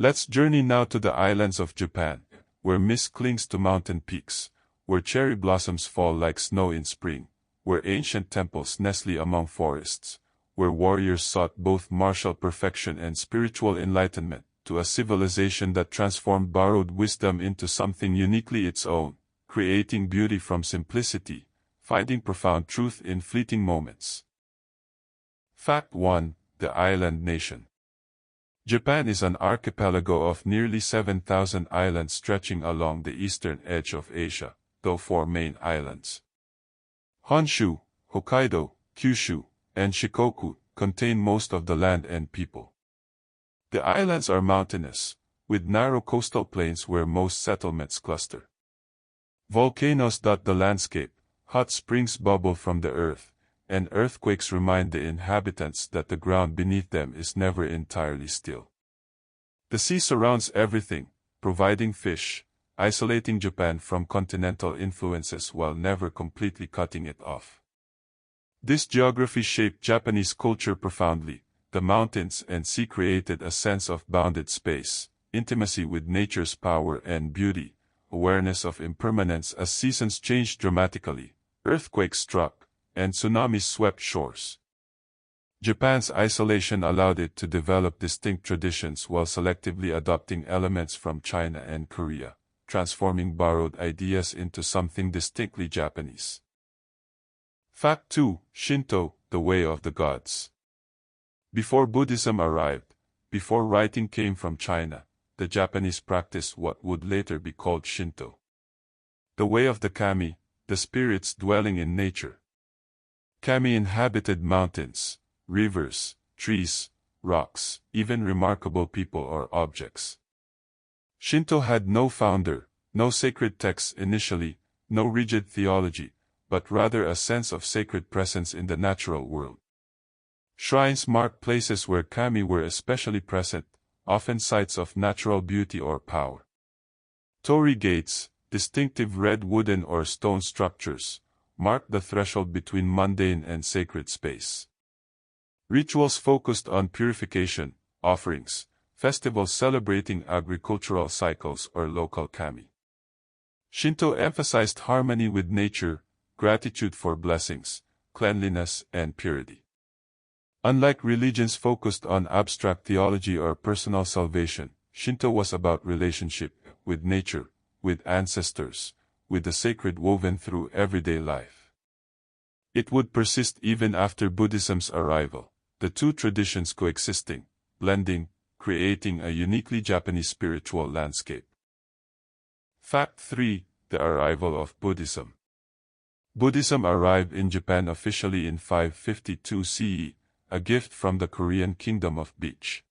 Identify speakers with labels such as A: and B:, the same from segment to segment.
A: Let's journey now to the islands of Japan, where mist clings to mountain peaks, where cherry blossoms fall like snow in spring, where ancient temples nestle among forests, where warriors sought both martial perfection and spiritual enlightenment, to a civilization that transformed borrowed wisdom into something uniquely its own, creating beauty from simplicity, finding profound truth in fleeting moments. Fact 1. The Island Nation. Japan is an archipelago of nearly 7,000 islands stretching along the eastern edge of Asia, though 4 main islands, Honshu, Hokkaido, Kyushu, and Shikoku, contain most of the land and people. The islands are mountainous, with narrow coastal plains where most settlements cluster. Volcanoes dot the landscape, hot springs bubble from the earth, and earthquakes remind the inhabitants that the ground beneath them is never entirely still. The sea surrounds everything, providing fish, isolating Japan from continental influences while never completely cutting it off. This geography shaped Japanese culture profoundly. The mountains and sea created a sense of bounded space, intimacy with nature's power and beauty, awareness of impermanence as seasons changed dramatically, earthquakes struck, and tsunamis swept shores. Japan's isolation allowed it to develop distinct traditions while selectively adopting elements from China and Korea, transforming borrowed ideas into something distinctly Japanese. Fact 2. Shinto, the way of the gods. Before Buddhism arrived, before writing came from China, the Japanese practiced what would later be called Shinto. The way of the kami, the spirits dwelling in nature. Kami inhabited mountains, rivers, trees, rocks, even remarkable people or objects. Shinto had no founder, no sacred texts initially, no rigid theology, but rather a sense of sacred presence in the natural world. Shrines marked places where kami were especially present, often sites of natural beauty or power. Torii gates, distinctive red wooden or stone structures, marked the threshold between mundane and sacred space. Rituals focused on purification, offerings, festivals celebrating agricultural cycles or local kami. Shinto emphasized harmony with nature, gratitude for blessings, cleanliness, and purity. Unlike religions focused on abstract theology or personal salvation, Shinto was about relationship with nature, with ancestors, with the sacred woven through everyday life. It would persist even after Buddhism's arrival, the two traditions coexisting, blending, creating a uniquely Japanese spiritual landscape. Fact 3. The arrival of Buddhism. Buddhism arrived in Japan officially in 552 CE, a gift from the Korean kingdom of Beach.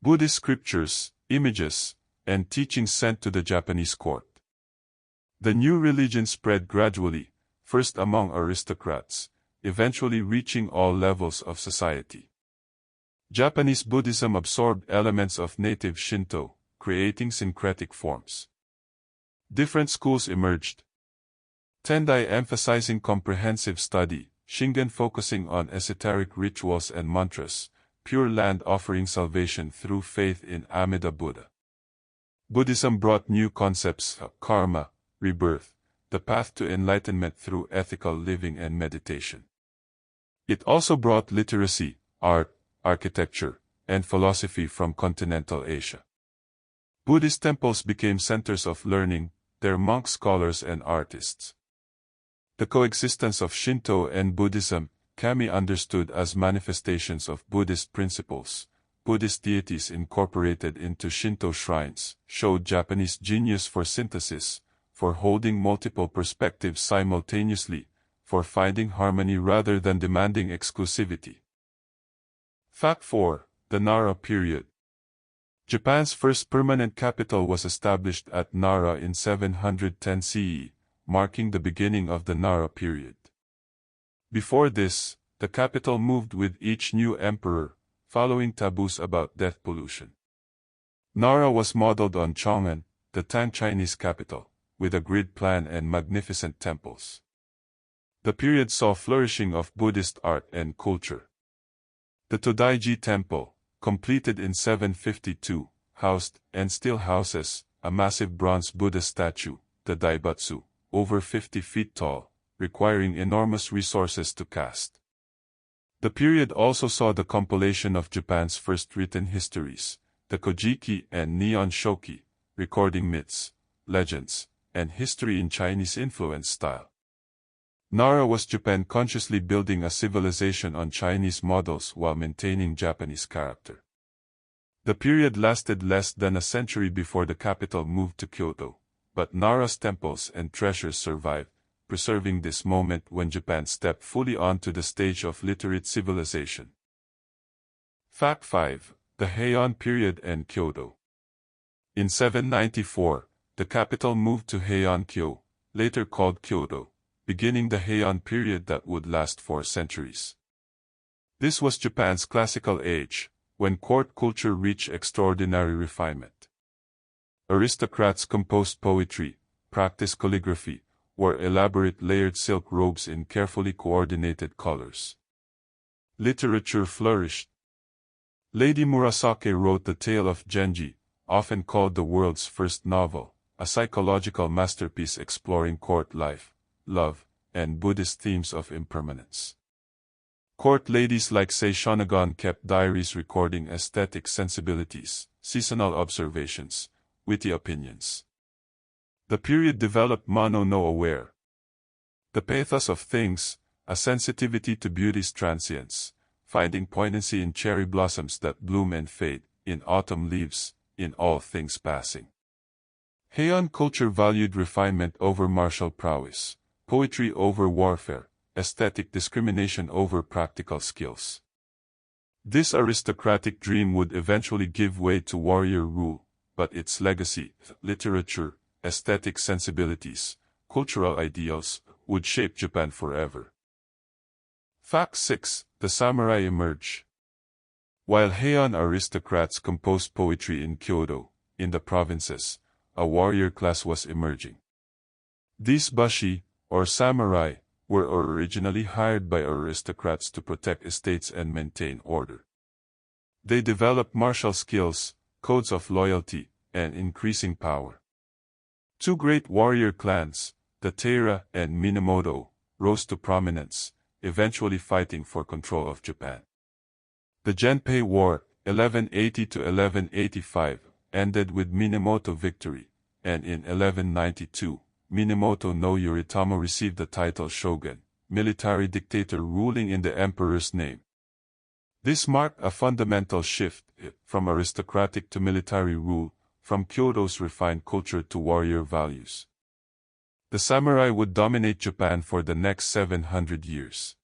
A: Buddhist scriptures, images, and teachings sent to the Japanese court. The new religion spread gradually, first among aristocrats, eventually reaching all levels of society. Japanese Buddhism absorbed elements of native Shinto, creating syncretic forms. Different schools emerged. Tendai emphasizing comprehensive study, Shingon focusing on esoteric rituals and mantras, Pure Land offering salvation through faith in Amida Buddha. Buddhism brought new concepts, karma, rebirth, the path to enlightenment through ethical living and meditation. It also brought literacy, art, architecture, and philosophy from continental Asia. Buddhist temples became centers of learning, their monks scholars and artists. The coexistence of Shinto and Buddhism, kami understood as manifestations of Buddhist principles, Buddhist deities incorporated into Shinto shrines, showed Japanese genius for synthesis, for holding multiple perspectives simultaneously, for finding harmony rather than demanding exclusivity. Fact 4. The Nara period. Japan's first permanent capital was established at Nara in 710 CE, marking the beginning of the Nara period. Before this, the capital moved with each new emperor, following taboos about death pollution. Nara was modeled on Chang'an, the Tang Chinese capital, with a grid plan and magnificent temples. The period saw flourishing of Buddhist art and culture. The Todaiji Temple, completed in 752, housed, and still houses, a massive bronze Buddha statue, the Daibatsu, over 50 feet tall, requiring enormous resources to cast. The period also saw the compilation of Japan's first written histories, the Kojiki and Nihon Shoki, recording myths, legends, and history in Chinese-influenced style. Nara was Japan consciously building a civilization on Chinese models while maintaining Japanese character. The period lasted less than a century before the capital moved to Kyoto, but Nara's temples and treasures survived, preserving this moment when Japan stepped fully onto the stage of literate civilization. Fact 5. The Heian period and Kyoto. In 794, the capital moved to Heian-kyo, later called Kyoto, beginning the Heian period that would last 4 centuries. This was Japan's classical age, when court culture reached extraordinary refinement. Aristocrats composed poetry, practiced calligraphy, wore elaborate layered silk robes in carefully coordinated colors. Literature flourished. Lady Murasake wrote The Tale of Genji, often called the world's first novel, a psychological masterpiece exploring court life, love, and Buddhist themes of impermanence. Court ladies like Sei Shonagon kept diaries recording aesthetic sensibilities, seasonal observations, witty opinions. The period developed mano no aware. The pathos of things, a sensitivity to beauty's transience, finding poignancy in cherry blossoms that bloom and fade, in autumn leaves, in all things passing. Heian culture valued refinement over martial prowess, poetry over warfare, aesthetic discrimination over practical skills. This aristocratic dream would eventually give way to warrior rule, but its legacy, literature, aesthetic sensibilities, cultural ideals, would shape Japan forever. Fact 6. The samurai emerge. While Heian aristocrats composed poetry in Kyoto, in the provinces, a warrior class was emerging. These bashi, or samurai, were originally hired by aristocrats to protect estates and maintain order. They developed martial skills, codes of loyalty, and increasing power. 2 great warrior clans, the Taira and Minamoto, rose to prominence, eventually fighting for control of Japan. The Genpei War, 1180 to 1185, ended with Minamoto victory, and in 1192, Minamoto no Yoritomo received the title shogun, military dictator ruling in the emperor's name. This marked a fundamental shift, from aristocratic to military rule, from Kyoto's refined culture to warrior values. The samurai would dominate Japan for the next 700 years.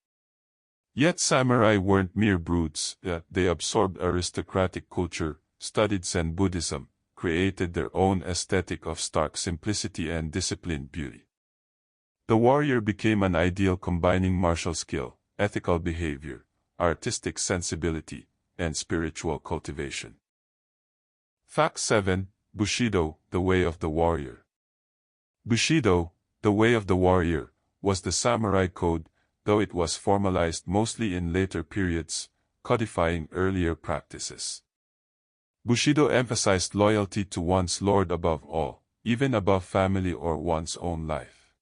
A: Yet samurai weren't mere brutes, they absorbed aristocratic culture, studied Zen Buddhism, created their own aesthetic of stark simplicity and disciplined beauty. The warrior became an ideal combining martial skill, ethical behavior, artistic sensibility, and spiritual cultivation. Fact 7. Bushido, the way of the warrior. Bushido, the way of the warrior, was the samurai code, though it was formalized mostly in later periods, codifying earlier practices. Bushido emphasized loyalty to one's lord above all, even above family or one's own life.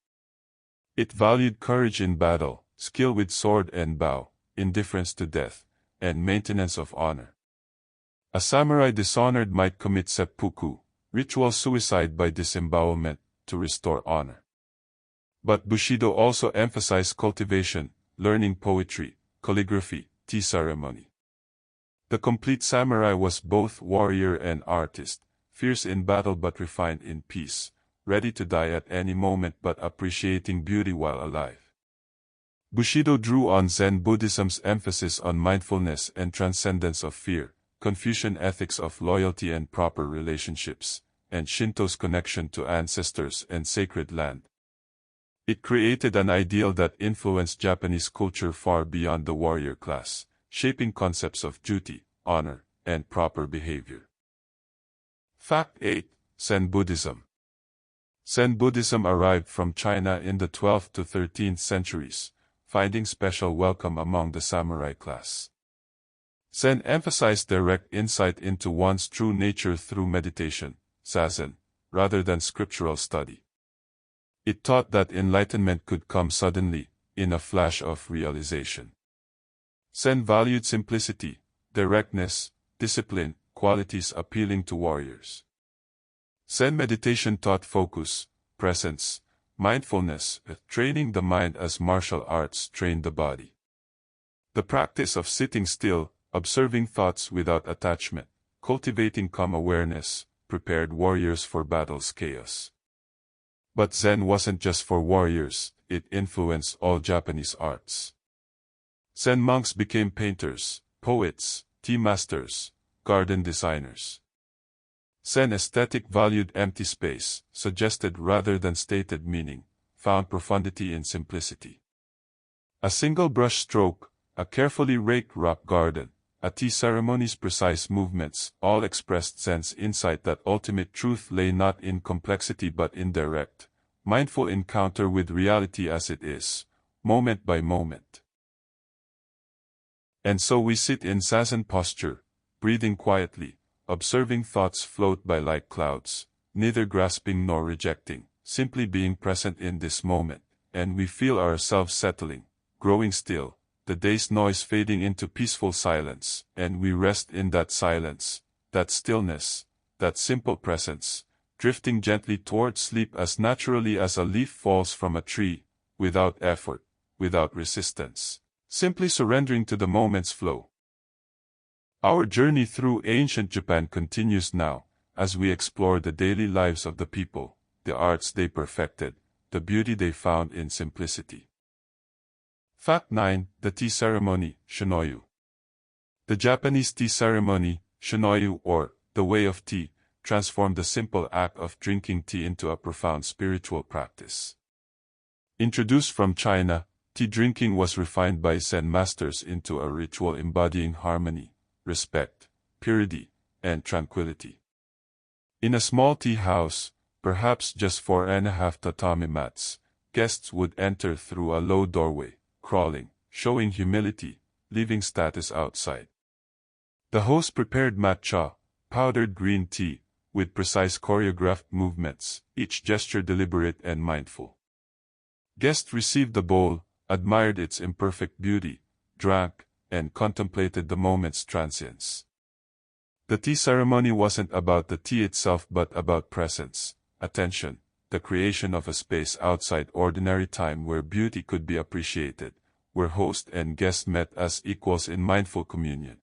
A: It valued courage in battle, skill with sword and bow, indifference to death, and maintenance of honor. A samurai dishonored might commit seppuku, ritual suicide by disembowelment, to restore honor. But Bushido also emphasized cultivation, learning poetry, calligraphy, tea ceremony. The complete samurai was both warrior and artist, fierce in battle but refined in peace, ready to die at any moment but appreciating beauty while alive. Bushido drew on Zen Buddhism's emphasis on mindfulness and transcendence of fear, Confucian ethics of loyalty and proper relationships, and Shinto's connection to ancestors and sacred land. It created an ideal that influenced Japanese culture far beyond the warrior class, shaping concepts of duty, honor, and proper behavior. Fact 8. Zen Buddhism. Zen Buddhism arrived from China in the 12th to 13th centuries, finding special welcome among the samurai class. Zen emphasized direct insight into one's true nature through meditation, zazen, rather than scriptural study. It taught that enlightenment could come suddenly, in a flash of realization. Zen valued simplicity, directness, discipline, qualities appealing to warriors. Zen meditation taught focus, presence, mindfulness, training the mind as martial arts train the body. The practice of sitting still, observing thoughts without attachment, cultivating calm awareness, prepared warriors for battle's chaos. But Zen wasn't just for warriors, it influenced all Japanese arts. Zen monks became painters, poets, tea masters, garden designers. Zen aesthetic valued empty space, suggested rather than stated meaning, found profundity in simplicity. A single brush stroke, a carefully raked rock garden, a tea ceremony's precise movements, all expressed Zen's insight that ultimate truth lay not in complexity but in direct, mindful encounter with reality as it is, moment by moment. And so we sit in zazen posture, breathing quietly, observing thoughts float by like clouds, neither grasping nor rejecting, simply being present in this moment, and we feel ourselves settling, growing still, the day's noise fading into peaceful silence, and we rest in that silence, that stillness, that simple presence, drifting gently toward sleep as naturally as a leaf falls from a tree, without effort, without resistance, simply surrendering to the moment's flow. Our journey through ancient Japan continues now, as we explore the daily lives of the people, the arts they perfected, the beauty they found in simplicity. Fact 9. The Tea Ceremony, Shinoyu. The Japanese tea ceremony, Shinoyu or the way of tea, transformed the simple act of drinking tea into a profound spiritual practice. Introduced from China, tea drinking was refined by Zen masters into a ritual embodying harmony, respect, purity, and tranquility. In a small tea house, perhaps just 4.5 tatami mats, guests would enter through a low doorway, crawling, showing humility, leaving status outside. The host prepared matcha, powdered green tea, with precise choreographed movements, each gesture deliberate and mindful. Guests received the bowl, admired its imperfect beauty, drank, and contemplated the moment's transience. The tea ceremony wasn't about the tea itself but about presence, attention, the creation of a space outside ordinary time where beauty could be appreciated, where host and guest met as equals in mindful communion.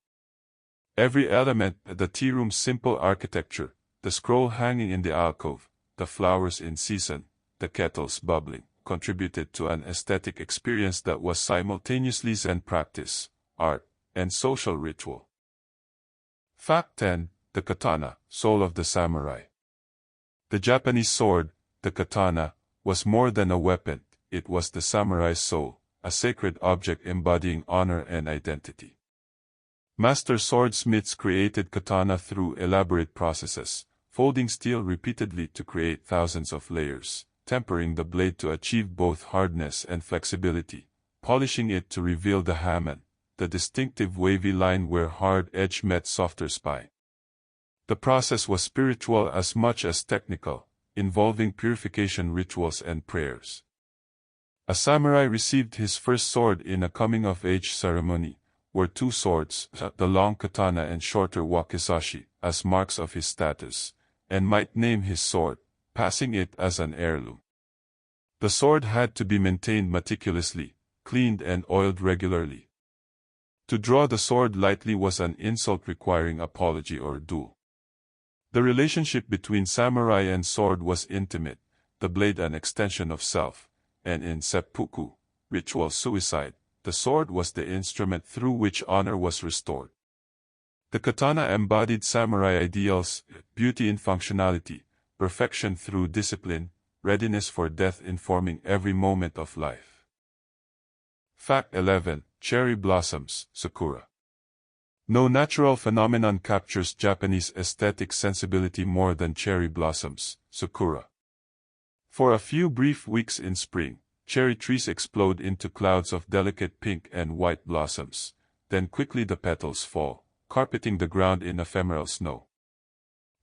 A: Every element, the tea room's simple architecture, the scroll hanging in the alcove, the flowers in season, the kettles bubbling, contributed to an aesthetic experience that was simultaneously Zen practice, art, and social ritual. Fact 10. The katana, soul of the samurai. The Japanese sword, the katana, was more than a weapon, it was the samurai's soul, a sacred object embodying honor and identity. Master swordsmiths created katana through elaborate processes, folding steel repeatedly to create thousands of layers, tempering the blade to achieve both hardness and flexibility, polishing it to reveal the hamen, the distinctive wavy line where hard edge met softer spine. The process was spiritual as much as technical, involving purification rituals and prayers. A samurai received his first sword in a coming-of-age ceremony, where two swords, the long katana and shorter wakizashi, as marks of his status, and might name his sword, passing it as an heirloom. The sword had to be maintained meticulously, cleaned and oiled regularly. To draw the sword lightly was an insult requiring apology or duel. The relationship between samurai and sword was intimate, the blade an extension of self, and in seppuku, ritual suicide, the sword was the instrument through which honor was restored. The katana embodied samurai ideals, beauty in functionality, perfection through discipline, readiness for death informing every moment of life. Fact 11. Cherry blossoms, sakura. No natural phenomenon captures Japanese aesthetic sensibility more than cherry blossoms, sakura. For a few brief weeks in spring, cherry trees explode into clouds of delicate pink and white blossoms, then quickly the petals fall, carpeting the ground in ephemeral snow.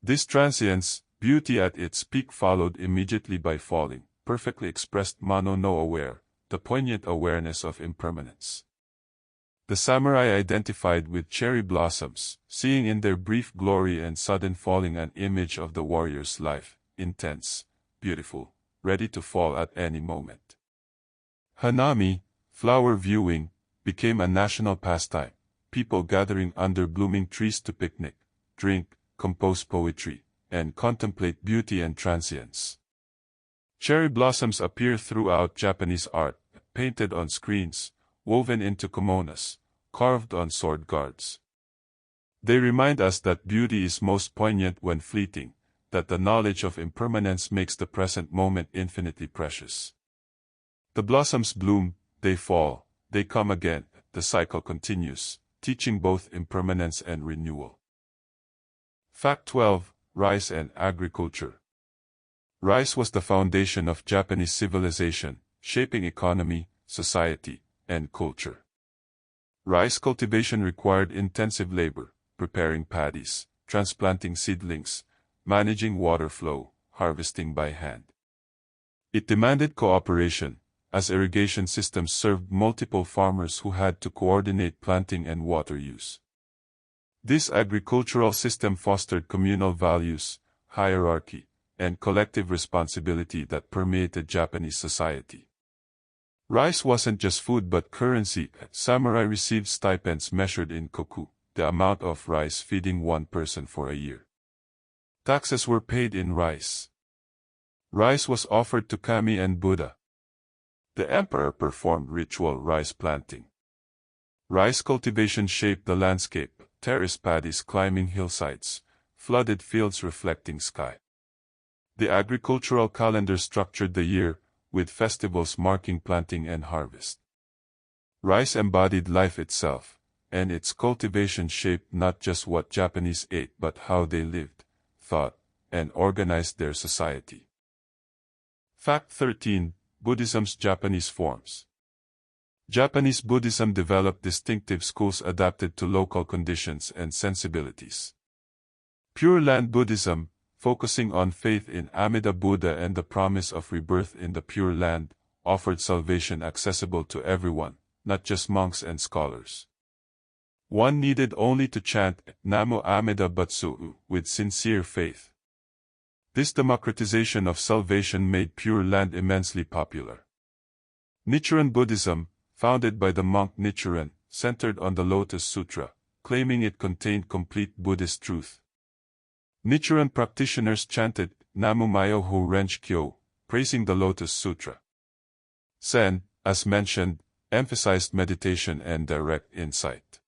A: This transience, beauty at its peak followed immediately by falling, perfectly expressed Mano no aware, the poignant awareness of impermanence. The samurai identified with cherry blossoms, seeing in their brief glory and sudden falling an image of the warrior's life, intense, beautiful, ready to fall at any moment. Hanami, flower viewing, became a national pastime, people gathering under blooming trees to picnic, drink, compose poetry, and contemplate beauty and transience. Cherry blossoms appear throughout Japanese art, painted on screens, woven into kimonos, carved on sword guards. They remind us that beauty is most poignant when fleeting, that the knowledge of impermanence makes the present moment infinitely precious. The blossoms bloom, they fall, they come again, the cycle continues, teaching both impermanence and renewal. Fact 12. Rice and agriculture. Rice was the foundation of Japanese civilization, shaping economy, society, and culture. Rice cultivation required intensive labor, preparing paddies, transplanting seedlings, managing water flow, harvesting by hand. It demanded cooperation, as irrigation systems served multiple farmers who had to coordinate planting and water use. This agricultural system fostered communal values, hierarchy, and collective responsibility that permeated Japanese society. Rice wasn't just food but currency. Samurai received stipends measured in koku, the amount of rice feeding one person for a year. Taxes were paid in rice. Rice was offered to kami and Buddha. The emperor performed ritual rice planting. Rice cultivation shaped the landscape, terrace paddies climbing hillsides, flooded fields reflecting sky. The agricultural calendar structured the year, with festivals marking planting and harvest. Rice embodied life itself, and its cultivation shaped not just what Japanese ate but how they lived, thought, and organized their society. Fact 13. Buddhism's Japanese forms. Japanese Buddhism developed distinctive schools adapted to local conditions and sensibilities. Pure Land Buddhism, focusing on faith in Amida Buddha and the promise of rebirth in the Pure Land, offered salvation accessible to everyone, not just monks and scholars. One needed only to chant Namo Amida Butsu with sincere faith. This democratization of salvation made Pure Land immensely popular. Nichiren Buddhism, founded by the monk Nichiren, centered on the Lotus Sutra, claiming it contained complete Buddhist truth. Nichiren practitioners chanted Namu Myoho Renshikyo, praising the Lotus Sutra. Zen, as mentioned, emphasized meditation and direct insight.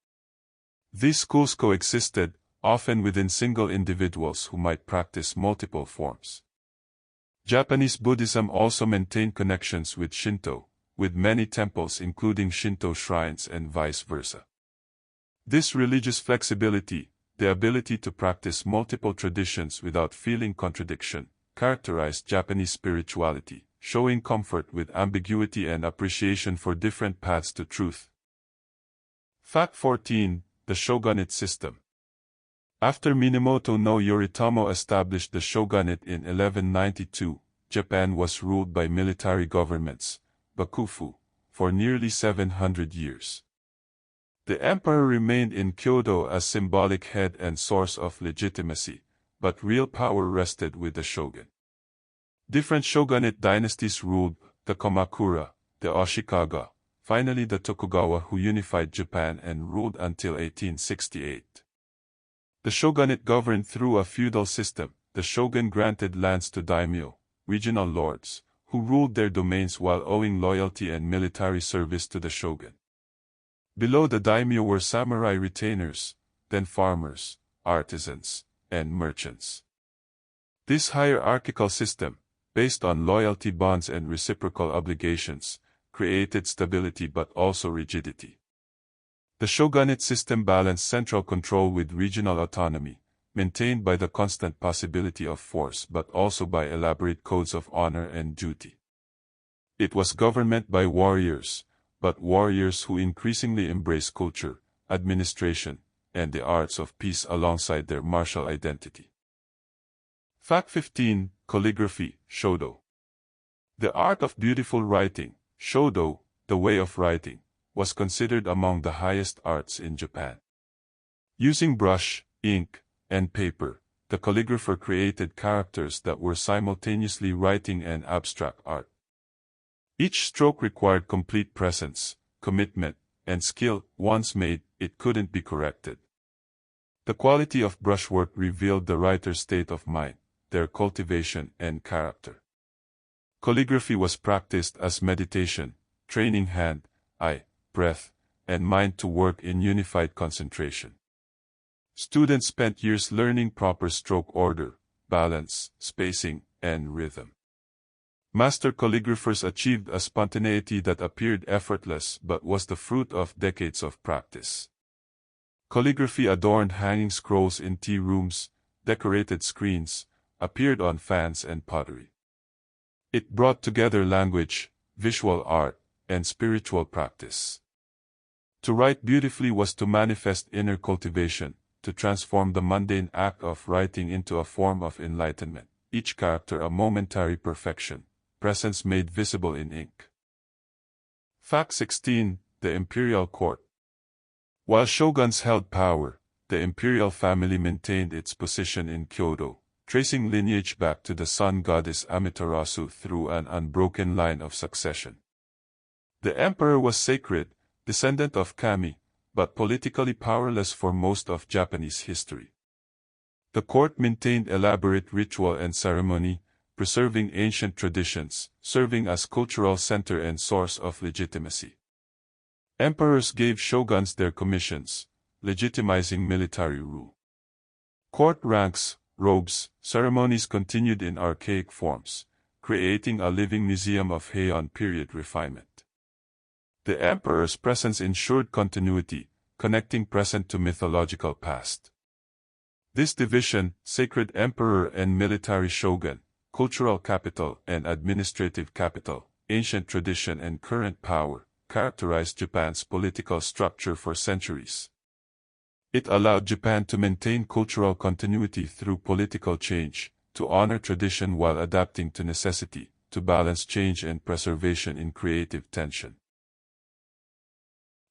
A: These schools coexisted, often within single individuals who might practice multiple forms. Japanese Buddhism also maintained connections with Shinto, with many temples including Shinto shrines and vice versa. This religious flexibility, the ability to practice multiple traditions without feeling contradiction, characterized Japanese spirituality, showing comfort with ambiguity and appreciation for different paths to truth. Fact 14. The shogunate system. After Minamoto no Yoritomo established the shogunate in 1192, Japan was ruled by military governments, bakufu, for nearly 700 years. The emperor remained in Kyoto as symbolic head and source of legitimacy, but real power rested with the shogun. Different shogunate dynasties ruled, the Kamakura, the Ashikaga, finally the Tokugawa, who unified Japan and ruled until 1868. The shogunate governed through a feudal system. The shogun granted lands to daimyo, regional lords, who ruled their domains while owing loyalty and military service to the shogun. Below the daimyo were samurai retainers, then farmers, artisans, and merchants. This hierarchical system, based on loyalty bonds and reciprocal obligations, created stability but also rigidity. The shogunate system balanced central control with regional autonomy, maintained by the constant possibility of force but also by elaborate codes of honor and duty. It was government by warriors, but warriors who increasingly embraced culture, administration, and the arts of peace alongside their martial identity. Fact 15. Calligraphy, Shodo. The art of beautiful writing, Shodo, the way of writing, was considered among the highest arts in Japan. Using brush, ink, and paper, the calligrapher created characters that were simultaneously writing and abstract art. Each stroke required complete presence, commitment, and skill. Once made, it couldn't be corrected. The quality of brushwork revealed the writer's state of mind, their cultivation and character. Calligraphy was practiced as meditation, training hand, eye, breath, and mind to work in unified concentration. Students spent years learning proper stroke order, balance, spacing, and rhythm. Master calligraphers achieved a spontaneity that appeared effortless but was the fruit of decades of practice. Calligraphy adorned hanging scrolls in tea rooms, decorated screens, appeared on fans and pottery. It brought together language, visual art, and spiritual practice. To write beautifully was to manifest inner cultivation, to transform the mundane act of writing into a form of enlightenment, each character a momentary perfection, presence made visible in ink. Fact 16. The Imperial Court. While shoguns held power, the imperial family maintained its position in Kyoto, tracing lineage back to the sun goddess Amaterasu through an unbroken line of succession. The emperor was sacred, descendant of Kami, but politically powerless for most of Japanese history. The court maintained elaborate ritual and ceremony, preserving ancient traditions, serving as cultural center and source of legitimacy. Emperors gave shoguns their commissions, legitimizing military rule. Court ranks, robes, ceremonies continued in archaic forms, creating a living museum of Heian period refinement. The emperor's presence ensured continuity, connecting present to mythological past. This division, sacred emperor and military shogun, cultural capital and administrative capital, ancient tradition and current power, characterized Japan's political structure for centuries. It allowed Japan to maintain cultural continuity through political change, to honor tradition while adapting to necessity, to balance change and preservation in creative tension.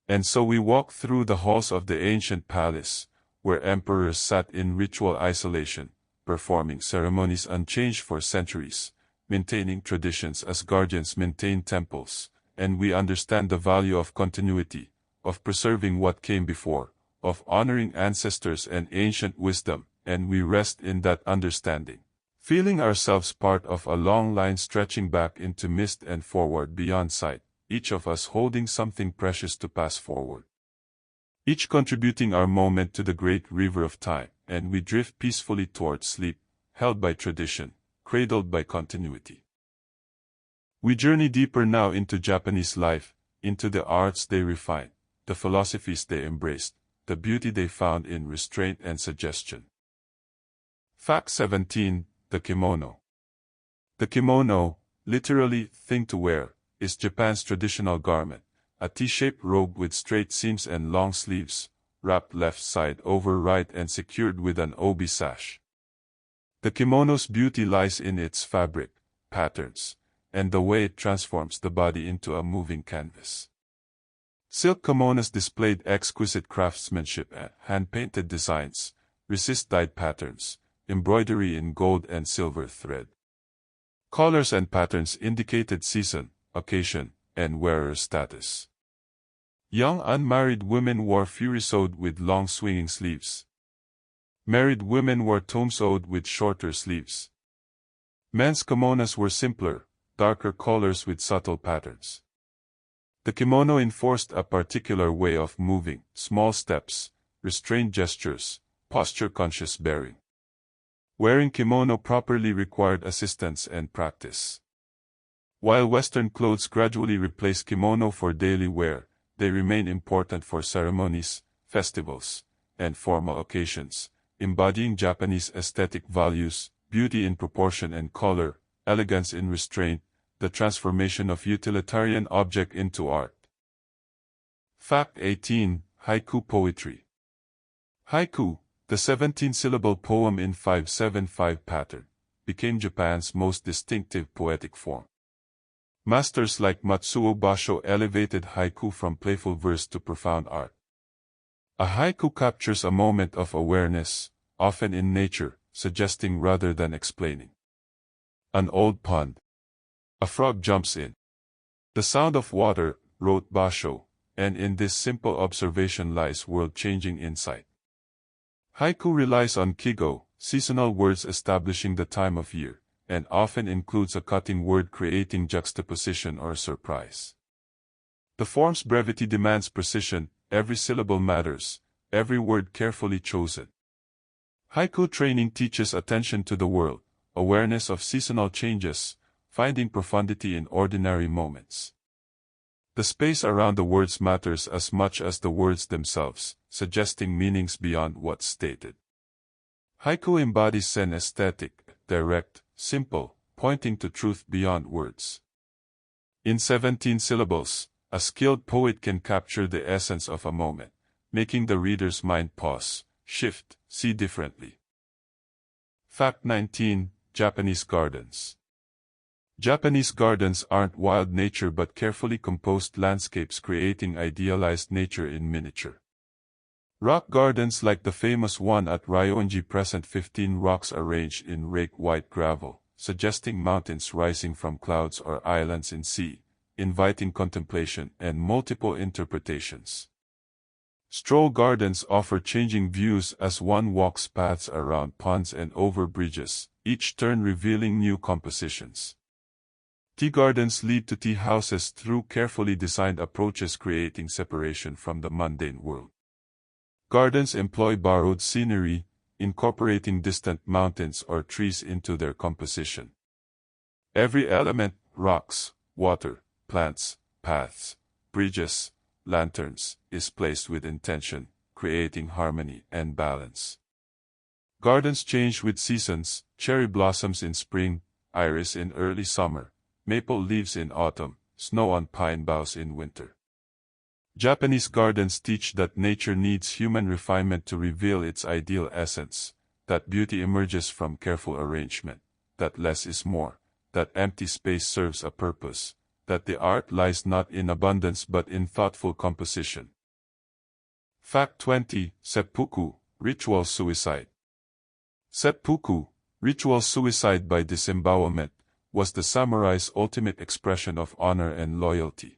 A: And so we walk through the halls of the ancient palace, where emperors sat in ritual isolation, performing ceremonies unchanged for centuries, maintaining traditions as guardians maintain temples, and we understand the value of continuity, of preserving what came before, of honoring ancestors and ancient wisdom, and we rest in that understanding, feeling ourselves part of a long line stretching back into mist and forward beyond sight, each of us holding something precious to pass forward. Each contributing our moment to the great river of time, and we drift peacefully towards sleep, held by tradition, cradled by continuity. We journey deeper now into Japanese life, into the arts they refined, the philosophies they embraced, the beauty they found in restraint and suggestion. Fact 17. The kimono. The kimono, literally thing to wear, is Japan's traditional garment, a T-shaped robe with straight seams and long sleeves, wrapped left side over right and secured with an obi sash. The kimono's beauty lies in its fabric, patterns, and the way it transforms the body into a moving canvas. Silk kimonos displayed exquisite craftsmanship and hand-painted designs, resist-dyed patterns, embroidery in gold and silver thread. Colors and patterns indicated season, occasion, and wearer status. Young unmarried women wore furisode with long swinging sleeves. Married women wore tomesode with shorter sleeves. Men's kimonos were simpler, darker colors with subtle patterns. The kimono enforced a particular way of moving, small steps, restrained gestures, posture-conscious bearing. Wearing kimono properly required assistance and practice. While Western clothes gradually replaced kimono for daily wear, they remain important for ceremonies, festivals, and formal occasions, embodying Japanese aesthetic values, beauty in proportion and color, elegance in restraint, the transformation of utilitarian object into art. Fact 18. Haiku poetry. Haiku, the 17-syllable poem in 5/7/5 pattern, became Japan's most distinctive poetic form. Masters like Matsuo Basho elevated haiku from playful verse to profound art. A haiku captures a moment of awareness, often in nature, suggesting rather than explaining. An old pond. A frog jumps in. The sound of water, wrote Basho, and in this simple observation lies world-changing insight. Haiku relies on kigo, seasonal words establishing the time of year, and often includes a cutting word creating juxtaposition or surprise. The form's brevity demands precision, every syllable matters, every word carefully chosen. Haiku training teaches attention to the world, awareness of seasonal changes, finding profundity in ordinary moments. The space around the words matters as much as the words themselves, suggesting meanings beyond what's stated. Haiku embodies Zen aesthetic, direct, simple, pointing to truth beyond words. In 17 syllables, a skilled poet can capture the essence of a moment, making the reader's mind pause, shift, see differently. Fact 19. Japanese gardens. Japanese gardens aren't wild nature but carefully composed landscapes creating idealized nature in miniature. Rock gardens like the famous one at Ryoonji present 15 rocks arranged in raked white gravel, suggesting mountains rising from clouds or islands in sea, inviting contemplation and multiple interpretations. Stroll gardens offer changing views as one walks paths around ponds and over bridges, each turn revealing new compositions. Tea gardens lead to tea houses through carefully designed approaches creating separation from the mundane world. Gardens employ borrowed scenery, incorporating distant mountains or trees into their composition. Every element, rocks, water, plants, paths, bridges, lanterns, is placed with intention, creating harmony and balance. Gardens change with seasons, cherry blossoms in spring, iris in early summer, maple leaves in autumn, snow on pine boughs in winter. Japanese gardens teach that nature needs human refinement to reveal its ideal essence, that beauty emerges from careful arrangement, that less is more, that empty space serves a purpose, that the art lies not in abundance but in thoughtful composition. Fact 20. Seppuku, ritual suicide. Seppuku, ritual suicide by disembowelment, was the samurai's ultimate expression of honor and loyalty.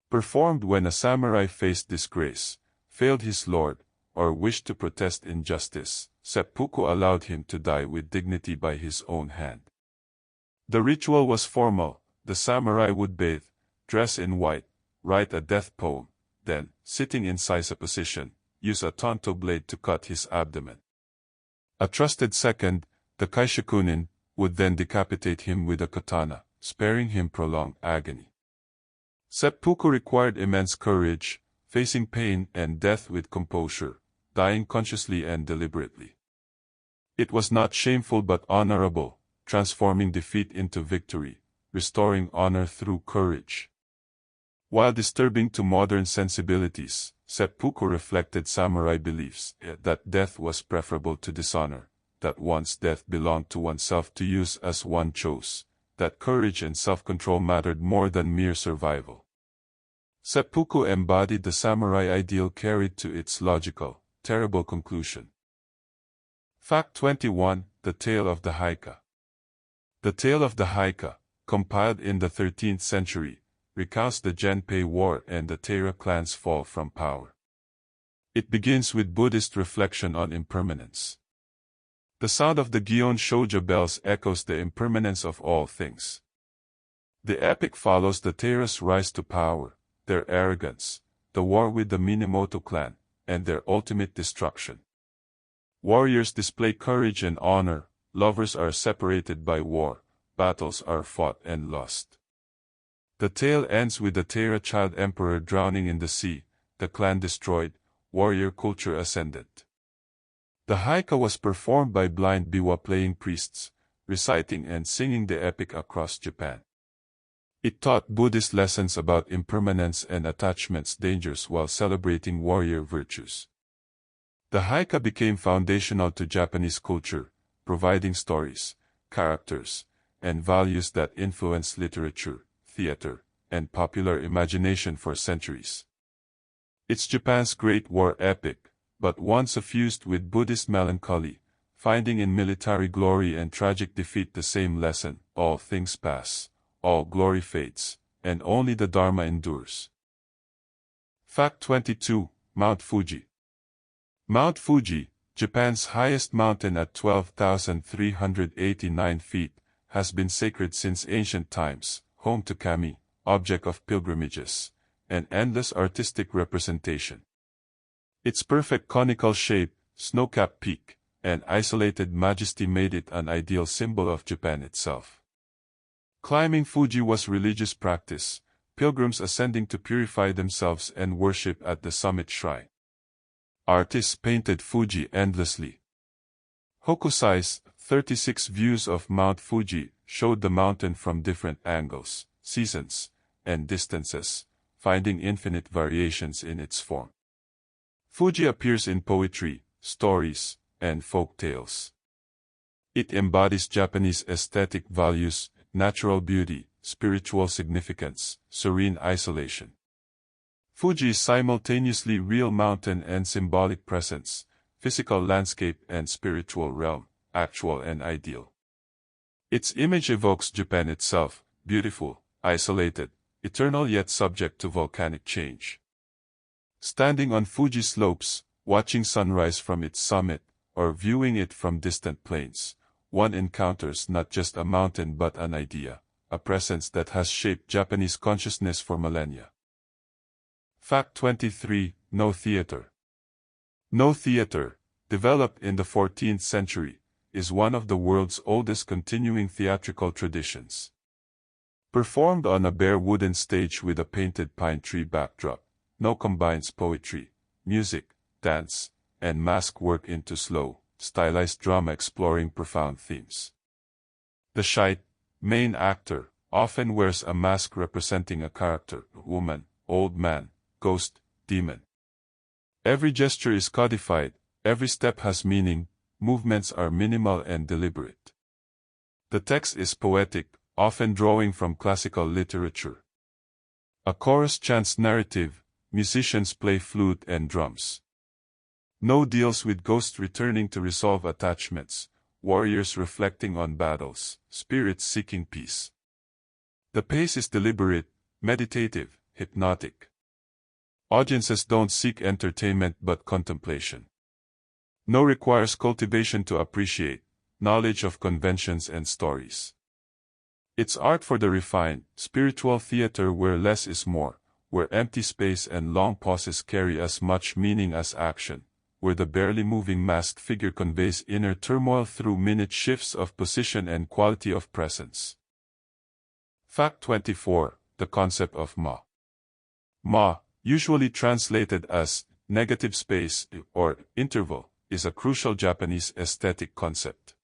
A: Performed when a samurai faced disgrace, failed his lord, or wished to protest injustice, seppuku allowed him to die with dignity by his own hand. The ritual was formal. The samurai would bathe, dress in white, write a death poem, then, sitting in seiza position, use a tanto blade to cut his abdomen. A trusted second, the kaishakunin, would then decapitate him with a katana, sparing him prolonged agony. Seppuku required immense courage, facing pain and death with composure, dying consciously and deliberately. It was not shameful but honorable, transforming defeat into victory, restoring honor through courage. While disturbing to modern sensibilities, seppuku reflected samurai beliefs that death was preferable to dishonor, that one's death belonged to oneself to use as one chose, that courage and self-control mattered more than mere survival. Seppuku embodied the samurai ideal carried to its logical, terrible conclusion. Fact 21. The Tale of the Haika. The Tale of the Haika, compiled in the 13th century, recounts the Genpei War and the Taira clan's fall from power. It begins with Buddhist reflection on impermanence. The sound of the Gion Shoja bells echoes the impermanence of all things. The epic follows the Taira's rise to power, their arrogance, the war with the Minamoto clan, and their ultimate destruction. Warriors display courage and honor, lovers are separated by war, battles are fought and lost. The tale ends with the Taira child emperor drowning in the sea, the clan destroyed, warrior culture ascendant. The Haika was performed by blind biwa playing priests, reciting and singing the epic across Japan. It taught Buddhist lessons about impermanence and attachment's dangers while celebrating warrior virtues. The haiku became foundational to Japanese culture, providing stories, characters, and values that influenced literature, theater, and popular imagination for centuries. It's Japan's Great War epic, but one suffused with Buddhist melancholy, finding in military glory and tragic defeat the same lesson: all things pass, all glory fades, and only the Dharma endures. Fact 22. Mount Fuji. Mount Fuji, Japan's highest mountain at 12,389 feet, has been sacred since ancient times, home to kami, object of pilgrimages, and endless artistic representation. Its perfect conical shape, snow-capped peak, and isolated majesty made it an ideal symbol of Japan itself. Climbing Fuji was religious practice, pilgrims ascending to purify themselves and worship at the summit shrine. Artists painted Fuji endlessly. Hokusai's 36 views of Mount Fuji showed the mountain from different angles, seasons, and distances, finding infinite variations in its form. Fuji appears in poetry, stories, and folk tales. It embodies Japanese aesthetic values, natural beauty, spiritual significance, serene isolation. Fuji is simultaneously real mountain and symbolic presence, physical landscape and spiritual realm, actual and ideal. Its image evokes Japan itself, beautiful, isolated, eternal yet subject to volcanic change. Standing on Fuji slopes, watching sunrise from its summit, or viewing it from distant plains, one encounters not just a mountain but an idea, a presence that has shaped Japanese consciousness for millennia. Fact 23. No theater. No theater, developed in the 14th century, is one of the world's oldest continuing theatrical traditions. Performed on a bare wooden stage with a painted pine tree backdrop, No combines poetry, music, dance, and mask work into slow, stylized drama exploring profound themes. The shy, main actor often wears a mask representing a character: woman, old man, ghost, demon. Every gesture is codified, every step has meaning, movements are minimal and deliberate. The text is poetic, often drawing from classical literature. A chorus chants narrative, musicians play flute and drums. No deals with ghosts returning to resolve attachments, warriors reflecting on battles, spirits seeking peace. The pace is deliberate, meditative, hypnotic. Audiences don't seek entertainment but contemplation. No requires cultivation to appreciate, knowledge of conventions and stories. It's art for the refined, spiritual theater where less is more, where empty space and long pauses carry as much meaning as action, where the barely moving masked figure conveys inner turmoil through minute shifts of position and quality of presence. Fact 24. The concept of ma. Ma, usually translated as negative space or interval, is a crucial Japanese aesthetic concept.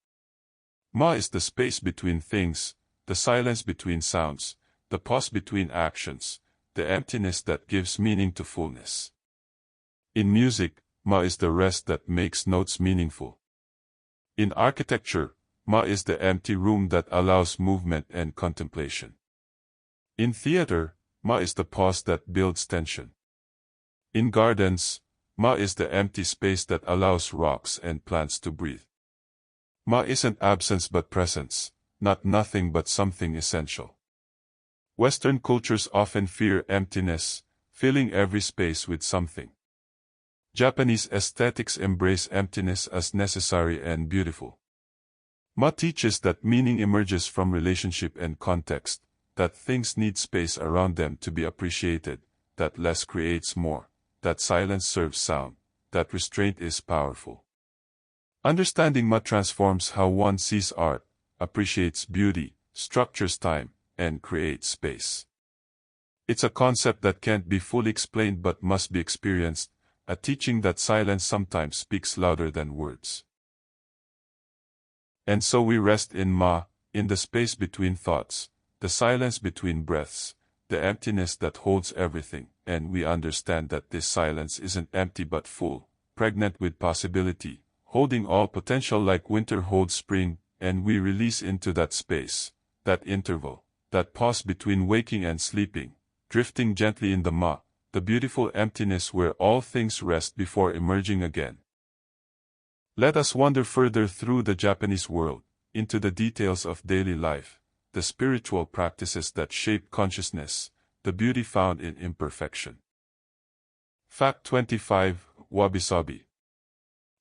A: Ma is the space between things, the silence between sounds, the pause between actions, the emptiness that gives meaning to fullness. In music, ma is the rest that makes notes meaningful. In architecture, ma is the empty room that allows movement and contemplation. In theater, ma is the pause that builds tension. In gardens, ma is the empty space that allows rocks and plants to breathe. Ma isn't absence but presence, not nothing but something essential. Western cultures often fear emptiness, filling every space with something. Japanese aesthetics embrace emptiness as necessary and beautiful. Ma teaches that meaning emerges from relationship and context, that things need space around them to be appreciated, that less creates more, that silence serves sound, that restraint is powerful. Understanding ma transforms how one sees art, appreciates beauty, structures time, and creates space. It's a concept that can't be fully explained but must be experienced, a teaching that silence sometimes speaks louder than words. And so we rest in ma, in the space between thoughts, the silence between breaths, the emptiness that holds everything, and we understand that this silence isn't empty but full, pregnant with possibility, holding all potential like winter holds spring, and we release into that space, that interval, that pause between waking and sleeping, drifting gently in the beautiful emptiness where all things rest before emerging again. Let us wander further through the Japanese world, into the details of daily life, the spiritual practices that shape consciousness, the beauty found in imperfection. Fact 25. Wabi-sabi.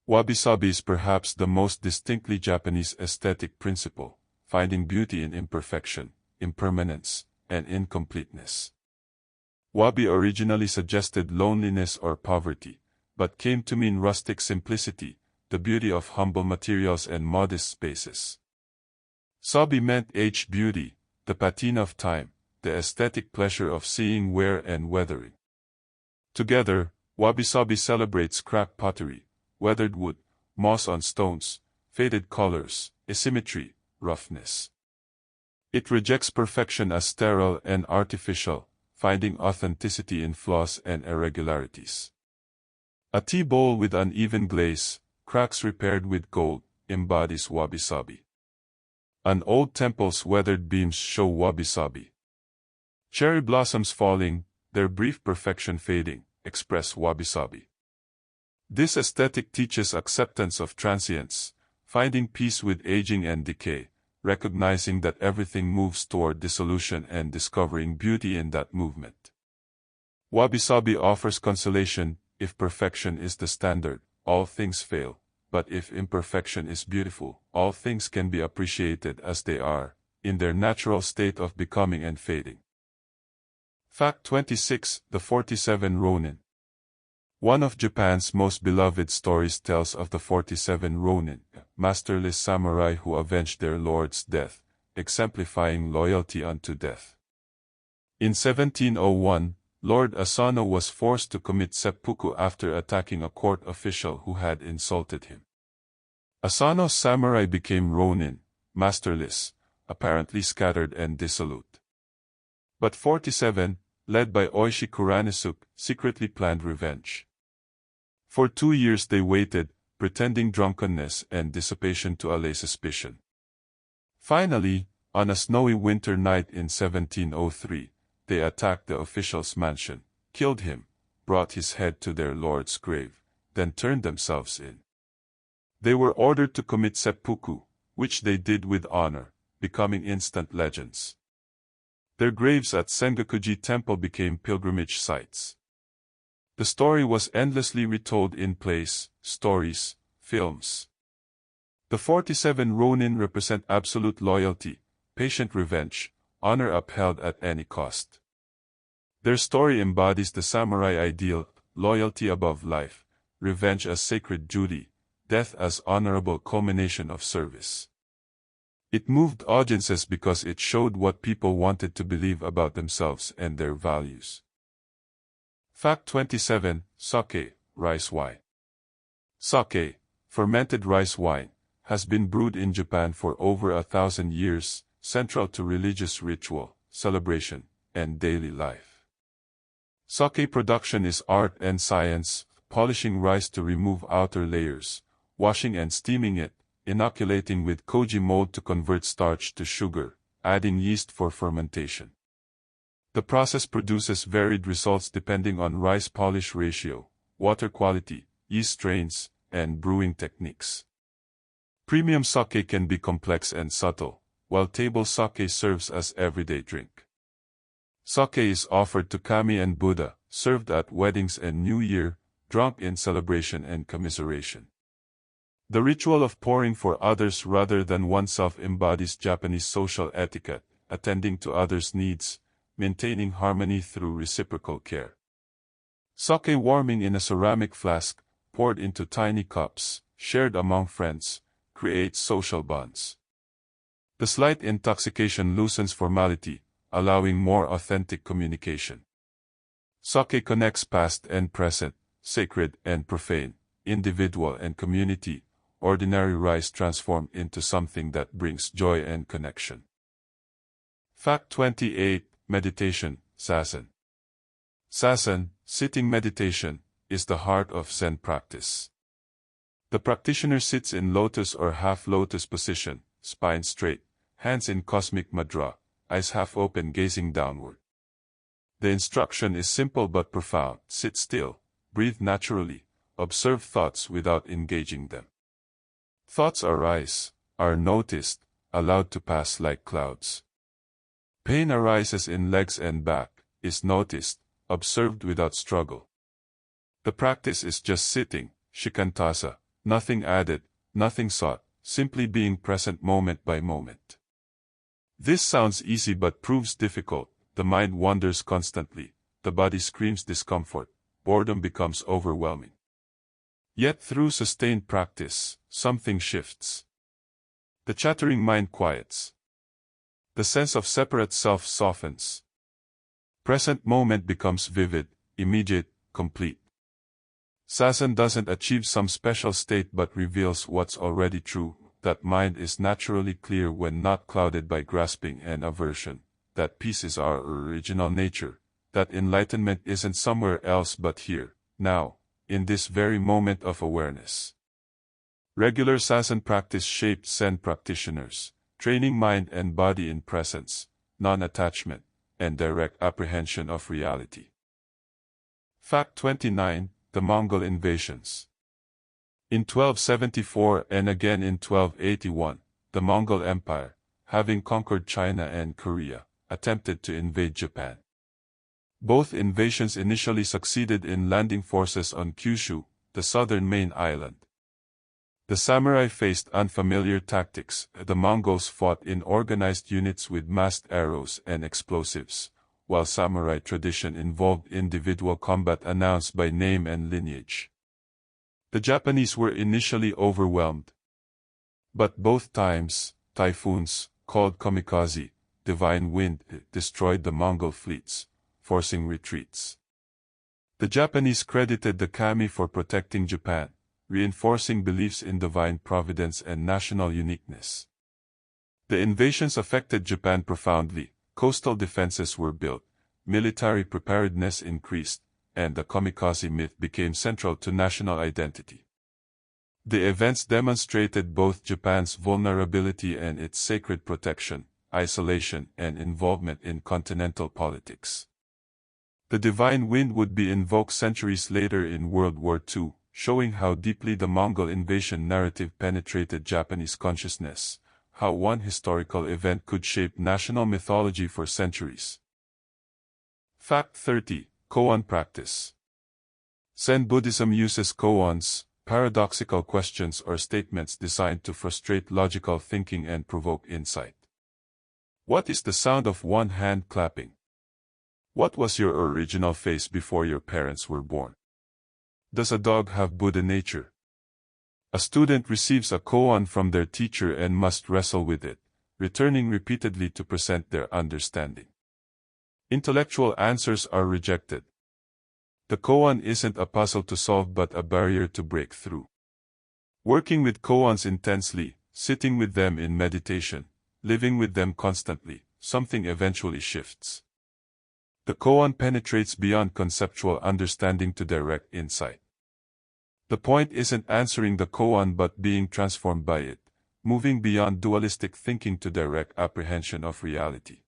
A: Wabi-sabi is perhaps the most distinctly Japanese aesthetic principle, finding beauty in imperfection, impermanence, and incompleteness. Wabi originally suggested loneliness or poverty, but came to mean rustic simplicity, the beauty of humble materials and modest spaces. Sabi meant aged beauty, the patina of time, the aesthetic pleasure of seeing wear and weathering. Together, wabi-sabi celebrates cracked pottery, weathered wood, moss on stones, faded colors, asymmetry, roughness. It rejects perfection as sterile and artificial, finding authenticity in flaws and irregularities. A tea bowl with uneven glaze, cracks repaired with gold, embodies wabi-sabi. An old temple's weathered beams show wabi-sabi. Cherry blossoms falling, their brief perfection fading, express wabi-sabi. This aesthetic teaches acceptance of transience, finding peace with aging and decay, recognizing that everything moves toward dissolution and discovering beauty in that movement. Wabi-sabi offers consolation. If perfection is the standard, all things fail, but if imperfection is beautiful, all things can be appreciated as they are, in their natural state of becoming and fading. Fact 26. The 47 Ronin. One of Japan's most beloved stories tells of the 47 Ronin, masterless samurai who avenged their lord's death, exemplifying loyalty unto death. In 1701, Lord Asano was forced to commit seppuku after attacking a court official who had insulted him. Asano's samurai became Ronin, masterless, apparently scattered and dissolute. But 47, led by Oishi Kuranesuke, secretly planned revenge. For 2 years they waited, pretending drunkenness and dissipation to allay suspicion. Finally, on a snowy winter night in 1703, they attacked the official's mansion, killed him, brought his head to their lord's grave, then turned themselves in. They were ordered to commit seppuku, which they did with honor, becoming instant legends. Their graves at Sengakuji Temple became pilgrimage sites. The story was endlessly retold in plays, stories, films. The 47 Ronin represent absolute loyalty, patient revenge, honor upheld at any cost. Their story embodies the samurai ideal, loyalty above life, revenge as sacred duty, death as honorable culmination of service. It moved audiences because it showed what people wanted to believe about themselves and their values. Fact 27. Sake, rice wine. Sake, fermented rice wine, has been brewed in Japan for over 1,000 years, central to religious ritual, celebration, and daily life. Sake production is art and science, polishing rice to remove outer layers, washing and steaming it, inoculating with koji mold to convert starch to sugar, adding yeast for fermentation. The process produces varied results depending on rice polish ratio, water quality, yeast strains, and brewing techniques. Premium sake can be complex and subtle, while table sake serves as everyday drink. Sake is offered to kami and Buddha, served at weddings and New Year, drunk in celebration and commiseration. The ritual of pouring for others rather than oneself embodies Japanese social etiquette, attending to others' needs, maintaining harmony through reciprocal care. Sake warming in a ceramic flask, poured into tiny cups, shared among friends, creates social bonds. The slight intoxication loosens formality, allowing more authentic communication. Sake connects past and present, sacred and profane, individual and community. Ordinary rice transformed into something that brings joy and connection. Fact 28. Meditation, Sazen. Sazen, sitting meditation, is the heart of Zen practice. The practitioner sits in lotus or half-lotus position, spine straight, hands in cosmic mudra, eyes half open gazing downward. The instruction is simple but profound: sit still, breathe naturally, observe thoughts without engaging them. Thoughts arise, are noticed, allowed to pass like clouds. Pain arises in legs and back, is noticed, observed without struggle. The practice is just sitting, shikantaza, nothing added, nothing sought, simply being present moment by moment. This sounds easy but proves difficult. The mind wanders constantly, the body screams discomfort, boredom becomes overwhelming. Yet through sustained practice, something shifts. The chattering mind quiets. The sense of separate self softens. Present moment becomes vivid, immediate, complete. Zazen doesn't achieve some special state but reveals what's already true, that mind is naturally clear when not clouded by grasping and aversion, that peace is our original nature, that enlightenment isn't somewhere else but here, now, in this very moment of awareness. Regular Zazen practice shaped Zen practitioners, training mind and body in presence, non-attachment, and direct apprehension of reality. Fact 29. The Mongol Invasions. In 1274 and again in 1281, the Mongol Empire, having conquered China and Korea, attempted to invade Japan. Both invasions initially succeeded in landing forces on Kyushu, the southern main island. The samurai faced unfamiliar tactics. The Mongols fought in organized units with masked arrows and explosives, while samurai tradition involved individual combat announced by name and lineage. The Japanese were initially overwhelmed. But both times, typhoons, called kamikaze, divine wind, destroyed the Mongol fleets, forcing retreats. The Japanese credited the kami for protecting Japan, reinforcing beliefs in divine providence and national uniqueness. The invasions affected Japan profoundly. Coastal defenses were built, military preparedness increased, and the kamikaze myth became central to national identity. The events demonstrated both Japan's vulnerability and its sacred protection, isolation, and involvement in continental politics. The divine wind would be invoked centuries later in World War II, showing how deeply the Mongol invasion narrative penetrated Japanese consciousness, how one historical event could shape national mythology for centuries. Fact 30. Koan Practice. Zen Buddhism uses koans, paradoxical questions or statements designed to frustrate logical thinking and provoke insight. What is the sound of one hand clapping? What was your original face before your parents were born? Does a dog have Buddha nature? A student receives a koan from their teacher and must wrestle with it, returning repeatedly to present their understanding. Intellectual answers are rejected. The koan isn't a puzzle to solve but a barrier to break through. Working with koans intensely, sitting with them in meditation, living with them constantly, something eventually shifts. The koan penetrates beyond conceptual understanding to direct insight. The point isn't answering the koan but being transformed by it, moving beyond dualistic thinking to direct apprehension of reality.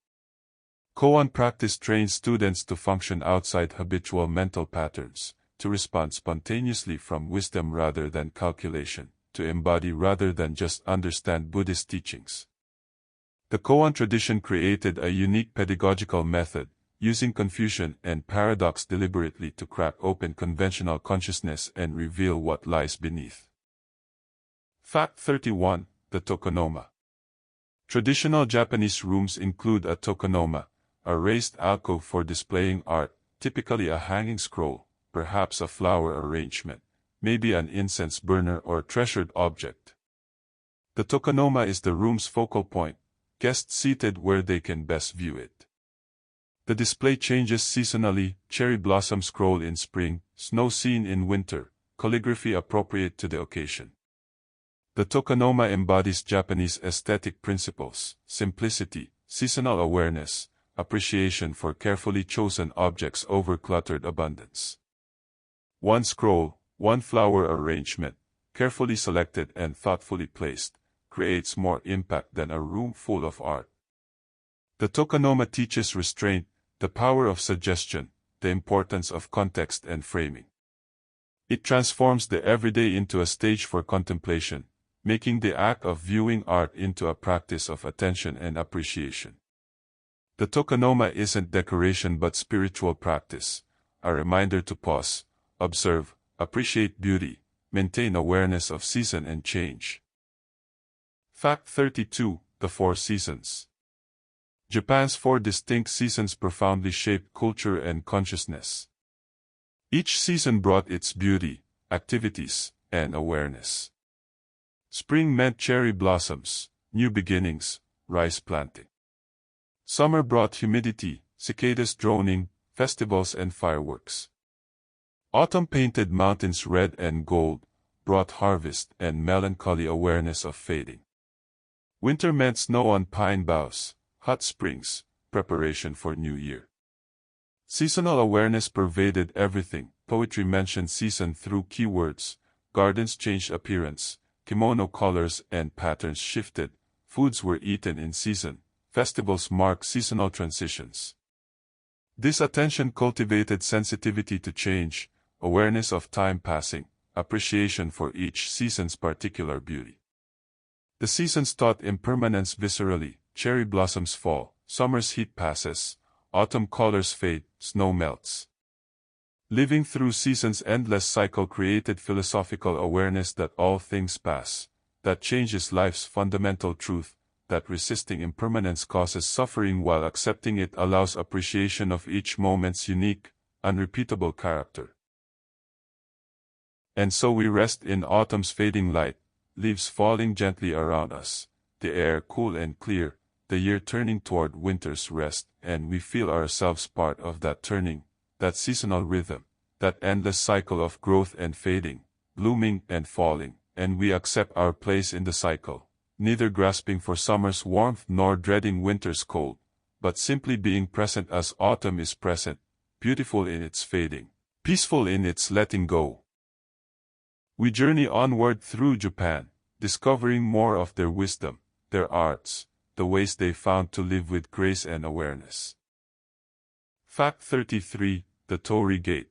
A: Koan practice trains students to function outside habitual mental patterns, to respond spontaneously from wisdom rather than calculation, to embody rather than just understand Buddhist teachings. The koan tradition created a unique pedagogical method, using confusion and paradox deliberately to crack open conventional consciousness and reveal what lies beneath. Fact 31. The tokonoma. Traditional Japanese rooms include a tokonoma, a raised alcove for displaying art, typically a hanging scroll, perhaps a flower arrangement, maybe an incense burner or treasured object. The tokonoma is the room's focal point, guests seated where they can best view it. The display changes seasonally: cherry blossom scroll in spring, snow scene in winter, calligraphy appropriate to the occasion. The tokonoma embodies Japanese aesthetic principles: simplicity, seasonal awareness, appreciation for carefully chosen objects over cluttered abundance. One scroll, one flower arrangement, carefully selected and thoughtfully placed, creates more impact than a room full of art. The tokonoma teaches restraint, the power of suggestion, the importance of context and framing. It transforms the everyday into a stage for contemplation, making the act of viewing art into a practice of attention and appreciation. The tokonoma isn't decoration but spiritual practice, a reminder to pause, observe, appreciate beauty, maintain awareness of season and change. Fact 32, the 4 seasons. Japan's 4 distinct seasons profoundly shaped culture and consciousness. Each season brought its beauty, activities, and awareness. Spring meant cherry blossoms, new beginnings, rice planting. Summer brought humidity, cicadas droning, festivals and fireworks. Autumn painted mountains red and gold, brought harvest and melancholy awareness of fading. Winter meant snow on pine boughs, hot springs, preparation for New Year. Seasonal awareness pervaded everything. Poetry mentioned season through keywords, gardens changed appearance, kimono colors and patterns shifted, foods were eaten in season, festivals marked seasonal transitions. This attention cultivated sensitivity to change, awareness of time passing, appreciation for each season's particular beauty. The seasons taught impermanence viscerally. Cherry blossoms fall, summer's heat passes, autumn colors fade, snow melts. Living through seasons' endless cycle created philosophical awareness that all things pass, that change is life's fundamental truth, that resisting impermanence causes suffering while accepting it allows appreciation of each moment's unique, unrepeatable character. And so we rest in autumn's fading light, leaves falling gently around us, the air cool and clear, the year turning toward winter's rest, and we feel ourselves part of that turning, that seasonal rhythm, that endless cycle of growth and fading, blooming and falling, and we accept our place in the cycle, neither grasping for summer's warmth nor dreading winter's cold, but simply being present as autumn is present, beautiful in its fading, peaceful in its letting go. We journey onward through Japan, discovering more of their wisdom, their arts, the ways they found to live with grace and awareness. Fact 33, the Torii Gate.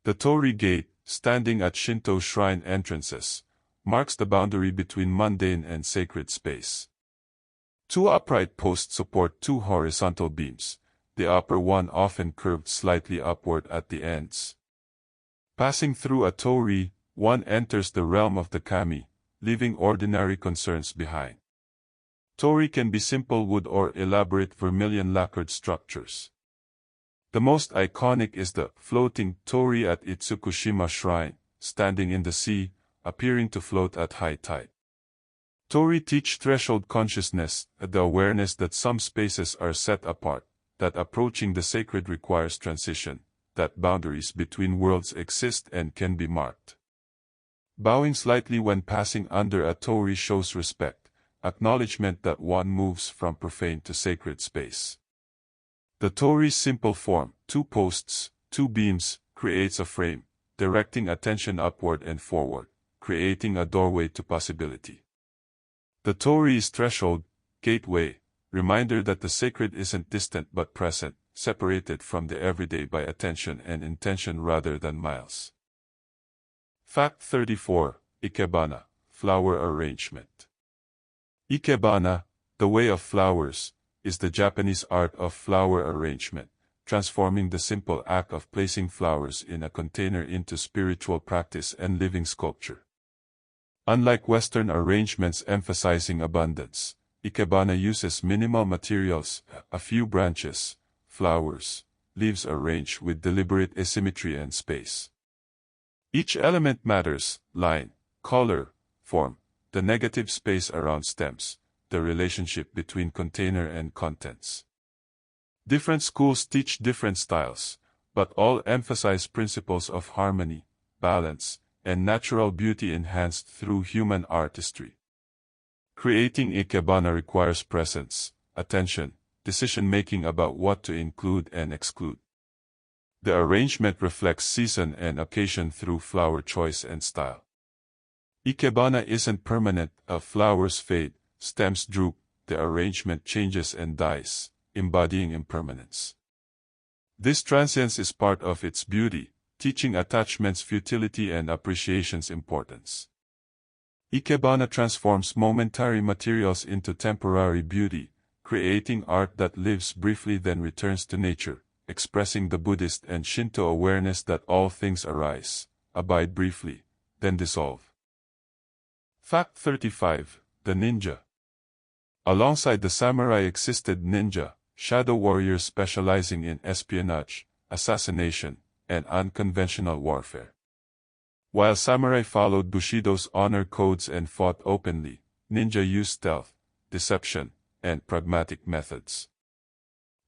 A: The Torii Gate, standing at Shinto shrine entrances, marks the boundary between mundane and sacred space. 2 upright posts support 2 horizontal beams, the upper one often curved slightly upward at the ends. Passing through a torii, one enters the realm of the kami, leaving ordinary concerns behind. Torii can be simple wood or elaborate vermilion lacquered structures. The most iconic is the floating torii at Itsukushima Shrine, standing in the sea, appearing to float at high tide. Torii teach threshold consciousness, the awareness that some spaces are set apart, that approaching the sacred requires transition, that boundaries between worlds exist and can be marked. Bowing slightly when passing under a torii shows respect, acknowledgement that one moves from profane to sacred space. The torii's simple form, 2 posts, 2 beams, creates a frame, directing attention upward and forward, creating a doorway to possibility. The torii's threshold, gateway, reminder that the sacred isn't distant but present, separated from the everyday by attention and intention rather than miles. Fact 34, Ikebana, flower arrangement. Ikebana, the way of flowers, is the Japanese art of flower arrangement, transforming the simple act of placing flowers in a container into spiritual practice and living sculpture. Unlike Western arrangements emphasizing abundance, Ikebana uses minimal materials, a few branches, flowers, leaves arranged with deliberate asymmetry and space. Each element matters: line, color, form, the negative space around stems, the relationship between container and contents. Different schools teach different styles, but all emphasize principles of harmony, balance, and natural beauty enhanced through human artistry. Creating Ikebana requires presence, attention, decision-making about what to include and exclude. The arrangement reflects season and occasion through flower choice and style. Ikebana isn't permanent, flowers fade, stems droop, the arrangement changes and dies, embodying impermanence. This transience is part of its beauty, teaching attachment's futility and appreciation's importance. Ikebana transforms momentary materials into temporary beauty, creating art that lives briefly then returns to nature, expressing the Buddhist and Shinto awareness that all things arise, abide briefly, then dissolve. Fact 35. The ninja. Alongside the samurai existed ninja, shadow warriors specializing in espionage, assassination, and unconventional warfare. While samurai followed Bushido's honor codes and fought openly, ninja used stealth, deception, and pragmatic methods.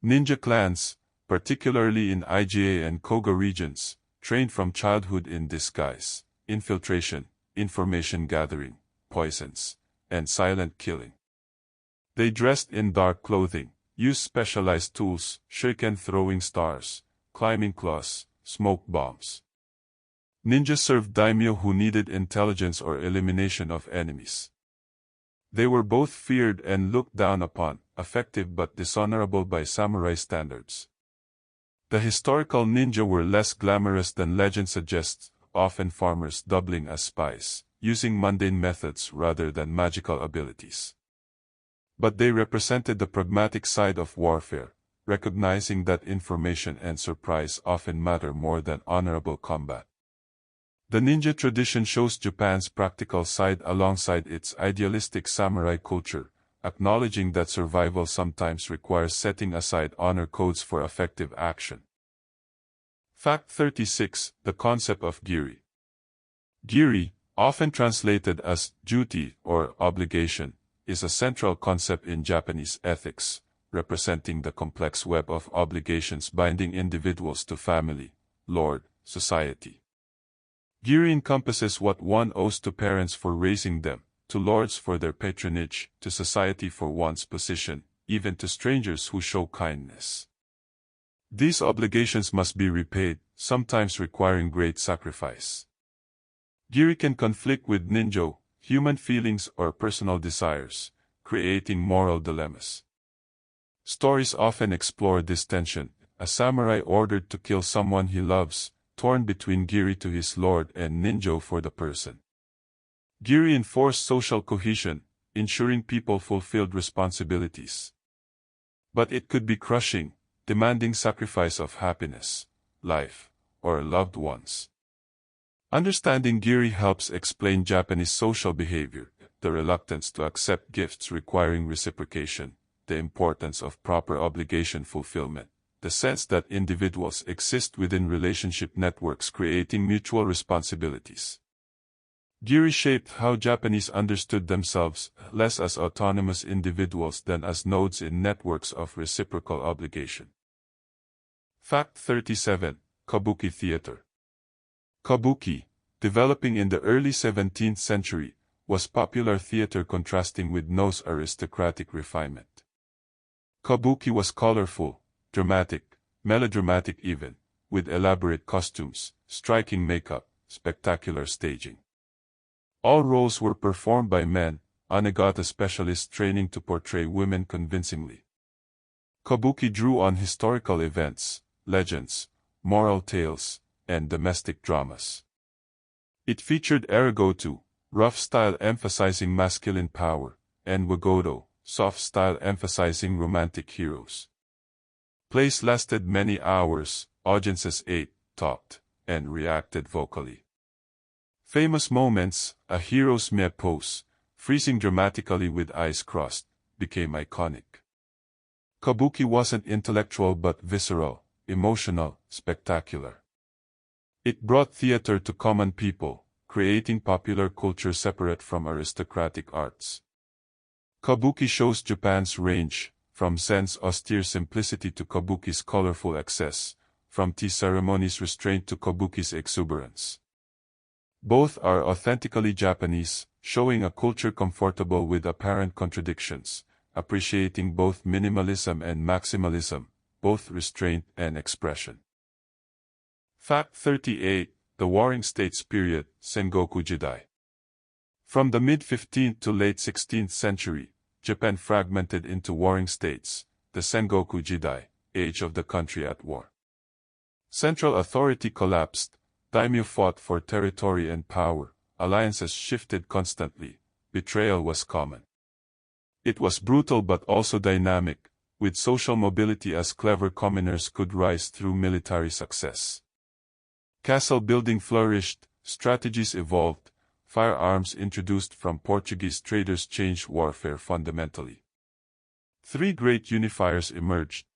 A: Ninja clans, particularly in Iga and Koga regions, trained from childhood in disguise, infiltration, information gathering, poisons, and silent killing. They dressed in dark clothing, used specialized tools, shuriken throwing stars, climbing claws, smoke bombs. Ninja served daimyo who needed intelligence or elimination of enemies. They were both feared and looked down upon, effective but dishonorable by samurai standards. The historical ninja were less glamorous than legend suggests, often farmers doubling as spies, using mundane methods rather than magical abilities. But they represented the pragmatic side of warfare, recognizing that information and surprise often matter more than honorable combat. The ninja tradition shows Japan's practical side alongside its idealistic samurai culture, acknowledging that survival sometimes requires setting aside honor codes for effective action. Fact 36. The concept of giri. Giri, often translated as duty or obligation, is a central concept in Japanese ethics, representing the complex web of obligations binding individuals to family, lord, society. Giri encompasses what one owes to parents for raising them, to lords for their patronage, to society for one's position, even to strangers who show kindness. These obligations must be repaid, sometimes requiring great sacrifice. Giri can conflict with ninjo, human feelings or personal desires, creating moral dilemmas. Stories often explore this tension, a samurai ordered to kill someone he loves, torn between giri to his lord and ninjo for the person. Giri enforced social cohesion, ensuring people fulfilled responsibilities. But it could be crushing, demanding sacrifice of happiness, life, or loved ones. Understanding giri helps explain Japanese social behavior, the reluctance to accept gifts requiring reciprocation, the importance of proper obligation fulfillment, the sense that individuals exist within relationship networks creating mutual responsibilities. Giri shaped how Japanese understood themselves, less as autonomous individuals than as nodes in networks of reciprocal obligation. Fact 37. Kabuki theater. Kabuki, developing in the early 17th century, was popular theater contrasting with No's aristocratic refinement. Kabuki was colorful, dramatic, melodramatic even, with elaborate costumes, striking makeup, spectacular staging. All roles were performed by men, Anegata specialists training to portray women convincingly. Kabuki drew on historical events, legends, moral tales, and domestic dramas. It featured erigoto, rough style emphasizing masculine power, and wagodo, soft style emphasizing romantic heroes. Plays lasted many hours, audiences ate, talked, and reacted vocally. Famous moments, a hero's meh pose, freezing dramatically with eyes crossed, became iconic. Kabuki wasn't intellectual but visceral, emotional, spectacular. It brought theater to common people, creating popular culture separate from aristocratic arts. Kabuki shows Japan's range, from Zen's austere simplicity to Kabuki's colorful excess, from tea ceremonies restraint to Kabuki's exuberance. Both are authentically Japanese, showing a culture comfortable with apparent contradictions, appreciating both minimalism and maximalism, both restraint and expression. Fact 38. The Warring States Period, Sengoku Jidai. From the mid-15th to late 16th century, Japan fragmented into warring states, the Sengoku Jidai, age of the country at war. Central authority collapsed, daimyo fought for territory and power, alliances shifted constantly, betrayal was common. It was brutal but also dynamic, with social mobility as clever commoners could rise through military success. Castle building flourished, strategies evolved, firearms introduced from Portuguese traders changed warfare fundamentally. Three great unifiers emerged.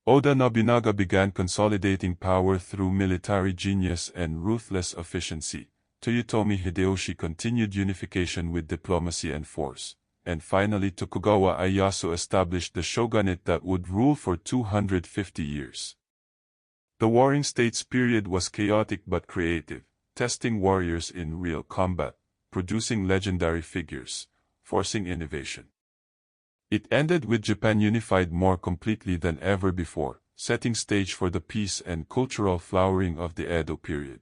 A: Oda Nobunaga began consolidating power through military genius and ruthless efficiency. Toyotomi Hideyoshi continued unification with diplomacy and force. And finally Tokugawa Ieyasu established the shogunate that would rule for 250 years. The Warring States period was chaotic but creative, testing warriors in real combat, producing legendary figures, forcing innovation. It ended with Japan unified more completely than ever before, setting stage for the peace and cultural flowering of the Edo period.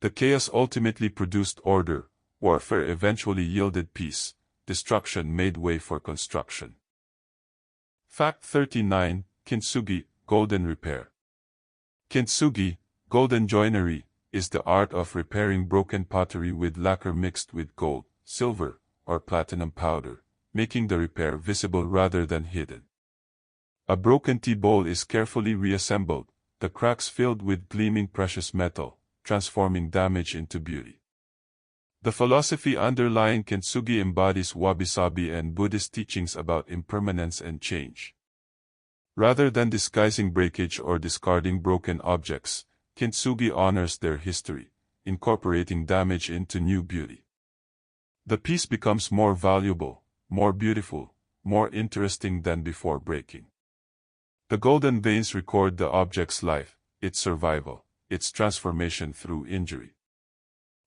A: The chaos ultimately produced order, warfare eventually yielded peace, destruction made way for construction. Fact 39. Kintsugi, Golden Repair. Kintsugi, golden joinery, is the art of repairing broken pottery with lacquer mixed with gold, silver, or platinum powder, making the repair visible rather than hidden. A broken tea bowl is carefully reassembled, the cracks filled with gleaming precious metal, transforming damage into beauty. The philosophy underlying Kintsugi embodies wabi-sabi and Buddhist teachings about impermanence and change. Rather than disguising breakage or discarding broken objects, Kintsugi honors their history, incorporating damage into new beauty. The piece becomes more valuable, more beautiful, more interesting than before breaking. The golden veins record the object's life, its survival, its transformation through injury.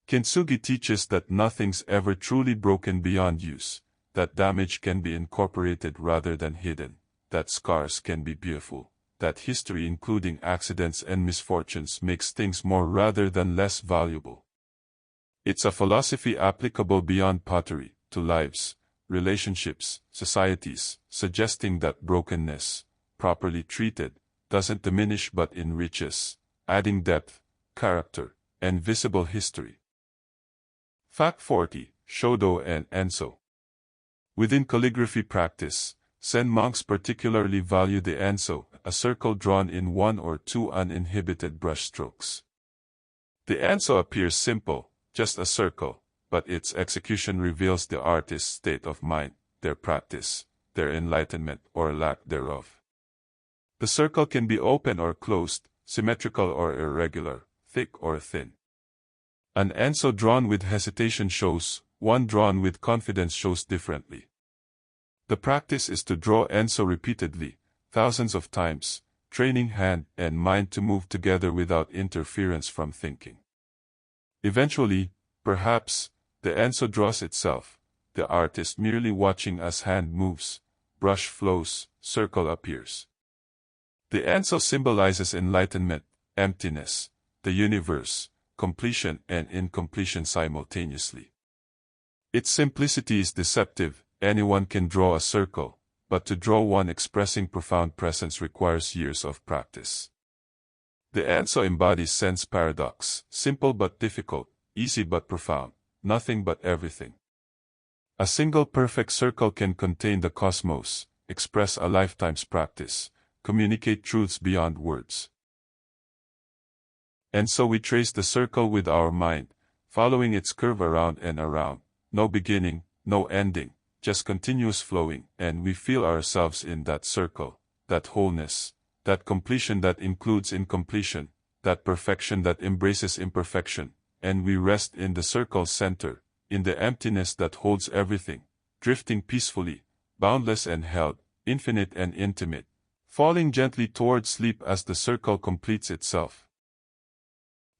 A: Kintsugi teaches that nothing's ever truly broken beyond use, that damage can be incorporated rather than hidden, that scars can be beautiful, that history including accidents and misfortunes makes things more rather than less valuable. It's a philosophy applicable beyond pottery, to lives, relationships, societies, suggesting that brokenness, properly treated, doesn't diminish but enriches, adding depth, character, and visible history. Fact 40. Shodo and Enso. Within calligraphy practice, Zen monks particularly value the enso, a circle drawn in one or two uninhibited brushstrokes. The enso appears simple, just a circle, but its execution reveals the artist's state of mind, their practice, their enlightenment or lack thereof. The circle can be open or closed, symmetrical or irregular, thick or thin. An enso drawn with hesitation shows, one drawn with confidence shows differently. The practice is to draw enso repeatedly, thousands of times, training hand and mind to move together without interference from thinking. Eventually, perhaps, the enso draws itself, the artist merely watching as hand moves, brush flows, circle appears. The enso symbolizes enlightenment, emptiness, the universe, completion and incompletion simultaneously. Its simplicity is deceptive. Anyone can draw a circle, but to draw one expressing profound presence requires years of practice. The enso embodies sense paradox, simple but difficult, easy but profound, nothing but everything. A single perfect circle can contain the cosmos, express a lifetime's practice, communicate truths beyond words. And so we trace the circle with our mind, following its curve around and around, no beginning, no ending, just continuous flowing, and we feel ourselves in that circle, that wholeness, that completion that includes incompletion, that perfection that embraces imperfection, and we rest in the circle's center, in the emptiness that holds everything, drifting peacefully, boundless and held, infinite and intimate, falling gently toward sleep as the circle completes itself.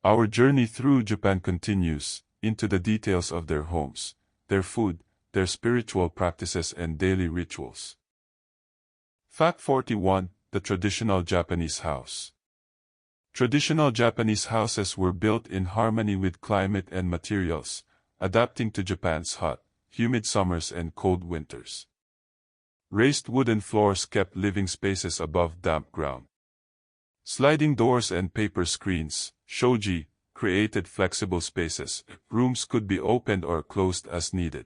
A: Our journey through Japan continues, into the details of their homes, their food, their spiritual practices and daily rituals. Fact 41. The traditional Japanese house. Traditional Japanese houses were built in harmony with climate and materials, adapting to Japan's hot, humid summers and cold winters. Raised wooden floors kept living spaces above damp ground. Sliding doors and paper screens, shoji, created flexible spaces. Rooms could be opened or closed as needed.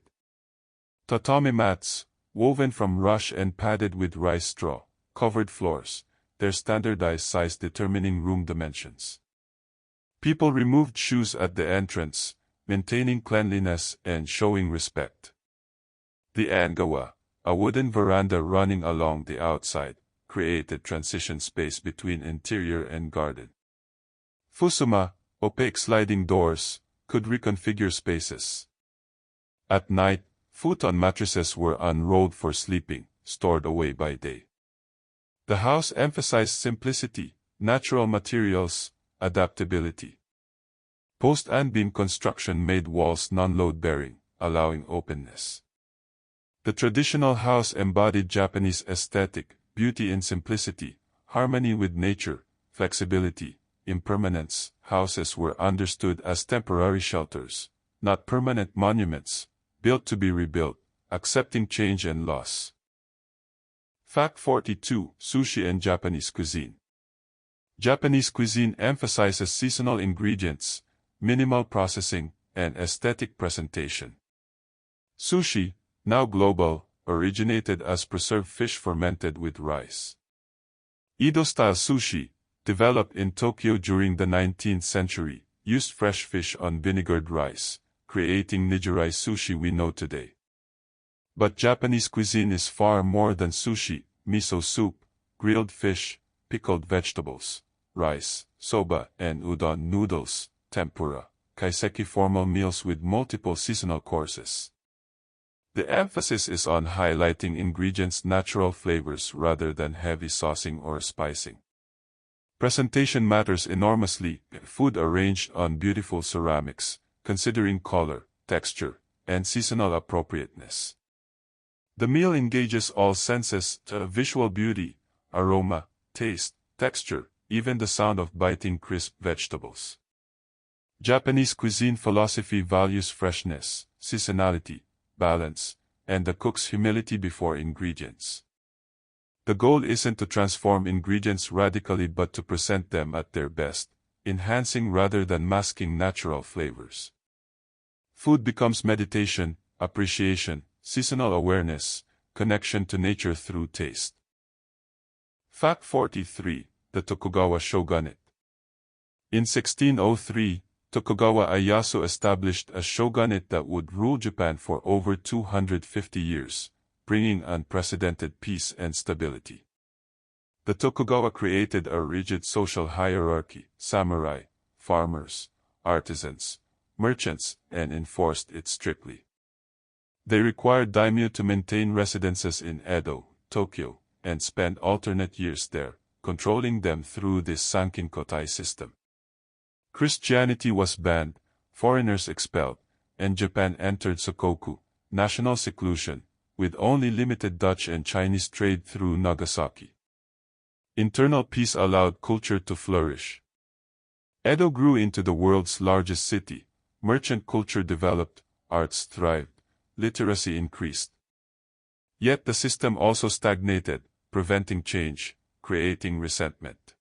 A: Tatami mats, woven from rush and padded with rice straw, covered floors, their standardized size determining room dimensions. People removed shoes at the entrance, maintaining cleanliness and showing respect. The angawa, a wooden veranda running along the outside, created transition space between interior and garden. Fusuma, opaque sliding doors, could reconfigure spaces. At night, futon mattresses were unrolled for sleeping, stored away by day. The house emphasized simplicity, natural materials, adaptability. Post and beam construction made walls non-load-bearing, allowing openness. The traditional house embodied Japanese aesthetic, beauty in simplicity, harmony with nature, flexibility, impermanence. Houses were understood as temporary shelters, not permanent monuments, built to be rebuilt, accepting change and loss. Fact 42. Sushi and Japanese cuisine. Japanese cuisine emphasizes seasonal ingredients, minimal processing, and aesthetic presentation. Sushi, now global, originated as preserved fish fermented with rice. Edo-style sushi, developed in Tokyo during the 19th century, used fresh fish on vinegared rice, creating nigiri sushi we know today. But Japanese cuisine is far more than sushi, miso soup, grilled fish, pickled vegetables, rice, soba, and udon noodles, tempura, kaiseki formal meals with multiple seasonal courses. The emphasis is on highlighting ingredients' natural flavors rather than heavy saucing or spicing. Presentation matters enormously, food arranged on beautiful ceramics, considering color, texture, and seasonal appropriateness. The meal engages all senses, visual beauty, aroma, taste, texture, even the sound of biting crisp vegetables. Japanese cuisine philosophy values freshness, seasonality, balance, and the cook's humility before ingredients. The goal isn't to transform ingredients radically but to present them at their best, enhancing rather than masking natural flavors. Food becomes meditation, appreciation, seasonal awareness, connection to nature through taste. Fact 43. The Tokugawa Shogunate. In 1603, Tokugawa Ieyasu established a shogunate that would rule Japan for over 250 years, bringing unprecedented peace and stability. The Tokugawa created a rigid social hierarchy, samurai, farmers, artisans, merchants, and enforced it strictly. They required daimyo to maintain residences in Edo, Tokyo, and spend alternate years there, controlling them through this Sankin-kotai system. Christianity was banned, foreigners expelled, and Japan entered Sokoku, national seclusion, with only limited Dutch and Chinese trade through Nagasaki. Internal peace allowed culture to flourish. Edo grew into the world's largest city, merchant culture developed, arts thrived, literacy increased. Yet the system also stagnated, preventing change, creating resentment.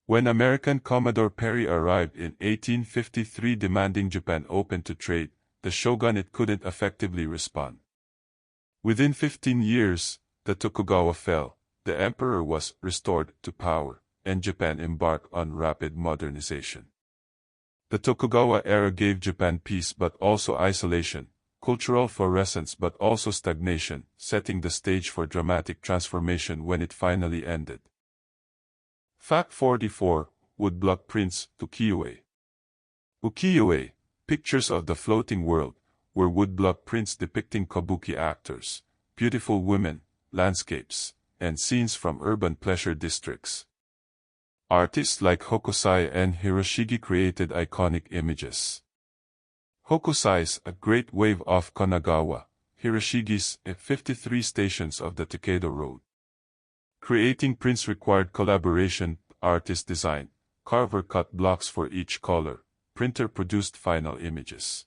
A: When American Commodore Perry arrived in 1853 demanding Japan open to trade, the shogunate couldn't effectively respond. Within 15 years, the Tokugawa fell, the emperor was restored to power, and Japan embarked on rapid modernization. The Tokugawa era gave Japan peace but also isolation, cultural fluorescence but also stagnation, setting the stage for dramatic transformation when it finally ended. Fact 44. Woodblock prints, ukiyo-e. Ukiyo-e, pictures of the floating world, were woodblock prints depicting kabuki actors, beautiful women, landscapes, and scenes from urban pleasure districts. Artists like Hokusai and Hiroshige created iconic images. Hokusai's A Great Wave off Kanagawa, Hiroshige's 53 Stations of the Takeda Road. Creating prints required collaboration, artist design, carver cut blocks for each color, printer produced final images.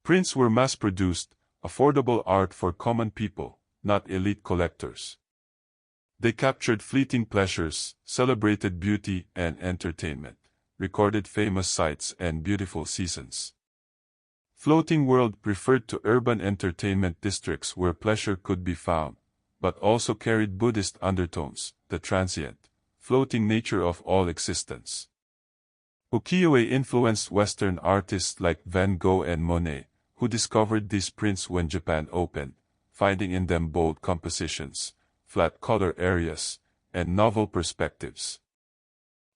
A: Prints were mass-produced, affordable art for common people, not elite collectors. They captured fleeting pleasures, celebrated beauty and entertainment, recorded famous sights and beautiful seasons. Floating World referred to urban entertainment districts where pleasure could be found, but also carried Buddhist undertones, the transient, floating nature of all existence. Ukiyo-e influenced Western artists like Van Gogh and Monet, who discovered these prints when Japan opened, finding in them bold compositions, flat color areas, and novel perspectives.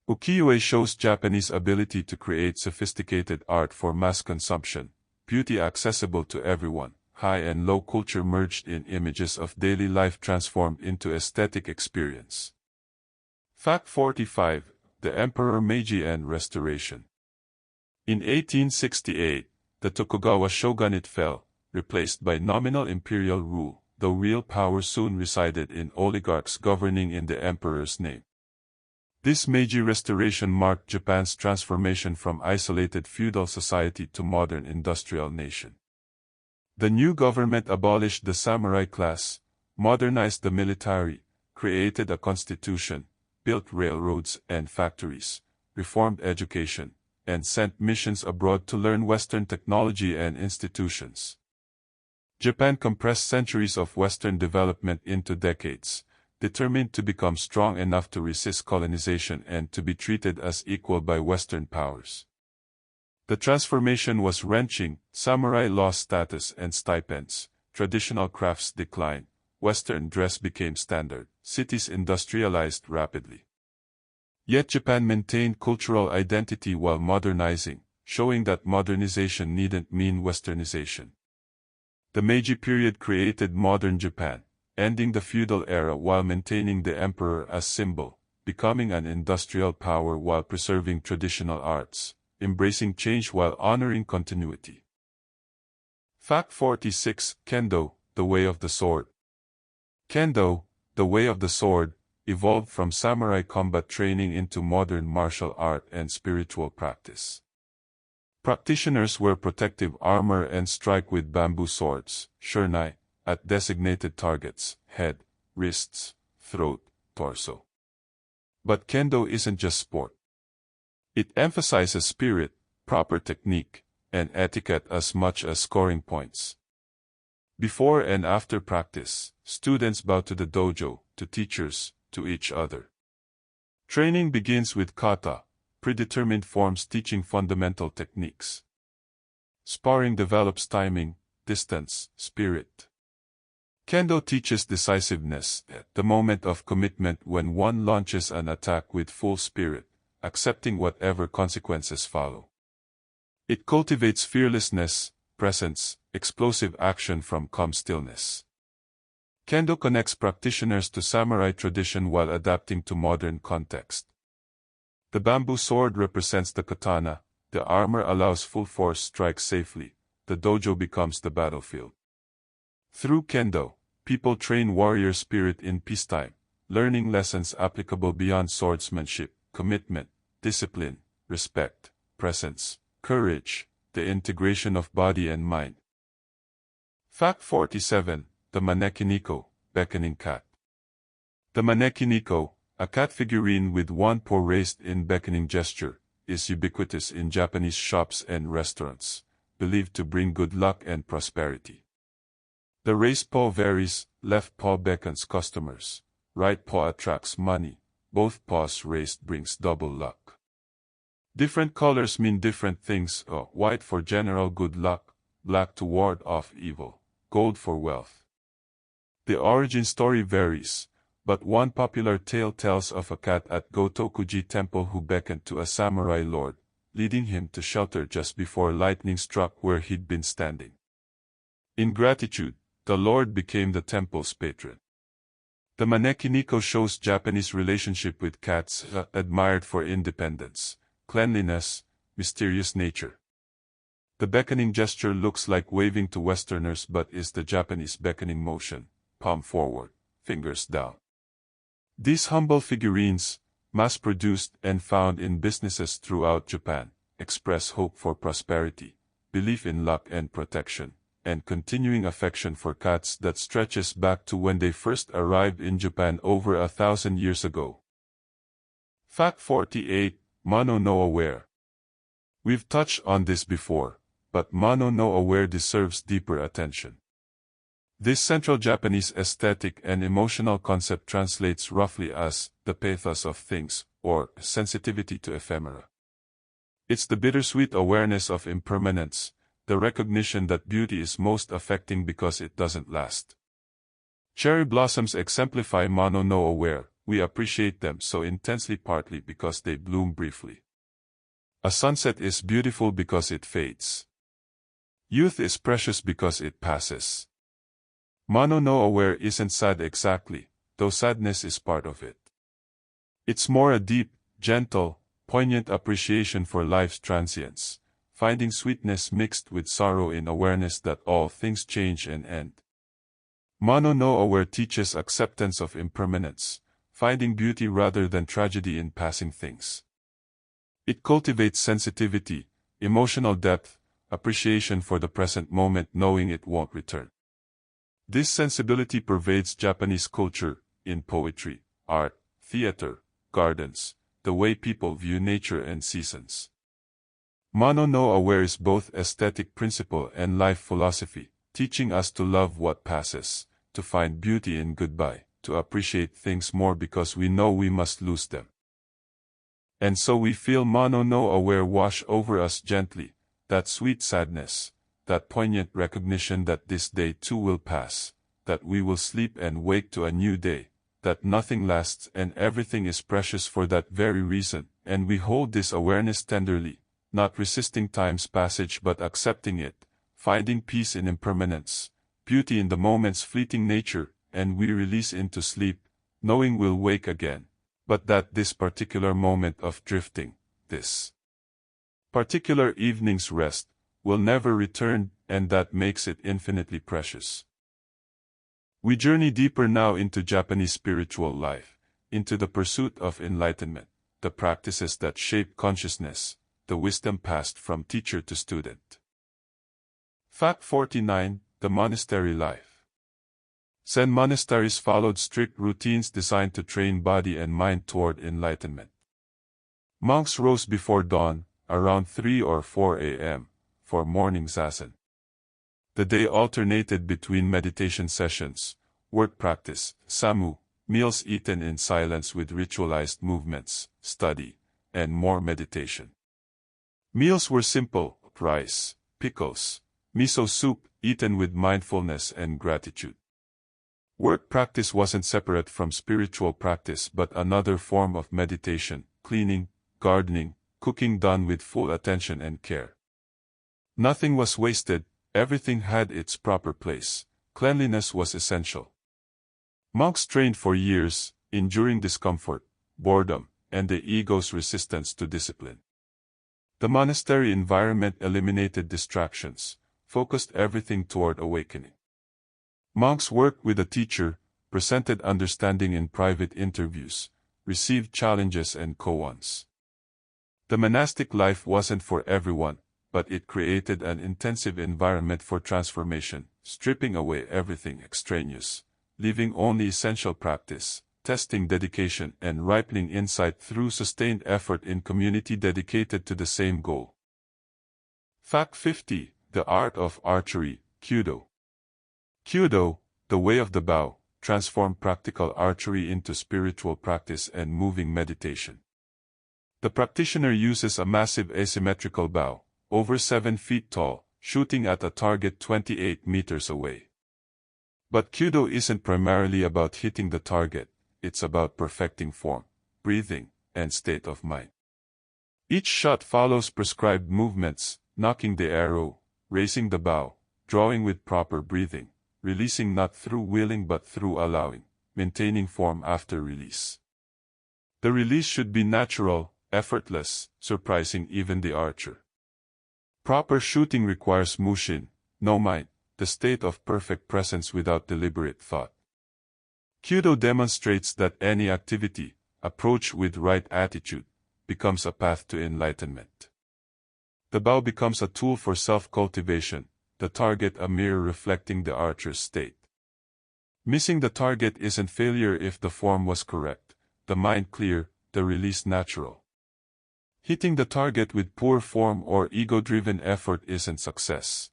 A: Ukiyo-e shows Japanese ability to create sophisticated art for mass consumption, beauty accessible to everyone, high and low culture merged in images of daily life transformed into aesthetic experience. Fact 45. The Emperor Meiji and Restoration. In 1868, the Tokugawa shogunate fell, replaced by nominal imperial rule, though real power soon resided in oligarchs governing in the emperor's name. This Meiji restoration marked Japan's transformation from isolated feudal society to modern industrial nation. The new government abolished the samurai class, modernized the military, created a constitution, built railroads and factories, reformed education, and sent missions abroad to learn Western technology and institutions. Japan compressed centuries of Western development into decades, determined to become strong enough to resist colonization and to be treated as equal by Western powers. The transformation was wrenching. Samurai lost status and stipends, traditional crafts declined, Western dress became standard, cities industrialized rapidly. Yet Japan maintained cultural identity while modernizing, showing that modernization needn't mean Westernization. The Meiji period created modern Japan, ending the feudal era while maintaining the emperor as symbol, becoming an industrial power while preserving traditional arts, embracing change while honoring continuity. Fact 46. Kendo, the Way of the Sword. Kendo, the Way of the Sword, evolved from samurai combat training into modern martial art and spiritual practice. Practitioners wear protective armor and strike with bamboo swords, shurnai, at designated targets, head, wrists, throat, torso. But Kendo isn't just sport. It emphasizes spirit, proper technique, and etiquette as much as scoring points. Before and after practice, students bow to the dojo, to teachers, to each other. Training begins with kata, predetermined forms teaching fundamental techniques. Sparring develops timing, distance, spirit. Kendo teaches decisiveness, the moment of commitment when one launches an attack with full spirit, accepting whatever consequences follow. It cultivates fearlessness, presence, explosive action from calm stillness. Kendo connects practitioners to samurai tradition while adapting to modern context. The bamboo sword represents the katana, the armor allows full force strikes safely, the dojo becomes the battlefield. Through Kendo, people train warrior spirit in peacetime, learning lessons applicable beyond swordsmanship, commitment, discipline, respect, presence, courage, the integration of body and mind. Fact 47. The Manekiniko, beckoning cat. The Manekiniko, a cat figurine with one paw raised in beckoning gesture, is ubiquitous in Japanese shops and restaurants, believed to bring good luck and prosperity. The raised paw varies, left paw beckons customers, right paw attracts money, both paws raised brings double luck. Different colors mean different things, white for general good luck, black to ward off evil, gold for wealth. The origin story varies, but one popular tale tells of a cat at Gotokuji Temple who beckoned to a samurai lord, leading him to shelter just before lightning struck where he'd been standing. In gratitude, the lord became the temple's patron. The Manekiniko shows Japanese relationship with cats, admired for independence, cleanliness, mysterious nature. The beckoning gesture looks like waving to Westerners but is the Japanese beckoning motion, palm forward, fingers down. These humble figurines, mass-produced and found in businesses throughout Japan, express hope for prosperity, belief in luck and protection, and continuing affection for cats that stretches back to when they first arrived in Japan over 1,000 years ago. Fact 48. Mono no aware. We've touched on this before, but mono no aware deserves deeper attention. This Central Japanese aesthetic and emotional concept translates roughly as the pathos of things, or sensitivity to ephemera. It's the bittersweet awareness of impermanence, the recognition that beauty is most affecting because it doesn't last. Cherry blossoms exemplify mono no aware. We appreciate them so intensely partly because they bloom briefly. A sunset is beautiful because it fades. Youth is precious because it passes. Mono no aware isn't sad exactly, though sadness is part of it. It's more a deep, gentle, poignant appreciation for life's transience, finding sweetness mixed with sorrow in awareness that all things change and end. Mono no aware teaches acceptance of impermanence, finding beauty rather than tragedy in passing things. It cultivates sensitivity, emotional depth, appreciation for the present moment knowing it won't return. This sensibility pervades Japanese culture, in poetry, art, theater, gardens, the way people view nature and seasons. Mono no aware is both aesthetic principle and life philosophy, teaching us to love what passes, to find beauty in goodbye, to appreciate things more because we know we must lose them. And so we feel mono no aware wash over us gently, that sweet sadness, that poignant recognition that this day too will pass, that we will sleep and wake to a new day, that nothing lasts and everything is precious for that very reason, and we hold this awareness tenderly, not resisting time's passage but accepting it, finding peace in impermanence, beauty in the moment's fleeting nature, and we release into sleep, knowing we'll wake again, but that this particular moment of drifting, this particular evening's rest, will never return, and that makes it infinitely precious. We journey deeper now into Japanese spiritual life, into the pursuit of enlightenment, the practices that shape consciousness, the wisdom passed from teacher to student. Fact 49. The monastery life. Zen monasteries followed strict routines designed to train body and mind toward enlightenment. Monks rose before dawn, around 3 or 4 a.m., for morning zazen. The day alternated between meditation sessions, work practice, samu, meals eaten in silence with ritualized movements, study, and more meditation. Meals were simple: rice, pickles, miso soup, eaten with mindfulness and gratitude. Work practice wasn't separate from spiritual practice but another form of meditation, cleaning, gardening, cooking done with full attention and care. Nothing was wasted, everything had its proper place, cleanliness was essential. Monks trained for years, enduring discomfort, boredom, and the ego's resistance to discipline. The monastery environment eliminated distractions, focused everything toward awakening. Monks worked with a teacher, presented understanding in private interviews, received challenges and koans. The monastic life wasn't for everyone, but it created an intensive environment for transformation, stripping away everything extraneous, leaving only essential practice, testing dedication and ripening insight through sustained effort in community dedicated to the same goal. Fact 50. The art of archery, Kyudo. Kyudo, the way of the bow, transformed practical archery into spiritual practice and moving meditation. The practitioner uses a massive asymmetrical bow, over 7 feet tall, shooting at a target 28 meters away. But Kyudo isn't primarily about hitting the target, it's about perfecting form, breathing, and state of mind. Each shot follows prescribed movements, knocking the arrow, raising the bow, drawing with proper breathing, releasing not through willing but through allowing, maintaining form after release. The release should be natural, effortless, surprising even the archer. Proper shooting requires mushin, no mind, the state of perfect presence without deliberate thought. Kyudo demonstrates that any activity, approached with right attitude, becomes a path to enlightenment. The bow becomes a tool for self-cultivation, the target a mirror reflecting the archer's state. Missing the target isn't failure if the form was correct, the mind clear, the release natural. Hitting the target with poor form or ego-driven effort isn't success.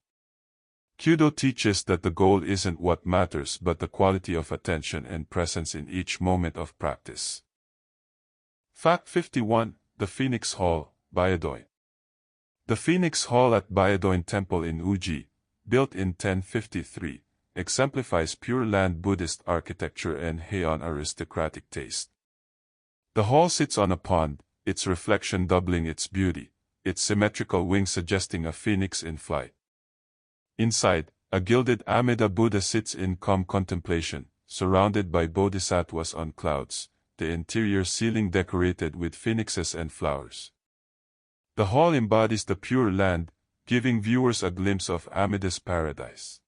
A: Kyudo teaches that the goal isn't what matters but the quality of attention and presence in each moment of practice. Fact 51. The Phoenix Hall, Bayadoin. The Phoenix Hall at Bayadoin Temple in Uji, built in 1053, exemplifies Pure Land Buddhist architecture and Heian aristocratic taste. The hall sits on a pond, its reflection doubling its beauty, its symmetrical wings suggesting a phoenix in flight. Inside, a gilded Amida Buddha sits in calm contemplation, surrounded by bodhisattvas on clouds, the interior ceiling decorated with phoenixes and flowers. The hall embodies the Pure Land, giving viewers a glimpse of Amida's paradise.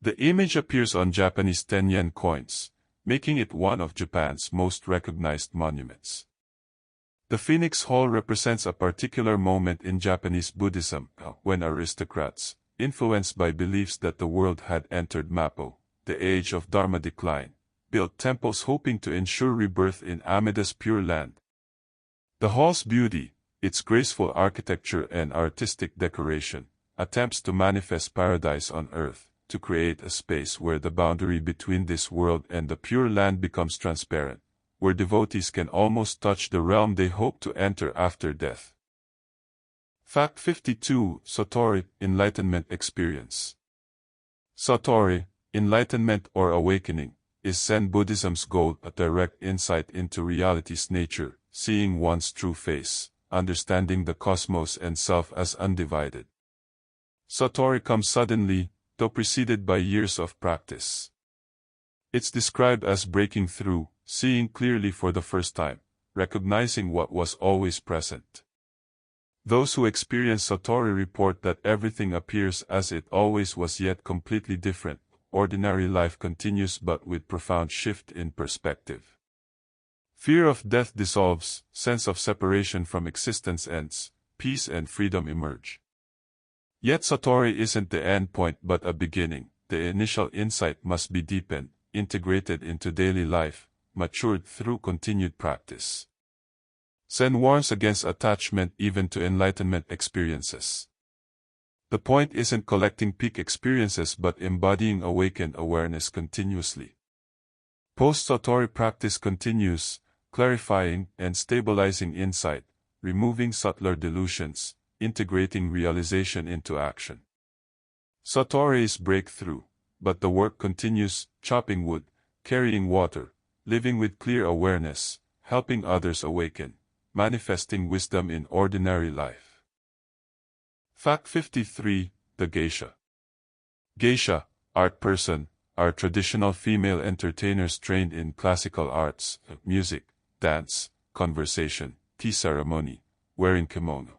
A: The image appears on Japanese 10-yen coins, making it one of Japan's most recognized monuments. The Phoenix Hall represents a particular moment in Japanese Buddhism, when aristocrats, influenced by beliefs that the world had entered Mappo, the age of Dharma decline, built temples hoping to ensure rebirth in Amida's Pure Land. The hall's beauty, its graceful architecture and artistic decoration, attempts to manifest paradise on earth, to create a space where the boundary between this world and the Pure Land becomes transparent, where devotees can almost touch the realm they hope to enter after death. Fact 52. Satori, Enlightenment Experience. Satori, enlightenment or awakening, is Zen Buddhism's goal, a direct insight into reality's nature, seeing one's true face, understanding the cosmos and self as undivided. Satori comes suddenly, though preceded by years of practice. It's described as breaking through, seeing clearly for the first time, recognizing what was always present. Those who experience Satori report that everything appears as it always was yet completely different. Ordinary life continues but with profound shift in perspective. Fear of death dissolves, sense of separation from existence ends, peace and freedom emerge. Yet Satori isn't the end point but a beginning. The initial insight must be deepened, integrated into daily life, matured through continued practice. Zen warns against attachment even to enlightenment experiences. The point isn't collecting peak experiences but embodying awakened awareness continuously. Post-Satori practice continues, clarifying and stabilizing insight, removing subtler delusions, integrating realization into action. Satori is breakthrough, but the work continues, chopping wood, carrying water, living with clear awareness, helping others awaken, manifesting wisdom in ordinary life. Fact 53. The Geisha. Geisha, art person, are traditional female entertainers trained in classical arts, music, dance, conversation, tea ceremony, wearing kimono.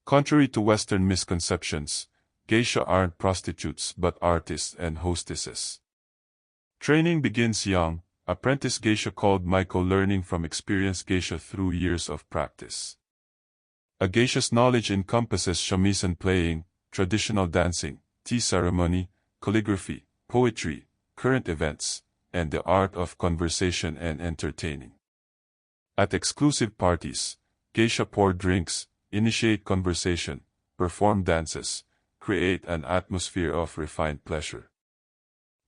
A: Contrary to Western misconceptions, geisha aren't prostitutes but artists and hostesses. Training begins young, apprentice geisha called Maiko learning from experienced geisha through years of practice. A geisha's knowledge encompasses shamisen playing, traditional dancing, tea ceremony, calligraphy, poetry, current events, and the art of conversation and entertaining. At exclusive parties, geisha pour drinks, initiate conversation, perform dances, create an atmosphere of refined pleasure.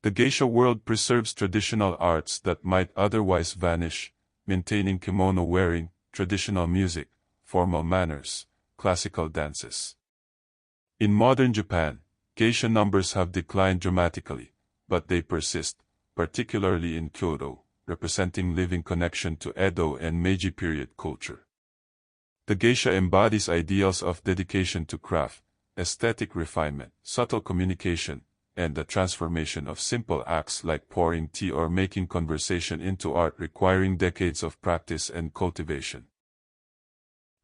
A: The geisha world preserves traditional arts that might otherwise vanish, maintaining kimono wearing, traditional music, formal manners, classical dances. In modern Japan, geisha numbers have declined dramatically, but they persist, particularly in Kyoto, representing living connection to Edo and Meiji period culture. The geisha embodies ideals of dedication to craft, aesthetic refinement, subtle communication, and the transformation of simple acts like pouring tea or making conversation into art requiring decades of practice and cultivation.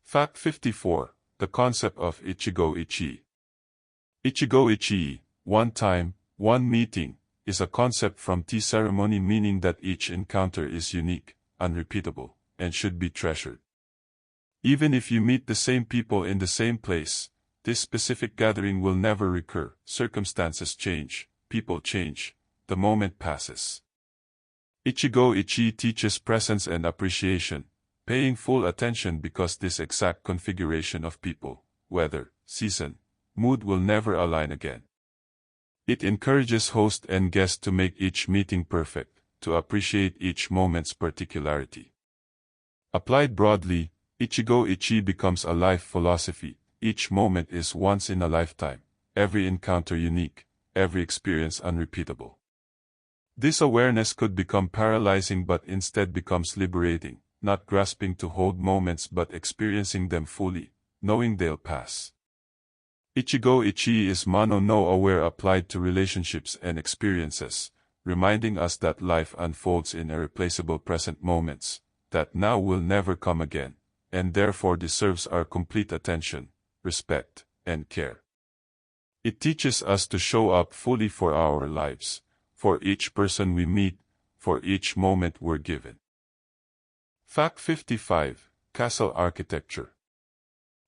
A: Fact 54. The concept of Ichigo Ichi. Ichigo Ichi, one time, one meeting, is a concept from tea ceremony meaning that each encounter is unique, unrepeatable, and should be treasured. Even if you meet the same people in the same place, this specific gathering will never recur. Circumstances change, people change, the moment passes. Ichigo Ichi teaches presence and appreciation, paying full attention because this exact configuration of people, weather, season, mood will never align again. It encourages host and guest to make each meeting perfect, to appreciate each moment's particularity. Applied broadly, Ichigo Ichi becomes a life philosophy. Each moment is once in a lifetime, every encounter unique, every experience unrepeatable. This awareness could become paralyzing but instead becomes liberating, not grasping to hold moments but experiencing them fully, knowing they'll pass. Ichigo Ichi is mono no aware applied to relationships and experiences, reminding us that life unfolds in irreplaceable present moments, that now will never come again, and therefore deserves our complete attention, respect, and care. It teaches us to show up fully for our lives, for each person we meet, for each moment we're given. Fact 55. Castle Architecture.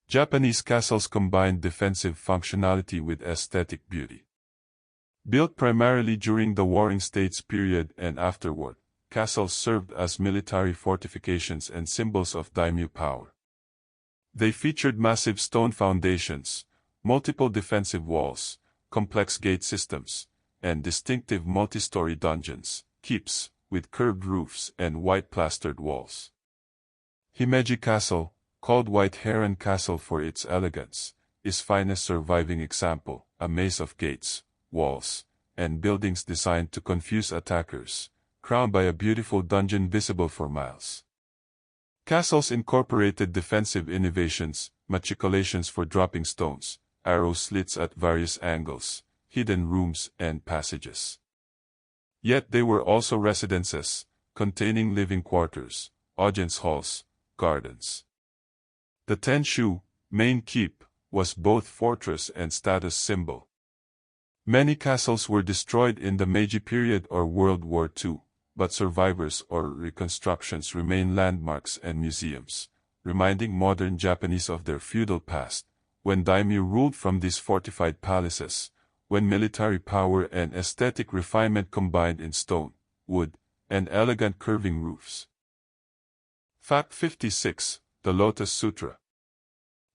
A: Japanese castles combine defensive functionality with aesthetic beauty. Built primarily during the Warring States period and afterward, castles served as military fortifications and symbols of daimyo power. They featured massive stone foundations, multiple defensive walls, complex gate systems, and distinctive multi-story dungeons, keeps, with curved roofs and white-plastered walls. Himeji Castle, called White Heron Castle for its elegance, is finest surviving example, a maze of gates, walls, and buildings designed to confuse attackers, crowned by a beautiful dungeon visible for miles. Castles incorporated defensive innovations, machicolations for dropping stones, arrow slits at various angles, hidden rooms and passages. Yet they were also residences, containing living quarters, audience halls, gardens. The Tenshu, main keep, was both fortress and status symbol. Many castles were destroyed in the Meiji period or World War II, but survivors or reconstructions remain landmarks and museums, reminding modern Japanese of their feudal past, when daimyo ruled from these fortified palaces, when military power and aesthetic refinement combined in stone, wood, and elegant curving roofs. Fact 56. The Lotus Sutra.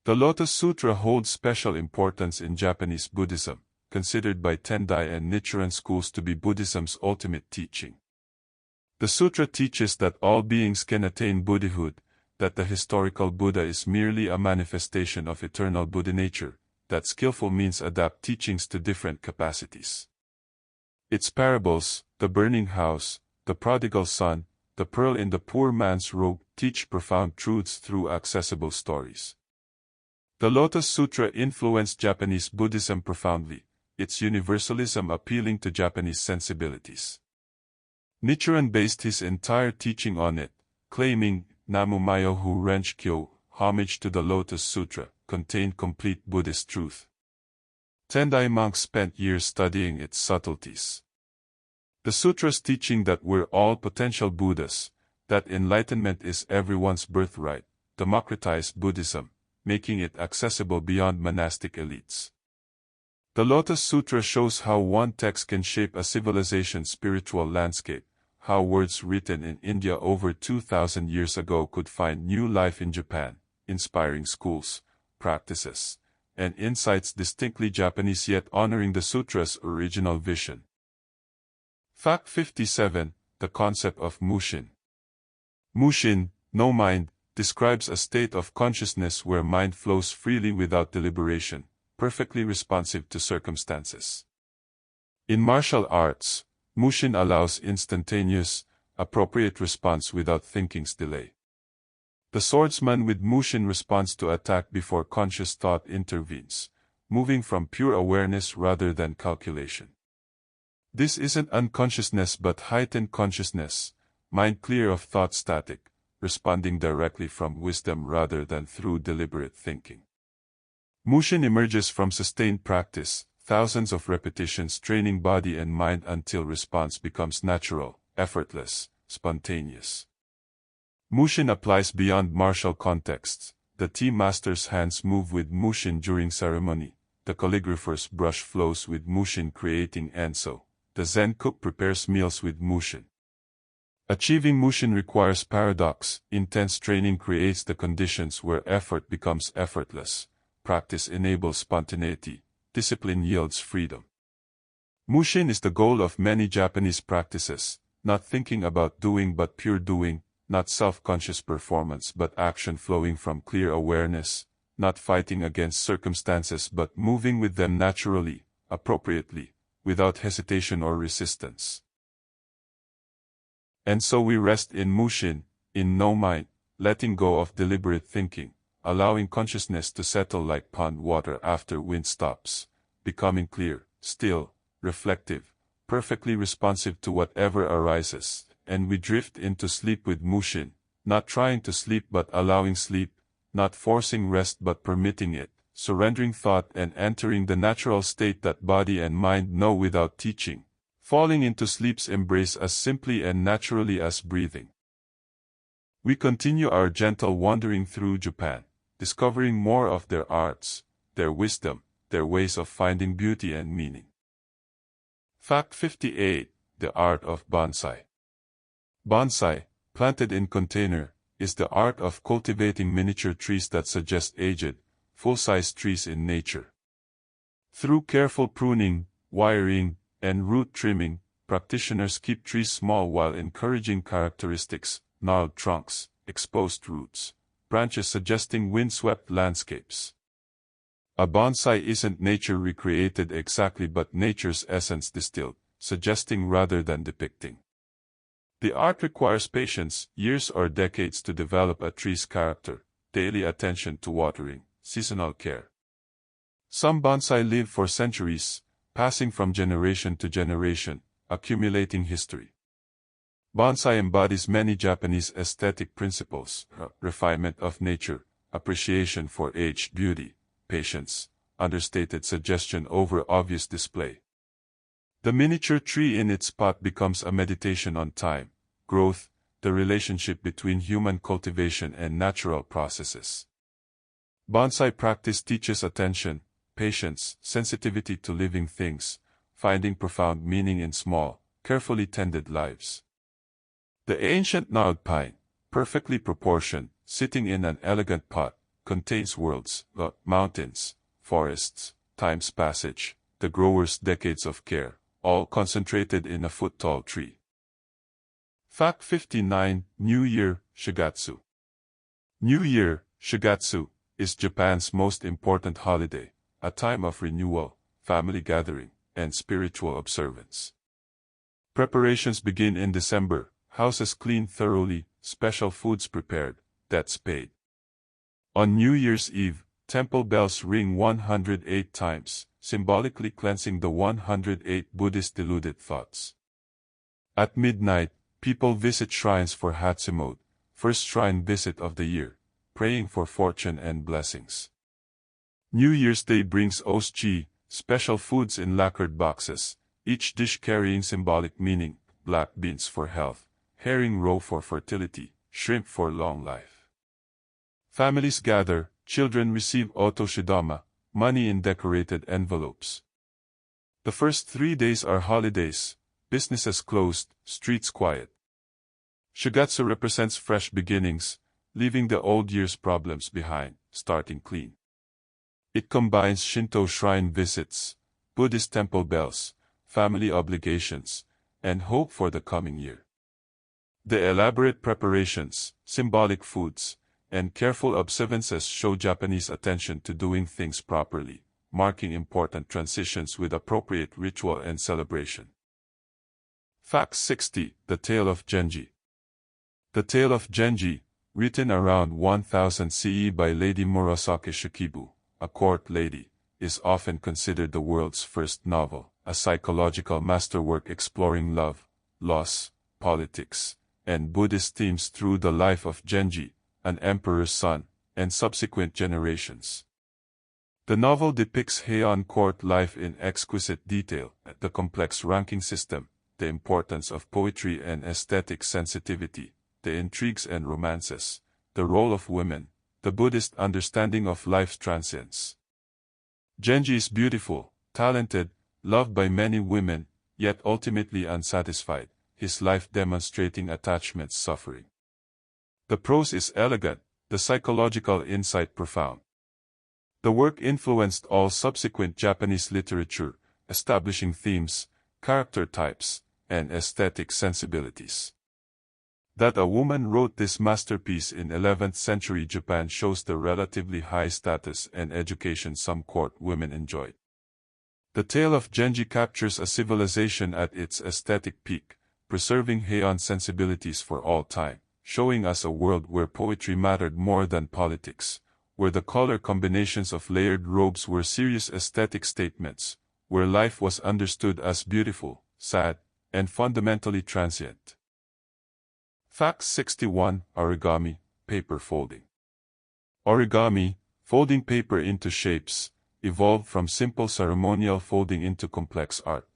A: The Lotus Sutra holds special importance in Japanese Buddhism, considered by Tendai and Nichiren schools to be Buddhism's ultimate teaching. The sutra teaches that all beings can attain Buddhahood, that the historical Buddha is merely a manifestation of eternal Buddha nature, that skillful means adapt teachings to different capacities. Its parables, the burning house, the prodigal son, the pearl in the poor man's robe, teach profound truths through accessible stories. The Lotus Sutra influenced Japanese Buddhism profoundly, its universalism appealing to Japanese sensibilities. Nichiren based his entire teaching on it, claiming, Namu-myoho Renshikyo, homage to the Lotus Sutra, contained complete Buddhist truth. Tendai monks spent years studying its subtleties. The sutra's teaching that we're all potential Buddhas, that enlightenment is everyone's birthright, democratized Buddhism, making it accessible beyond monastic elites. The Lotus Sutra shows how one text can shape a civilization's spiritual landscape, how words written in India over 2,000 years ago could find new life in Japan, inspiring schools, practices, and insights distinctly Japanese yet honoring the sutra's original vision. Fact 57. The concept of Mushin. Mushin, no mind, describes a state of consciousness where mind flows freely without deliberation, perfectly responsive to circumstances. In martial arts, Mushin allows instantaneous, appropriate response without thinking's delay. The swordsman with Mushin responds to attack before conscious thought intervenes, moving from pure awareness rather than calculation. This isn't unconsciousness but heightened consciousness, mind clear of thought static, responding directly from wisdom rather than through deliberate thinking. Mushin emerges from sustained practice, thousands of repetitions training body and mind until response becomes natural, effortless, spontaneous. Mushin applies beyond martial contexts. The tea master's hands move with mushin during ceremony. The calligrapher's brush flows with mushin creating enso. The Zen cook prepares meals with mushin. Achieving mushin requires paradox. Intense training creates the conditions where effort becomes effortless. Practice enables spontaneity. Discipline yields freedom. Mushin is the goal of many Japanese practices, not thinking about doing but pure doing, not self-conscious performance but action flowing from clear awareness, not fighting against circumstances but moving with them naturally, appropriately, without hesitation or resistance. And so we rest in mushin, in no mind, letting go of deliberate thinking, allowing consciousness to settle like pond water after wind stops, becoming clear, still, reflective, perfectly responsive to whatever arises, and we drift into sleep with mushin, not trying to sleep but allowing sleep, not forcing rest but permitting it, surrendering thought and entering the natural state that body and mind know without teaching, falling into sleep's embrace as simply and naturally as breathing. We continue our gentle wandering through Japan, discovering more of their arts, their wisdom, their ways of finding beauty and meaning. Fact 58. The art of bonsai. Bonsai, planted in container, is the art of cultivating miniature trees that suggest aged, full-size trees in nature. Through careful pruning, wiring, and root trimming, practitioners keep trees small while encouraging characteristics, gnarled trunks, exposed roots, branches suggesting wind-swept landscapes. A bonsai isn't nature recreated exactly but nature's essence distilled, suggesting rather than depicting. The art requires patience, years or decades to develop a tree's character, daily attention to watering, seasonal care. Some bonsai live for centuries, passing from generation to generation, accumulating history. Bonsai embodies many Japanese aesthetic principles: refinement of nature, appreciation for aged beauty, patience, understated suggestion over obvious display. The miniature tree in its pot becomes a meditation on time, growth, the relationship between human cultivation and natural processes. Bonsai practice teaches attention, patience, sensitivity to living things, finding profound meaning in small, carefully tended lives. The ancient gnarled pine, perfectly proportioned, sitting in an elegant pot, contains worlds, mountains, forests, time's passage, the grower's decades of care, all concentrated in a foot-tall tree. Fact 59. New Year, Shigatsu. New Year, Shigatsu, is Japan's most important holiday, a time of renewal, family gathering, and spiritual observance. Preparations begin in December, houses cleaned thoroughly, special foods prepared, debts paid. On New Year's Eve, temple bells ring 108 times, symbolically cleansing the 108 Buddhist deluded thoughts. At midnight, people visit shrines for Hatsumode, first shrine visit of the year, praying for fortune and blessings. New Year's Day brings osuchi, special foods in lacquered boxes, each dish carrying symbolic meaning: black beans for health, herring roe for fertility, shrimp for long life. Families gather, children receive otoshidama, money in decorated envelopes. The first 3 days are holidays, businesses closed, streets quiet. Shigatsu represents fresh beginnings, leaving the old year's problems behind, starting clean. It combines Shinto shrine visits, Buddhist temple bells, family obligations, and hope for the coming year. The elaborate preparations, symbolic foods, and careful observances show Japanese attention to doing things properly, marking important transitions with appropriate ritual and celebration. Fact 60. The Tale of Genji. The Tale of Genji, written around 1000 CE by Lady Murasake Shikibu, a court lady, is often considered the world's first novel, a psychological masterwork exploring love, loss, politics, and Buddhist themes through the life of Genji, an emperor's son, and subsequent generations. The novel depicts Heian court life in exquisite detail, the complex ranking system, the importance of poetry and aesthetic sensitivity, the intrigues and romances, the role of women, the Buddhist understanding of life's transience. Genji is beautiful, talented, loved by many women, yet ultimately unsatisfied, his life demonstrating attachment's suffering. The prose is elegant, the psychological insight profound. The work influenced all subsequent Japanese literature, establishing themes, character types, and aesthetic sensibilities. That a woman wrote this masterpiece in 11th century Japan shows the relatively high status and education some court women enjoyed. The tale of Genji captures a civilization at its aesthetic peak, preserving Heian sensibilities for all time, showing us a world where poetry mattered more than politics, where the color combinations of layered robes were serious aesthetic statements, where life was understood as beautiful, sad, and fundamentally transient. Fact 61. Origami, paper folding. Origami, folding paper into shapes, evolved from simple ceremonial folding into complex art.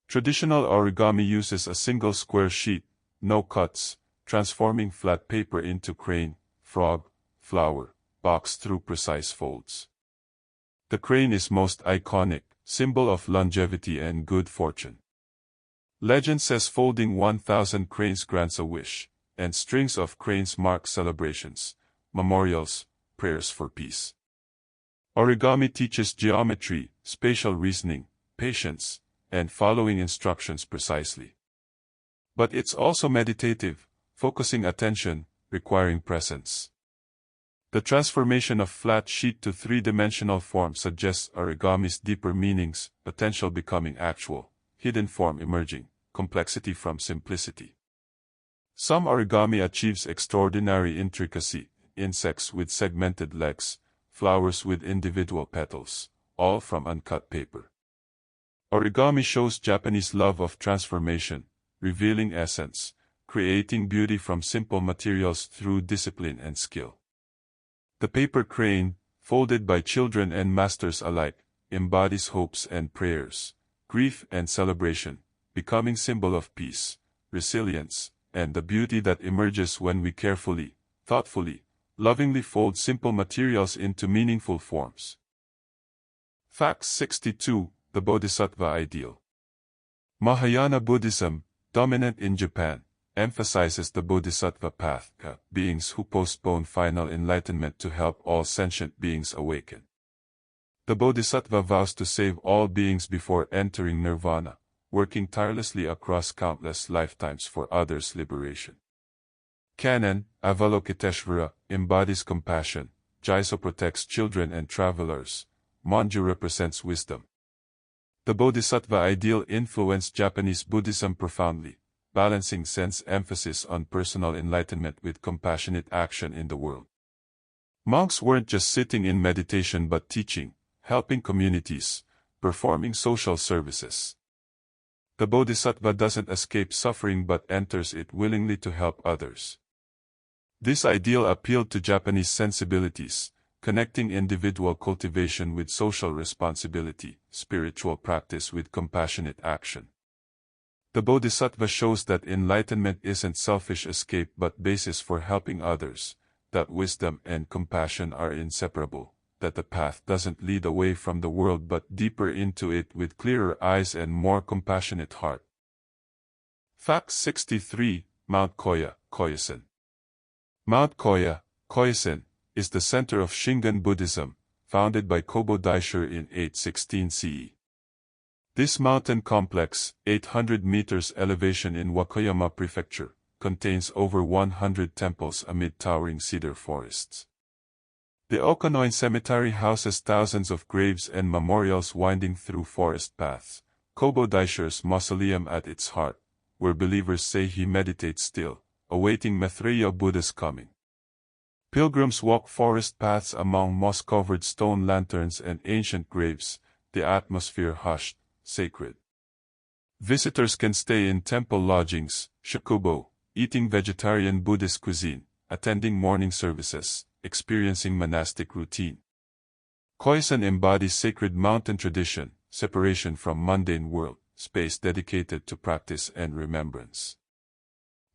A: Traditional origami uses a single square sheet, no cuts, transforming flat paper into crane, frog, flower, box through precise folds. The crane is most iconic, symbol of longevity and good fortune. Legend says folding 1,000 cranes grants a wish, and strings of cranes mark celebrations, memorials, prayers for peace. Origami teaches geometry, spatial reasoning, patience, and following instructions precisely. But it's also meditative, focusing attention, requiring presence. The transformation of flat sheet to three-dimensional form suggests origami's deeper meanings, potential becoming actual, hidden form emerging, complexity from simplicity. Some origami achieves extraordinary intricacy, insects with segmented legs, flowers with individual petals, all from uncut paper. Origami shows Japanese love of transformation, revealing essence, creating beauty from simple materials through discipline and skill. The paper crane, folded by children and masters alike, embodies hopes and prayers, grief and celebration, becoming symbol of peace, resilience, and the beauty that emerges when we carefully, thoughtfully, lovingly fold simple materials into meaningful forms. Fact 62. The Bodhisattva Ideal. Mahayana Buddhism, dominant in Japan, emphasizes the Bodhisattva path, beings who postpone final enlightenment to help all sentient beings awaken. The Bodhisattva vows to save all beings before entering nirvana, working tirelessly across countless lifetimes for others' liberation. Canon, Avalokiteshvara, embodies compassion, Jaiso protects children and travelers, Manju represents wisdom. The Bodhisattva ideal influenced Japanese Buddhism profoundly, balancing sense emphasis on personal enlightenment with compassionate action in the world. Monks weren't just sitting in meditation but teaching, helping communities, performing social services. The Bodhisattva doesn't escape suffering but enters it willingly to help others. This ideal appealed to Japanese sensibilities, connecting individual cultivation with social responsibility, spiritual practice with compassionate action. The Bodhisattva shows that enlightenment isn't selfish escape but basis for helping others, that wisdom and compassion are inseparable, that the path doesn't lead away from the world but deeper into it with clearer eyes and more compassionate heart. Fact 63. Mount Koya, Koyasan. Mount Koya, Koyasan, is the center of Shingon Buddhism, founded by Kobo Daisho in 816 CE. This mountain complex, 800 meters elevation in Wakayama Prefecture, contains over 100 temples amid towering cedar forests. The Okanoin Cemetery houses thousands of graves and memorials winding through forest paths, Kobo Daisho's mausoleum at its heart, where believers say he meditates still, awaiting Maitreya Buddha's coming. Pilgrims walk forest paths among moss-covered stone lanterns and ancient graves, the atmosphere hushed, sacred. Visitors can stay in temple lodgings, shakubo, eating vegetarian Buddhist cuisine, attending morning services, experiencing monastic routine. Koyasan embodies sacred mountain tradition, separation from mundane world, space dedicated to practice and remembrance.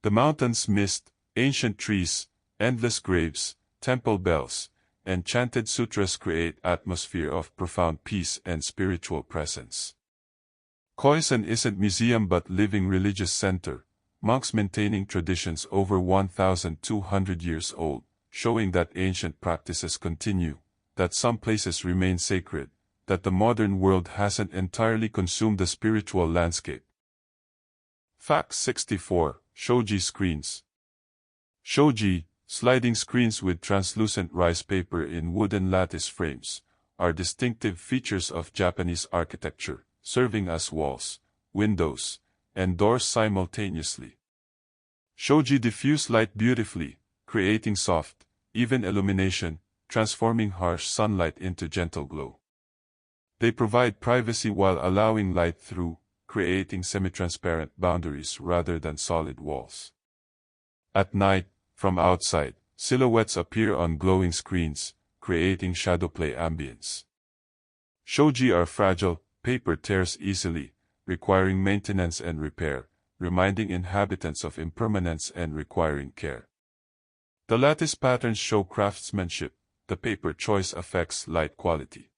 A: The mountains mist, ancient trees, endless graves, temple bells, and chanted sutras create atmosphere of profound peace and spiritual presence. Khoisan isn't museum but living religious center, monks maintaining traditions over 1,200 years old, showing that ancient practices continue, that some places remain sacred, that the modern world hasn't entirely consumed the spiritual landscape. Fact 64. Shoji screens. Shoji, sliding screens with translucent rice paper in wooden lattice frames, are distinctive features of Japanese architecture, serving as walls, windows, and doors simultaneously. Shoji diffuse light beautifully, creating soft, even illumination, transforming harsh sunlight into gentle glow. They provide privacy while allowing light through, creating semi-transparent boundaries rather than solid walls. At night, from outside, silhouettes appear on glowing screens, creating shadowplay ambience. Shoji are fragile, paper tears easily, requiring maintenance and repair, reminding inhabitants of impermanence and requiring care. The lattice patterns show craftsmanship, the paper choice affects light quality.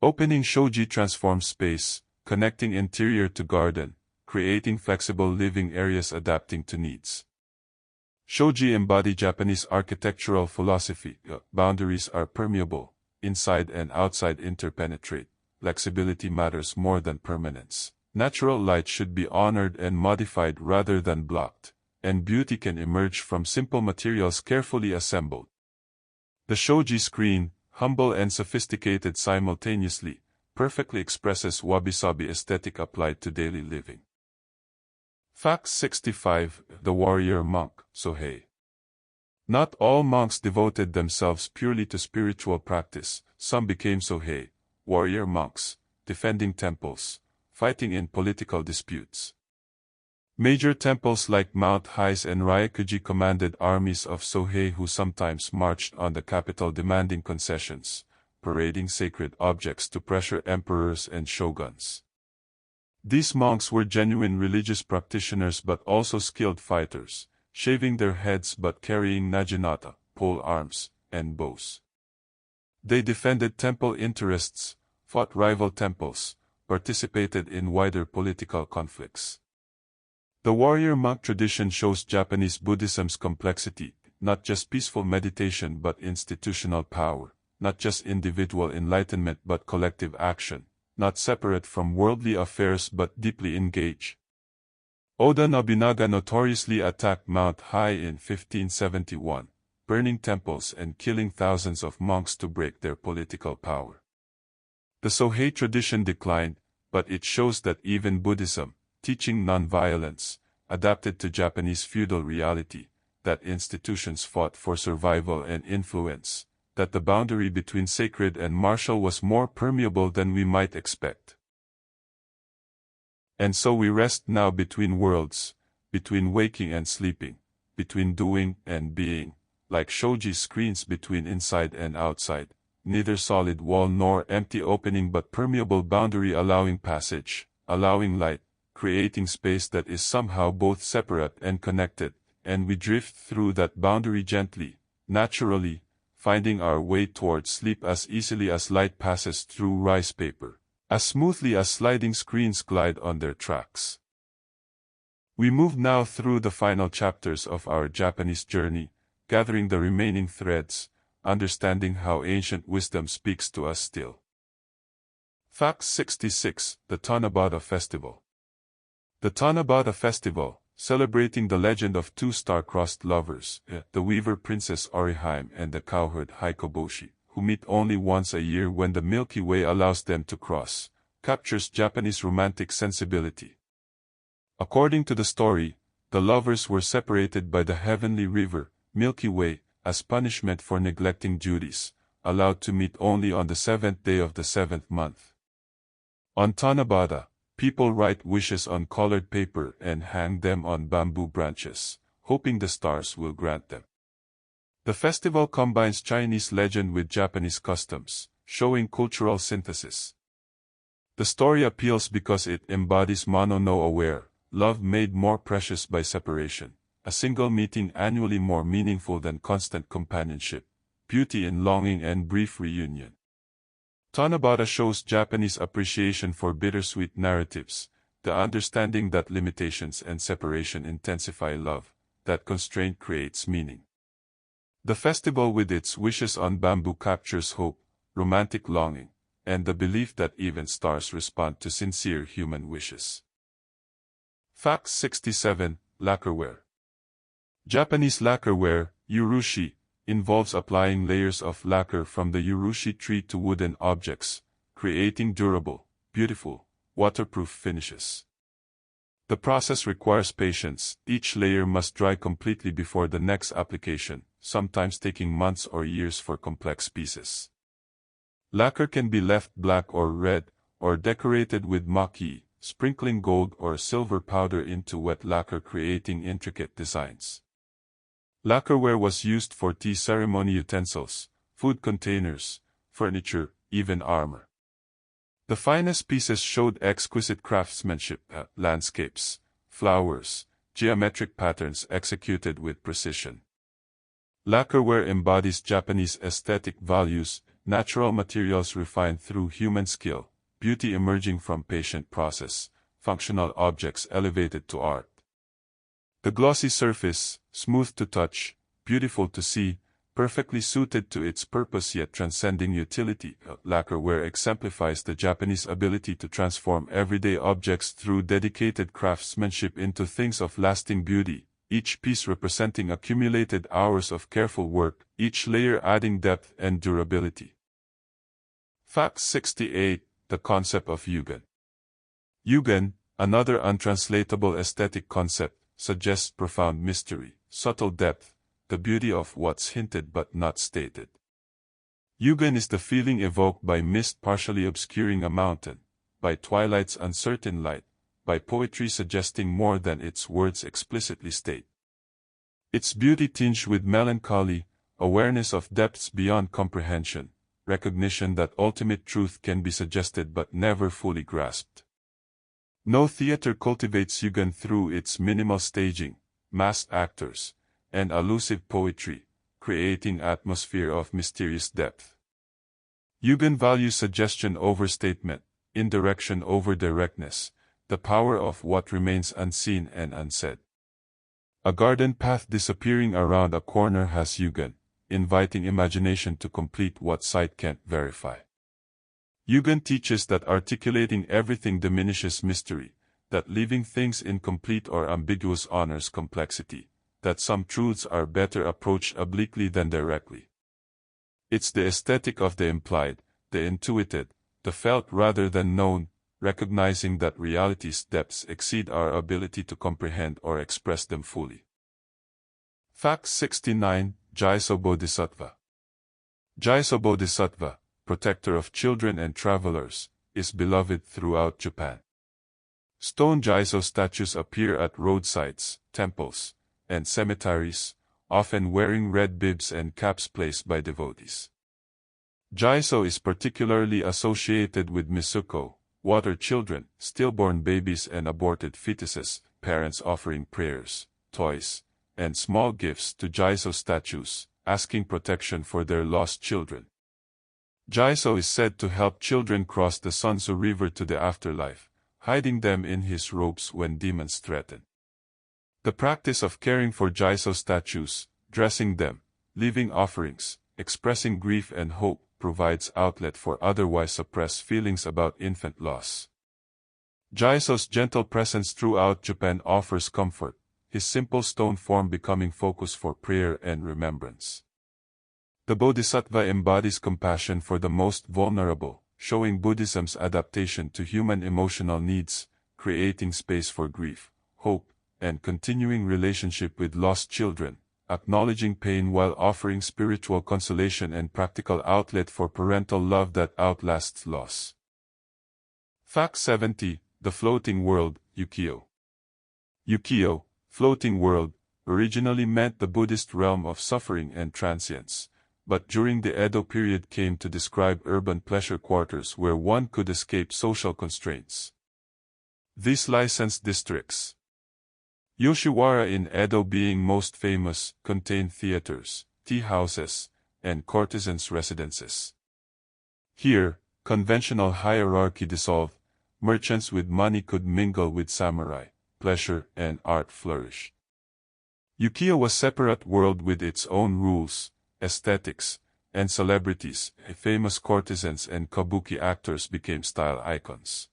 A: Opening shoji transforms space, connecting interior to garden, creating flexible living areas adapting to needs. Shoji embody Japanese architectural philosophy. Boundaries are permeable, inside and outside interpenetrate, flexibility matters more than permanence. Natural light should be honored and modified rather than blocked, and beauty can emerge from simple materials carefully assembled. The shoji screen, humble and sophisticated simultaneously, perfectly expresses wabi-sabi aesthetic applied to daily living. Fact 65. The warrior monk, Sohei. Not all monks devoted themselves purely to spiritual practice. Some became Sohei, warrior monks, defending temples, fighting in political disputes. Major temples like Mount Hais and Ryakuji commanded armies of Sohei who sometimes marched on the capital demanding concessions, parading sacred objects to pressure emperors and shoguns. These monks were genuine religious practitioners but also skilled fighters, shaving their heads but carrying naginata, pole arms, and bows. They defended temple interests, fought rival temples, participated in wider political conflicts. The warrior monk tradition shows Japanese Buddhism's complexity, not just peaceful meditation but institutional power, not just individual enlightenment but collective action, not separate from worldly affairs but deeply engaged. Oda Nobunaga notoriously attacked Mount Hai in 1571, burning temples and killing thousands of monks to break their political power. The Sohei tradition declined, but it shows that even Buddhism, teaching non-violence, adapted to Japanese feudal reality, that institutions fought for survival and influence, that the boundary between sacred and martial was more permeable than we might expect. And so we rest now between worlds, between waking and sleeping, between doing and being, like shoji screens between inside and outside, neither solid wall nor empty opening but permeable boundary allowing passage, allowing light, creating space that is somehow both separate and connected, and we drift through that boundary gently, naturally, finding our way towards sleep as easily as light passes through rice paper, as smoothly as sliding screens glide on their tracks. We move now through the final chapters of our Japanese journey, gathering the remaining threads, understanding how ancient wisdom speaks to us still. Fact 66. The Tanabata Festival. The Tanabata Festival, celebrating the legend of two star-crossed lovers, the weaver princess Oriheim and the cowherd Haikoboshi, who meet only once a year when the Milky Way allows them to cross, captures Japanese romantic sensibility. According to the story, the lovers were separated by the heavenly river, Milky Way, as punishment for neglecting duties, allowed to meet only on the 7th day of the 7th month. On Tanabata, people write wishes on colored paper and hang them on bamboo branches, hoping the stars will grant them. The festival combines Chinese legend with Japanese customs, showing cultural synthesis. The story appeals because it embodies mono no aware, love made more precious by separation, a single meeting annually more meaningful than constant companionship, beauty in longing and brief reunion. Tanabata shows Japanese appreciation for bittersweet narratives, the understanding that limitations and separation intensify love, that constraint creates meaning. The festival with its wishes on bamboo captures hope, romantic longing, and the belief that even stars respond to sincere human wishes. Fact 67. Lacquerware. Japanese lacquerware, urushi, involves applying layers of lacquer from the urushi tree to wooden objects, creating durable, beautiful, waterproof finishes. The process requires patience. Each layer must dry completely before the next application, sometimes taking months or years for complex pieces. Lacquer can be left black or red, or decorated with maki, sprinkling gold or silver powder into wet lacquer, creating intricate designs. Lacquerware was used for tea ceremony utensils, food containers, furniture, even armor. The finest pieces showed exquisite craftsmanship, landscapes, flowers, geometric patterns executed with precision. Lacquerware embodies Japanese aesthetic values, natural materials refined through human skill, beauty emerging from patient process, functional objects elevated to art. The glossy surface, smooth to touch, beautiful to see, perfectly suited to its purpose yet transcending utility. Lacquerware exemplifies the Japanese ability to transform everyday objects through dedicated craftsmanship into things of lasting beauty, each piece representing accumulated hours of careful work, each layer adding depth and durability. Fact 68. The concept of yugen. Yugen, another untranslatable aesthetic concept, suggests profound mystery, subtle depth, the beauty of what's hinted but not stated. Yugen is the feeling evoked by mist partially obscuring a mountain, by twilight's uncertain light, by poetry suggesting more than its words explicitly state. Its beauty tinged with melancholy, awareness of depths beyond comprehension, recognition that ultimate truth can be suggested but never fully grasped. No theater cultivates yugen through its minimal staging, masked actors, and elusive poetry, creating atmosphere of mysterious depth. Yugen values suggestion over statement, indirection over directness, the power of what remains unseen and unsaid. A garden path disappearing around a corner has yugen, inviting imagination to complete what sight can't verify. Yugen teaches that articulating everything diminishes mystery, that leaving things incomplete or ambiguous honors complexity, that some truths are better approached obliquely than directly. It's the aesthetic of the implied, the intuited, the felt rather than known, recognizing that reality's depths exceed our ability to comprehend or express them fully. Fact 69. Jaiso Bodhisattva. Jaiso Bodhisattva, protector of children and travelers, is beloved throughout Japan. Stone Jaiso statues appear at roadsides, temples, and cemeteries, often wearing red bibs and caps placed by devotees. Jaiso is particularly associated with Misuko, water children, stillborn babies and aborted fetuses, parents offering prayers, toys, and small gifts to Jaiso statues, asking protection for their lost children. Jaiso is said to help children cross the Sunzu River to the afterlife, hiding them in his robes when demons threaten. The practice of caring for Jaiso statues, dressing them, leaving offerings, expressing grief and hope, provides outlet for otherwise suppressed feelings about infant loss. Jaiso's gentle presence throughout Japan offers comfort, his simple stone form becoming focus for prayer and remembrance. The Bodhisattva embodies compassion for the most vulnerable, showing Buddhism's adaptation to human emotional needs, creating space for grief, hope, and continuing relationship with lost children, acknowledging pain while offering spiritual consolation and practical outlet for parental love that outlasts loss. Fact 70. The Floating World, Ukiyo. Ukiyo, floating world, originally meant the Buddhist realm of suffering and transience, but during the Edo period came to describe urban pleasure quarters where one could escape social constraints. These licensed districts Yoshiwara in Edo being most famous, contained theaters, tea houses, and courtesans' residences. Here, conventional hierarchy dissolved, merchants with money could mingle with samurai, pleasure and art flourished. Ukiyo was a separate world with its own rules, aesthetics, and celebrities. Famous courtesans and kabuki actors became style icons.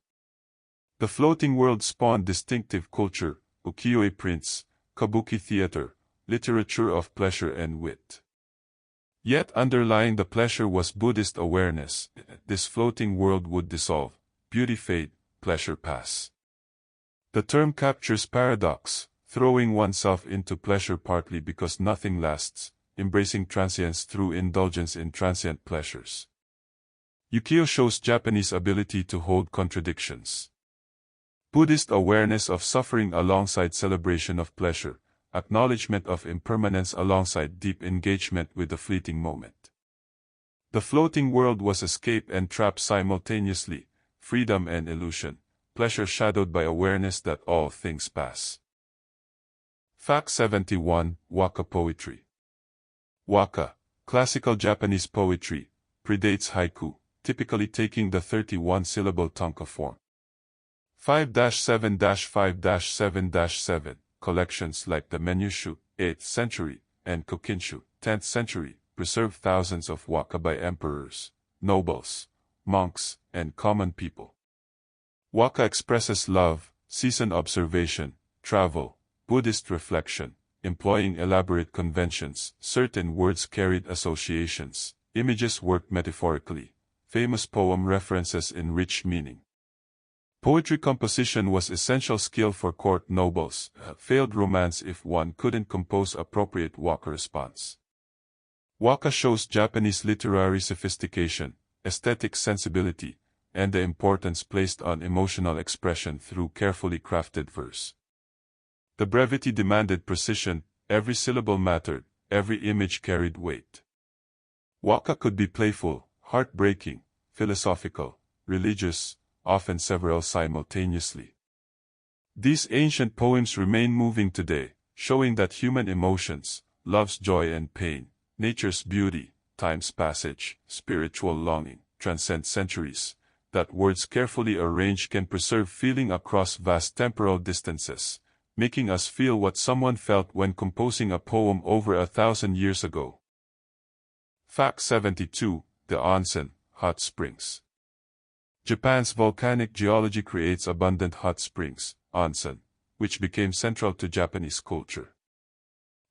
A: The floating world spawned distinctive culture, ukiyo-e prints, kabuki theater, literature of pleasure and wit. Yet underlying the pleasure was Buddhist awareness. This floating world would dissolve, beauty fade, pleasure pass. The term captures paradox, throwing oneself into pleasure partly because nothing lasts, embracing transience through indulgence in transient pleasures. Ukiyo shows Japanese ability to hold contradictions. Buddhist awareness of suffering alongside celebration of pleasure, acknowledgement of impermanence alongside deep engagement with the fleeting moment. The floating world was escape and trap simultaneously, freedom and illusion, pleasure shadowed by awareness that all things pass. Fact 71, Waka Poetry. Waka, classical Japanese poetry, predates haiku, typically taking the 31-syllable tanka form. 5-7-5-7-7 collections like the Menyushu, 8th century, and Kokinshu, 10th century, preserve thousands of waka by emperors, nobles, monks, and common people. Waka expresses love, season observation, travel, Buddhist reflection, employing elaborate conventions, certain words carried associations, images worked metaphorically, famous poem references enrich meaning. Poetry composition was essential skill for court nobles, failed romance if one couldn't compose appropriate waka response. Waka shows Japanese literary sophistication, aesthetic sensibility, and the importance placed on emotional expression through carefully crafted verse. The brevity demanded precision, every syllable mattered, every image carried weight. Waka could be playful, heartbreaking, philosophical, religious, often several simultaneously. These ancient poems remain moving today, showing that human emotions, love's joy and pain, nature's beauty, time's passage, spiritual longing, transcend centuries, that words carefully arranged can preserve feeling across vast temporal distances, making us feel what someone felt when composing a poem over 1,000 years ago. Fact 72, the onsen, hot springs. Japan's volcanic geology creates abundant hot springs, onsen, which became central to Japanese culture.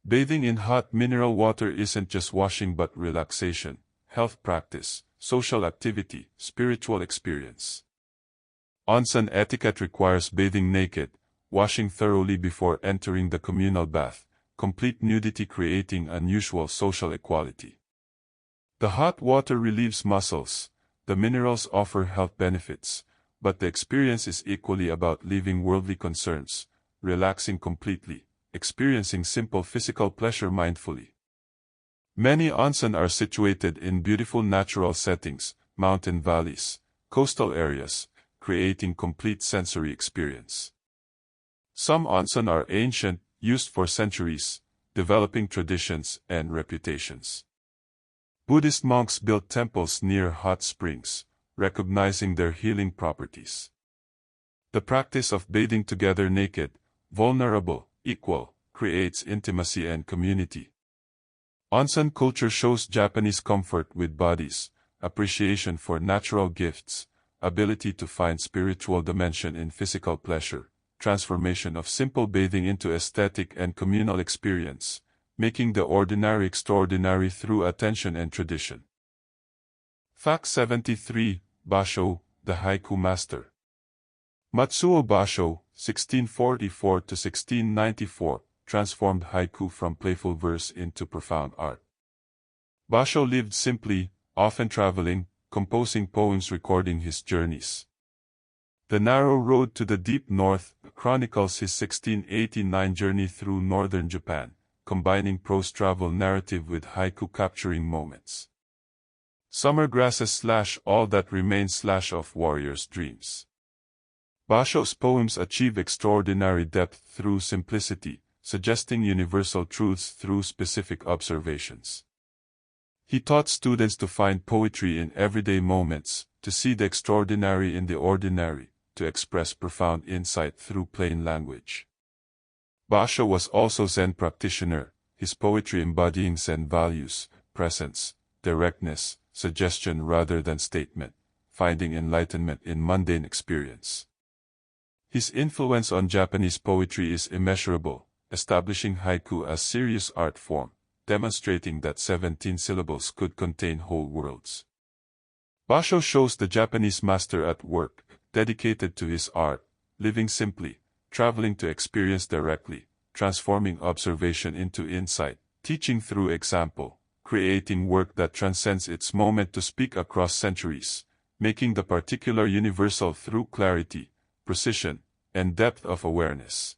A: Bathing in hot mineral water isn't just washing but relaxation, health practice, social activity, spiritual experience. Onsen etiquette requires bathing naked, washing thoroughly before entering the communal bath, complete nudity creating unusual social equality. The hot water relieves muscles. The minerals offer health benefits, but the experience is equally about leaving worldly concerns, relaxing completely, experiencing simple physical pleasure mindfully. Many onsen are situated in beautiful natural settings, mountain valleys, coastal areas, creating complete sensory experience. Some onsen are ancient, used for centuries, developing traditions and reputations. Buddhist monks built temples near hot springs, recognizing their healing properties. The practice of bathing together naked, vulnerable, equal, creates intimacy and community. Onsen culture shows Japanese comfort with bodies, appreciation for natural gifts, ability to find spiritual dimension in physical pleasure, transformation of simple bathing into aesthetic and communal experience, making the ordinary extraordinary through attention and tradition. Fact 73, Basho, the haiku master. Matsuo Basho, 1644–1694, transformed haiku from playful verse into profound art. Basho lived simply, often traveling, composing poems recording his journeys. The Narrow Road to the Deep North chronicles his 1689 journey through northern Japan, combining prose travel narrative with haiku capturing moments. Summer grasses / all that remains / of warriors' dreams. Basho's poems achieve extraordinary depth through simplicity, suggesting universal truths through specific observations. He taught students to find poetry in everyday moments, to see the extraordinary in the ordinary, to express profound insight through plain language. Basho was also Zen practitioner, his poetry embodying Zen values, presence, directness, suggestion rather than statement, finding enlightenment in mundane experience. His influence on Japanese poetry is immeasurable, establishing haiku as serious art form, demonstrating that 17 syllables could contain whole worlds. Basho shows the Japanese master at work, dedicated to his art, living simply, traveling to experience directly, transforming observation into insight, teaching through example, creating work that transcends its moment to speak across centuries, making the particular universal through clarity, precision, and depth of awareness.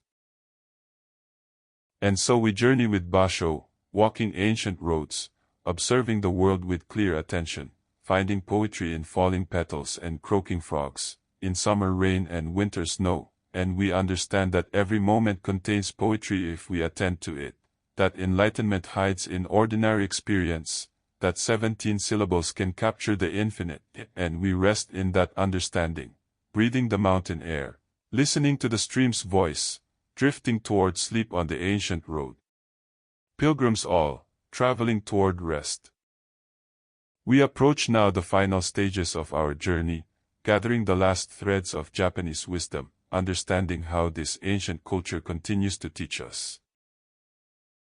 A: And so we journey with Basho, walking ancient roads, observing the world with clear attention, finding poetry in falling petals and croaking frogs, in summer rain and winter snow, and we understand that every moment contains poetry if we attend to it, that enlightenment hides in ordinary experience, that 17 syllables can capture the infinite, and we rest in that understanding, breathing the mountain air, listening to the stream's voice, drifting toward sleep on the ancient road. Pilgrims all, traveling toward rest. We approach now the final stages of our journey, gathering the last threads of Japanese wisdom, understanding how this ancient culture continues to teach us.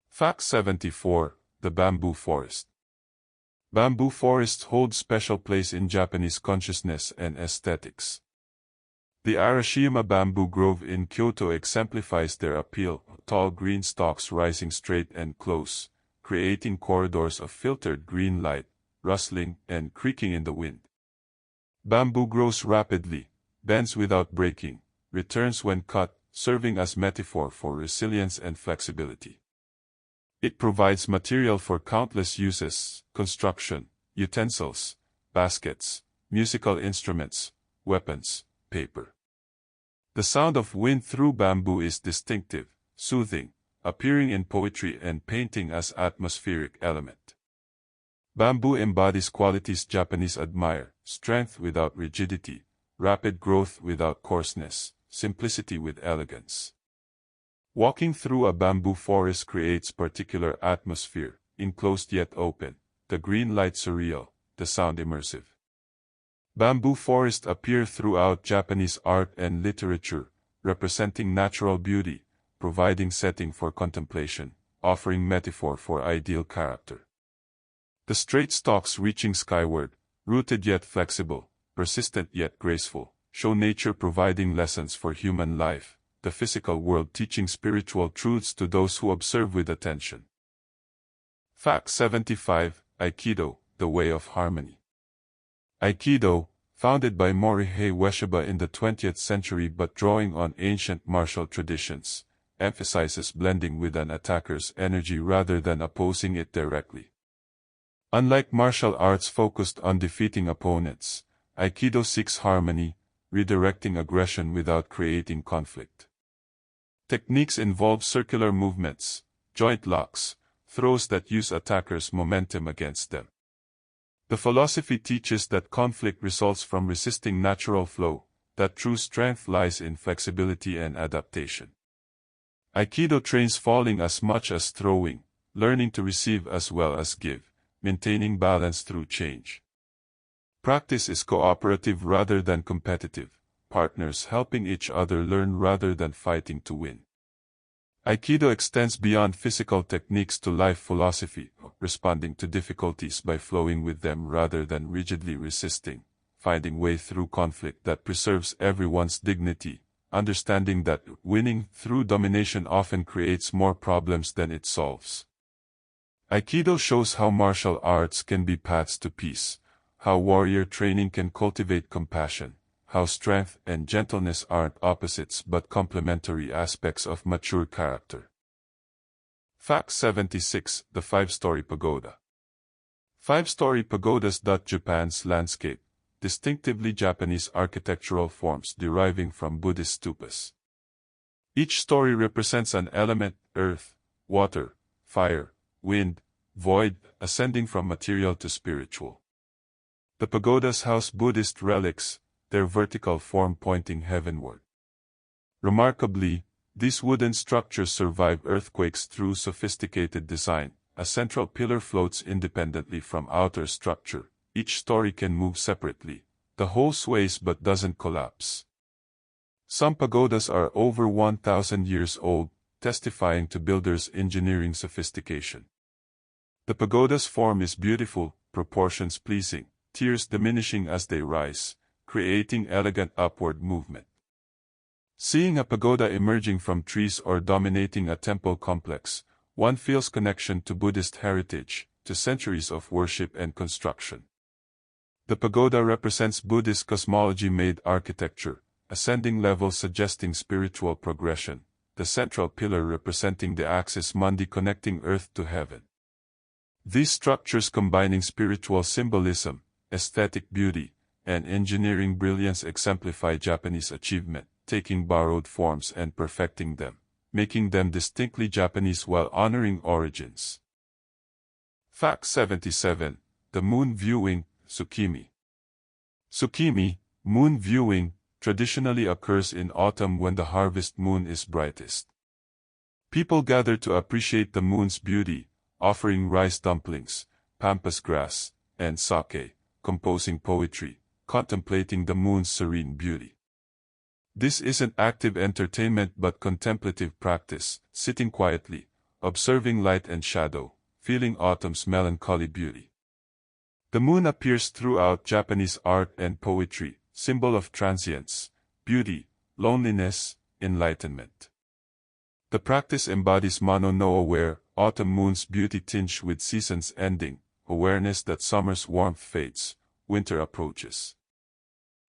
A: Fact 74, the Bamboo Forest. Bamboo forests hold special place in Japanese consciousness and aesthetics. The Arashiyama bamboo grove in Kyoto exemplifies their appeal, tall green stalks rising straight and close, creating corridors of filtered green light, rustling and creaking in the wind. Bamboo grows rapidly, bends without breaking, returns when cut, serving as metaphor for resilience and flexibility. It provides material for countless uses: construction, utensils, baskets, musical instruments, weapons, paper. The sound of wind through bamboo is distinctive, soothing, appearing in poetry and painting as atmospheric element. Bamboo embodies qualities Japanese admire: strength without rigidity, rapid growth without coarseness, simplicity with elegance. Walking through a bamboo forest creates particular atmosphere, enclosed yet open, the green light surreal, the sound immersive. Bamboo forests appear throughout Japanese art and literature, representing natural beauty, providing setting for contemplation, offering metaphor for ideal character. The straight stalks reaching skyward, rooted yet flexible, persistent yet graceful, show nature providing lessons for human life, the physical world teaching spiritual truths to those who observe with attention. Fact 75, Aikido, the way of harmony. Aikido, founded by Morihei Ueshiba in the 20th century but drawing on ancient martial traditions, emphasizes blending with an attacker's energy rather than opposing it directly. Unlike martial arts focused on defeating opponents, Aikido seeks harmony, redirecting aggression without creating conflict. Techniques involve circular movements, joint locks, throws that use attackers' momentum against them. The philosophy teaches that conflict results from resisting natural flow, that true strength lies in flexibility and adaptation. Aikido trains falling as much as throwing, learning to receive as well as give, maintaining balance through change. Practice is cooperative rather than competitive, partners helping each other learn rather than fighting to win. Aikido extends beyond physical techniques to life philosophy, responding to difficulties by flowing with them rather than rigidly resisting, finding way through conflict that preserves everyone's dignity, understanding that winning through domination often creates more problems than it solves. Aikido shows how martial arts can be paths to peace, how warrior training can cultivate compassion, how strength and gentleness aren't opposites but complementary aspects of mature character. Fact 76, the 5-story pagoda. 5-story pagodas dot Japan's landscape, distinctively Japanese architectural forms deriving from Buddhist stupas. Each story represents an element: earth, water, fire, wind, void, ascending from material to spiritual. The pagodas house Buddhist relics, their vertical form pointing heavenward. Remarkably, these wooden structures survive earthquakes through sophisticated design. A central pillar floats independently from outer structure. Each story can move separately. The whole sways but doesn't collapse. Some pagodas are over 1,000 years old, testifying to builders' engineering sophistication. The pagoda's form is beautiful, proportions pleasing, tiers diminishing as they rise, creating elegant upward movement. Seeing a pagoda emerging from trees or dominating a temple complex, one feels connection to Buddhist heritage, to centuries of worship and construction. The pagoda represents Buddhist cosmology-made architecture, ascending levels suggesting spiritual progression, the central pillar representing the axis mundi connecting earth to heaven. These structures combining spiritual symbolism, aesthetic beauty, and engineering brilliance exemplify Japanese achievement, taking borrowed forms and perfecting them, making them distinctly Japanese while honoring origins. Fact 77. The moon viewing, Tsukimi. Tsukimi, moon viewing, traditionally occurs in autumn when the harvest moon is brightest. People gather to appreciate the moon's beauty, offering rice dumplings, pampas grass, and sake, composing poetry, contemplating the moon's serene beauty. This isn't active entertainment but contemplative practice, sitting quietly, observing light and shadow, feeling autumn's melancholy beauty. The moon appears throughout Japanese art and poetry, symbol of transience, beauty, loneliness, enlightenment. The practice embodies Mono no aware, autumn moon's beauty tinged with seasons ending, awareness that summer's warmth fades, winter approaches.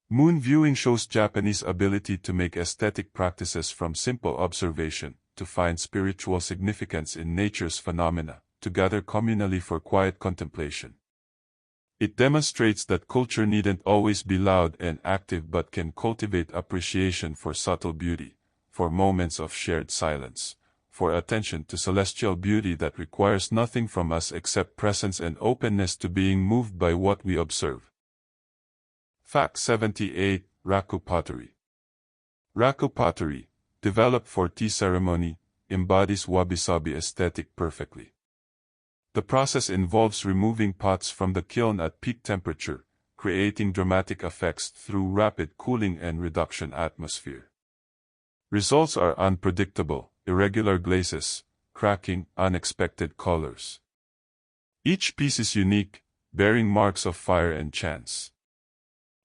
A: Moon viewing shows Japanese ability to make aesthetic practices from simple observation, to find spiritual significance in nature's phenomena, to gather communally for quiet contemplation. It demonstrates that culture needn't always be loud and active but can cultivate appreciation for subtle beauty, for moments of shared silence, for attention to celestial beauty that requires nothing from us except presence and openness to being moved by what we observe. Fact 78. Raku pottery. Raku pottery, developed for tea ceremony, embodies wabi-sabi aesthetic perfectly. The process involves removing pots from the kiln at peak temperature, creating dramatic effects through rapid cooling and reduction atmosphere. Results are unpredictable, irregular glazes, cracking, unexpected colors. Each piece is unique, bearing marks of fire and chance.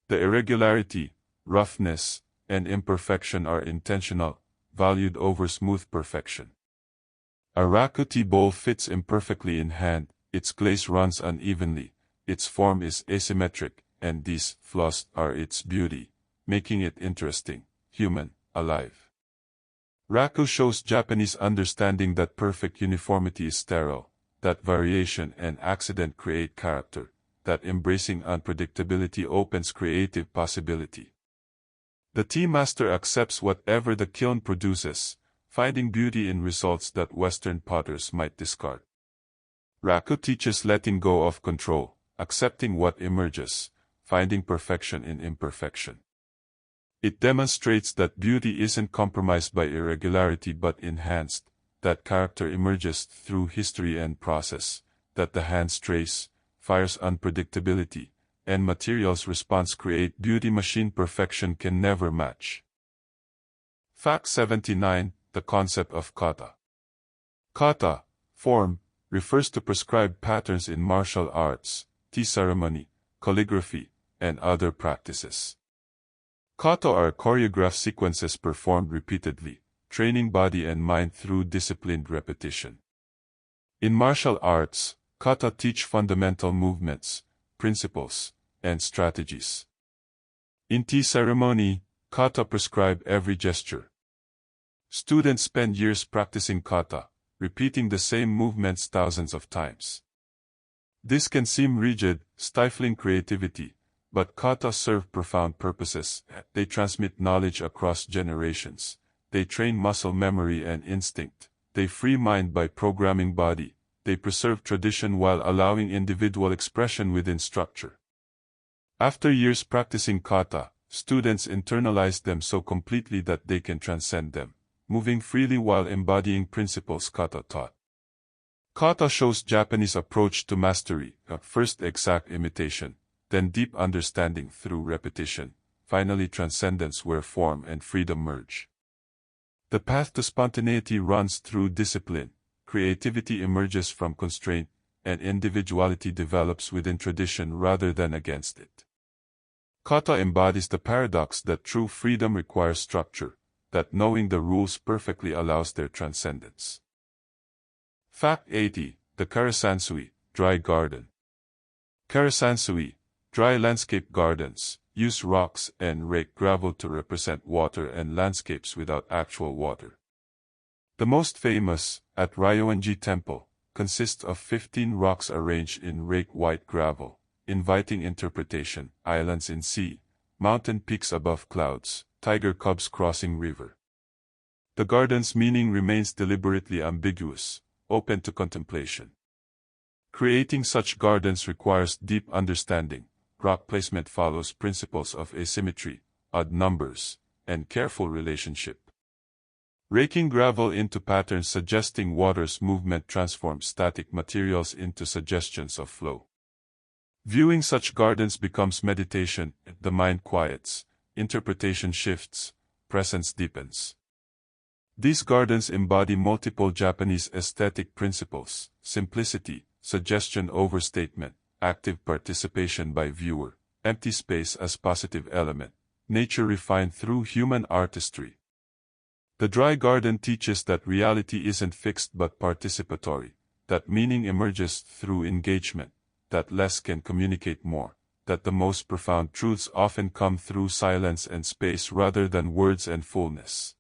A: The irregularity, roughness, and imperfection are intentional, valued over smooth perfection. A raku tea bowl fits imperfectly in hand, its glaze runs unevenly, its form is asymmetric, and these flaws are its beauty, making it interesting, human, alive. Raku shows Japanese understanding that perfect uniformity is sterile, that variation and accident create character, that embracing unpredictability opens creative possibility. The tea master accepts whatever the kiln produces, finding beauty in results that Western potters might discard. Raku teaches letting go of control, accepting what emerges, finding perfection in imperfection. It demonstrates that beauty isn't compromised by irregularity but enhanced, that character emerges through history and process, that the hand's trace, fire's unpredictability, and materials' response create beauty machine perfection can never match. Fact 79. The concept of kata. Kata, form, refers to prescribed patterns in martial arts, tea ceremony, calligraphy, and other practices. Kata are choreographed sequences performed repeatedly, training body and mind through disciplined repetition. In martial arts, kata teach fundamental movements, principles, and strategies. In tea ceremony, kata prescribe every gesture. Students spend years practicing kata, repeating the same movements thousands of times. This can seem rigid, stifling creativity, But kata serve profound purposes. They transmit knowledge across generations. They train muscle memory and instinct. They free mind by programming body. They preserve tradition while allowing individual expression within structure. After years practicing kata, students internalize them so completely that they can transcend them, moving freely while embodying principles kata taught. Kata shows Japanese approach to mastery, first exact imitation, then deep understanding through repetition, finally transcendence where form and freedom merge. The path to spontaneity runs through discipline, creativity emerges from constraint, and individuality develops within tradition rather than against it. Kata embodies the paradox that true freedom requires structure, that knowing the rules perfectly allows their transcendence. Fact 80. The Karasansui, Dry Garden. Karasansui, dry landscape gardens, use rocks and rake gravel to represent water and landscapes without actual water. The most famous, at Ryoanji Temple, consists of 15 rocks arranged in rake white gravel, inviting interpretation, islands in sea, mountain peaks above clouds, tiger cubs crossing river. The garden's meaning remains deliberately ambiguous, open to contemplation. Creating such gardens requires deep understanding. Rock placement follows principles of asymmetry, odd numbers, and careful relationship. Raking gravel into patterns suggesting water's movement transforms static materials into suggestions of flow. Viewing such gardens becomes meditation, the mind quiets, interpretation shifts, presence deepens. These gardens embody multiple Japanese aesthetic principles: simplicity, suggestion over statement, active participation by viewer, empty space as positive element, nature refined through human artistry. The dry garden teaches that reality isn't fixed but participatory, that meaning emerges through engagement, that less can communicate more, that the most profound truths often come through silence and space rather than words and fullness.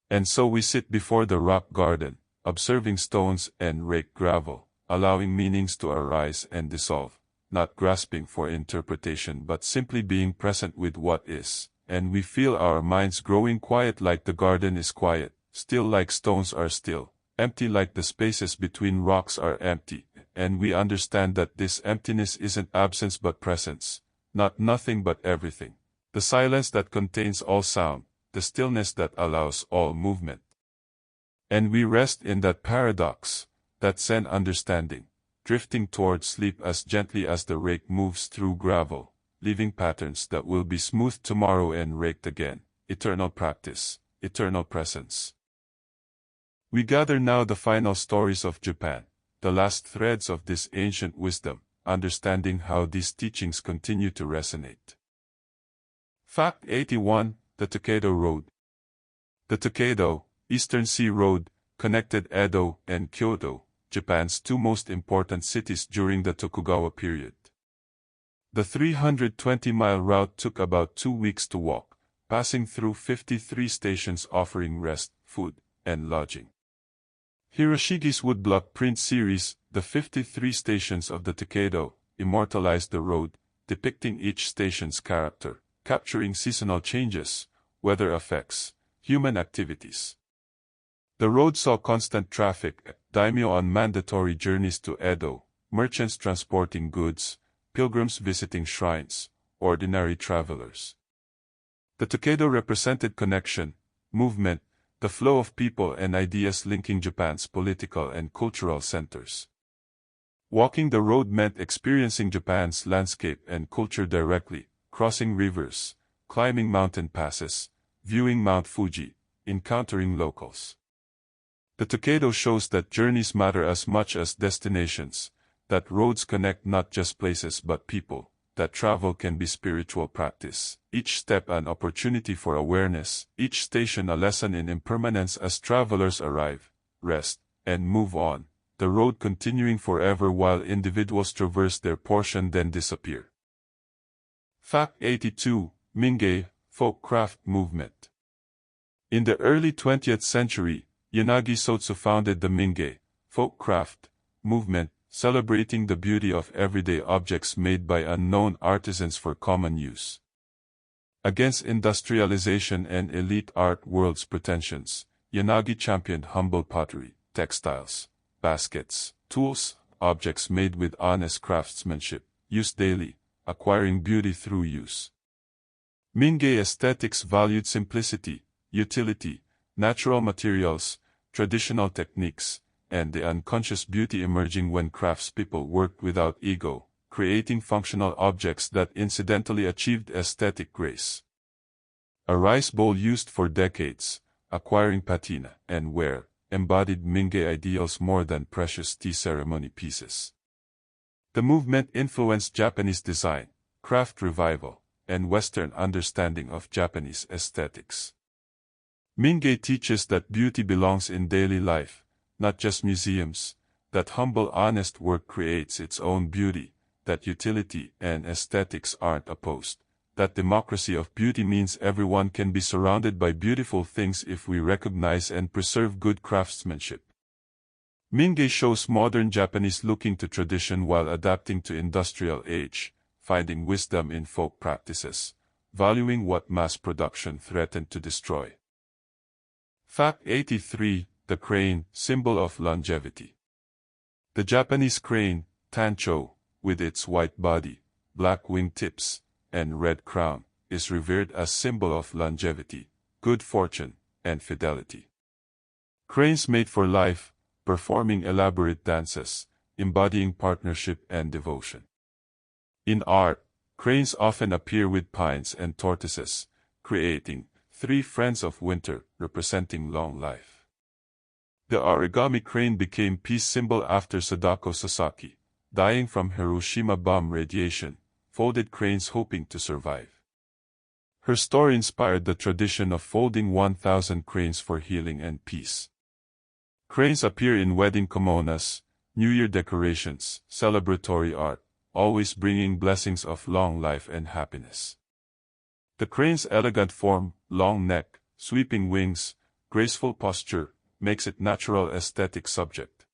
A: And so we sit before the rock garden, observing stones and rake gravel, allowing meanings to arise and dissolve, not grasping for interpretation but simply being present with what is, and we feel our minds growing quiet like the garden is quiet, still like stones are still, empty like the spaces between rocks are empty, and we understand that this emptiness isn't absence but presence, not nothing but everything, the silence that contains all sound, the stillness that allows all movement. And we rest in that paradox, that Zen understanding, drifting toward sleep as gently as the rake moves through gravel, leaving patterns that will be smoothed tomorrow and raked again, eternal practice, eternal presence. We gather now the final stories of Japan, the last threads of this ancient wisdom, understanding how these teachings continue to resonate. Fact 81. The Tokaido Road. The Tokaido, Eastern Sea Road, connected Edo and Kyoto, Japan's two most important cities during the Tokugawa period. The 320-mile route took about 2 weeks to walk, passing through 53 stations offering rest, food, and lodging. Hiroshige's woodblock print series, The 53 Stations of the Tokaido, immortalized the road, depicting each station's character, capturing seasonal changes, weather effects, human activities. The road saw constant traffic, daimyo on mandatory journeys to Edo, merchants transporting goods, pilgrims visiting shrines, ordinary travelers. The Tokaido represented connection, movement, the flow of people and ideas linking Japan's political and cultural centers. Walking the road meant experiencing Japan's landscape and culture directly, crossing rivers, climbing mountain passes, viewing Mount Fuji, encountering locals. The Tokaido shows that journeys matter as much as destinations, that roads connect not just places but people, that travel can be spiritual practice, each step an opportunity for awareness, each station a lesson in impermanence as travelers arrive, rest, and move on, the road continuing forever while individuals traverse their portion then disappear. Fact 82. Mingei, Folk Craft Movement. In the early 20th century, Yanagi Sotsu founded the Mingei, folk craft, movement, celebrating the beauty of everyday objects made by unknown artisans for common use. Against industrialization and elite art world's pretensions, Yanagi championed humble pottery, textiles, baskets, tools, objects made with honest craftsmanship, used daily, acquiring beauty through use. Mingei aesthetics valued simplicity, utility, natural materials, traditional techniques, and the unconscious beauty emerging when craftspeople worked without ego, creating functional objects that incidentally achieved aesthetic grace. A rice bowl used for decades, acquiring patina and wear, embodied Mingei ideals more than precious tea ceremony pieces. The movement influenced Japanese design, craft revival, and Western understanding of Japanese aesthetics. Mingei teaches that beauty belongs in daily life, not just museums, that humble honest work creates its own beauty, that utility and aesthetics aren't opposed, that democracy of beauty means everyone can be surrounded by beautiful things if we recognize and preserve good craftsmanship. Mingei shows modern Japanese looking to tradition while adapting to industrial age, finding wisdom in folk practices, valuing what mass production threatened to destroy. Fact 83. The crane, symbol of longevity. The Japanese crane, tancho, with its white body, black wing tips, and red crown, is revered as symbol of longevity, good fortune, and fidelity. Cranes made for life, performing elaborate dances, embodying partnership and devotion. In art, cranes often appear with pines and tortoises, creating three friends of winter, representing long life. The origami crane became peace symbol after Sadako Sasaki, dying from Hiroshima bomb radiation, folded cranes hoping to survive. Her story inspired the tradition of folding 1,000 cranes for healing and peace. Cranes appear in wedding kimonos, New Year decorations, celebratory art, always bringing blessings of long life and happiness. The crane's elegant form, long neck, sweeping wings, graceful posture, makes it natural aesthetic subject.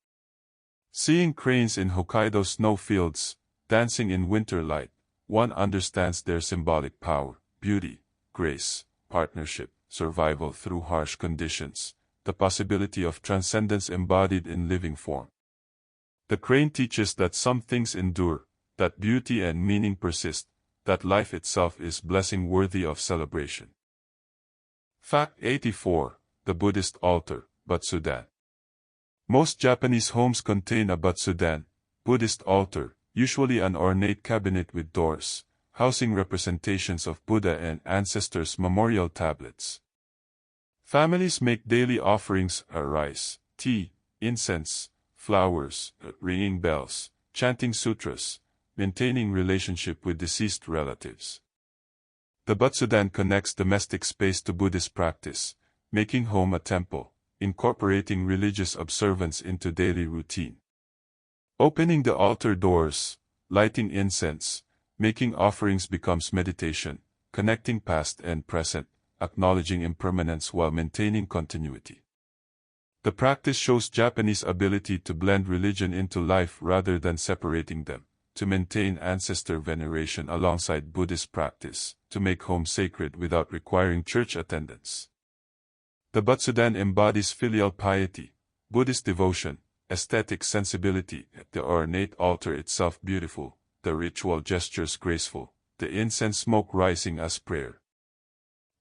A: Seeing cranes in Hokkaido snowfields, dancing in winter light, one understands their symbolic power, beauty, grace, partnership, survival through harsh conditions, the possibility of transcendence embodied in living form. The crane teaches that some things endure, that beauty and meaning persist, that life itself is blessing worthy of celebration. Fact 84. The Buddhist altar, Butsudan. Most Japanese homes contain a Butsudan, Buddhist altar, usually an ornate cabinet with doors, housing representations of Buddha and ancestors' memorial tablets. Families make daily offerings, rice, tea, incense, flowers, ringing bells, chanting sutras, maintaining relationship with deceased relatives. The Butsudan connects domestic space to Buddhist practice, making home a temple, incorporating religious observance into daily routine. Opening the altar doors, lighting incense, making offerings becomes meditation, connecting past and present, acknowledging impermanence while maintaining continuity. The practice shows Japanese ability to blend religion into life rather than separating them, to maintain ancestor veneration alongside Buddhist practice, to make home sacred without requiring church attendance. The Butsudan embodies filial piety, Buddhist devotion, aesthetic sensibility, the ornate altar itself beautiful, the ritual gestures graceful, the incense smoke rising as prayer.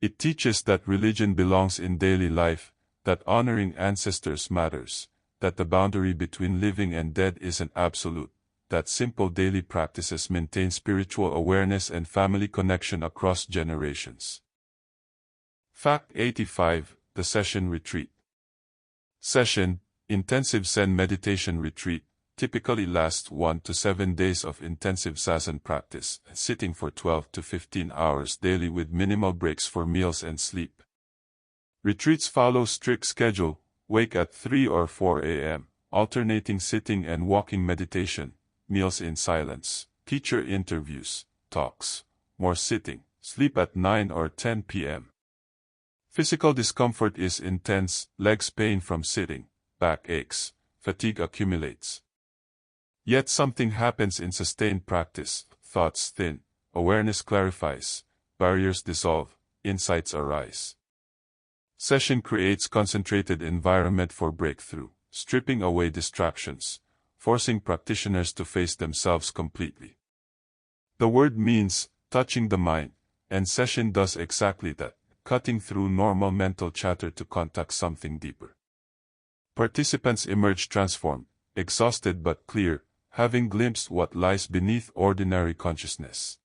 A: It teaches that religion belongs in daily life, that honoring ancestors matters, that the boundary between living and dead isn't absolute, that simple daily practices maintain spiritual awareness and family connection across generations. Fact 85. The Session Retreat. Session, intensive Zen meditation retreat, typically lasts 1 to 7 days of intensive zazen practice, sitting for 12 to 15 hours daily with minimal breaks for meals and sleep. Retreats follow strict schedule, wake at 3 or 4 a.m., alternating sitting and walking meditation, meals in silence, teacher interviews, talks, more sitting, sleep at 9 or 10 p.m. Physical discomfort is intense, legs pain from sitting, back aches, fatigue accumulates. Yet something happens in sustained practice, thoughts thin, awareness clarifies, barriers dissolve, insights arise. Session creates concentrated environment for breakthrough, stripping away distractions, forcing practitioners to face themselves completely. The word means touching the mind, and session does exactly that, cutting through normal mental chatter to contact something deeper. Participants emerge transformed, exhausted but clear, having glimpsed what lies beneath ordinary consciousness.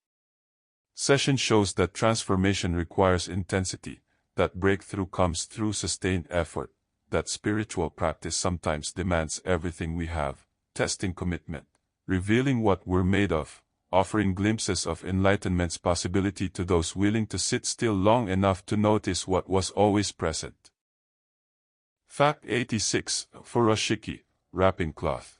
A: Session shows that transformation requires intensity, that breakthrough comes through sustained effort, that spiritual practice sometimes demands everything we have, testing commitment, revealing what we're made of, offering glimpses of enlightenment's possibility to those willing to sit still long enough to notice what was always present. Fact 86. Furoshiki, wrapping cloth.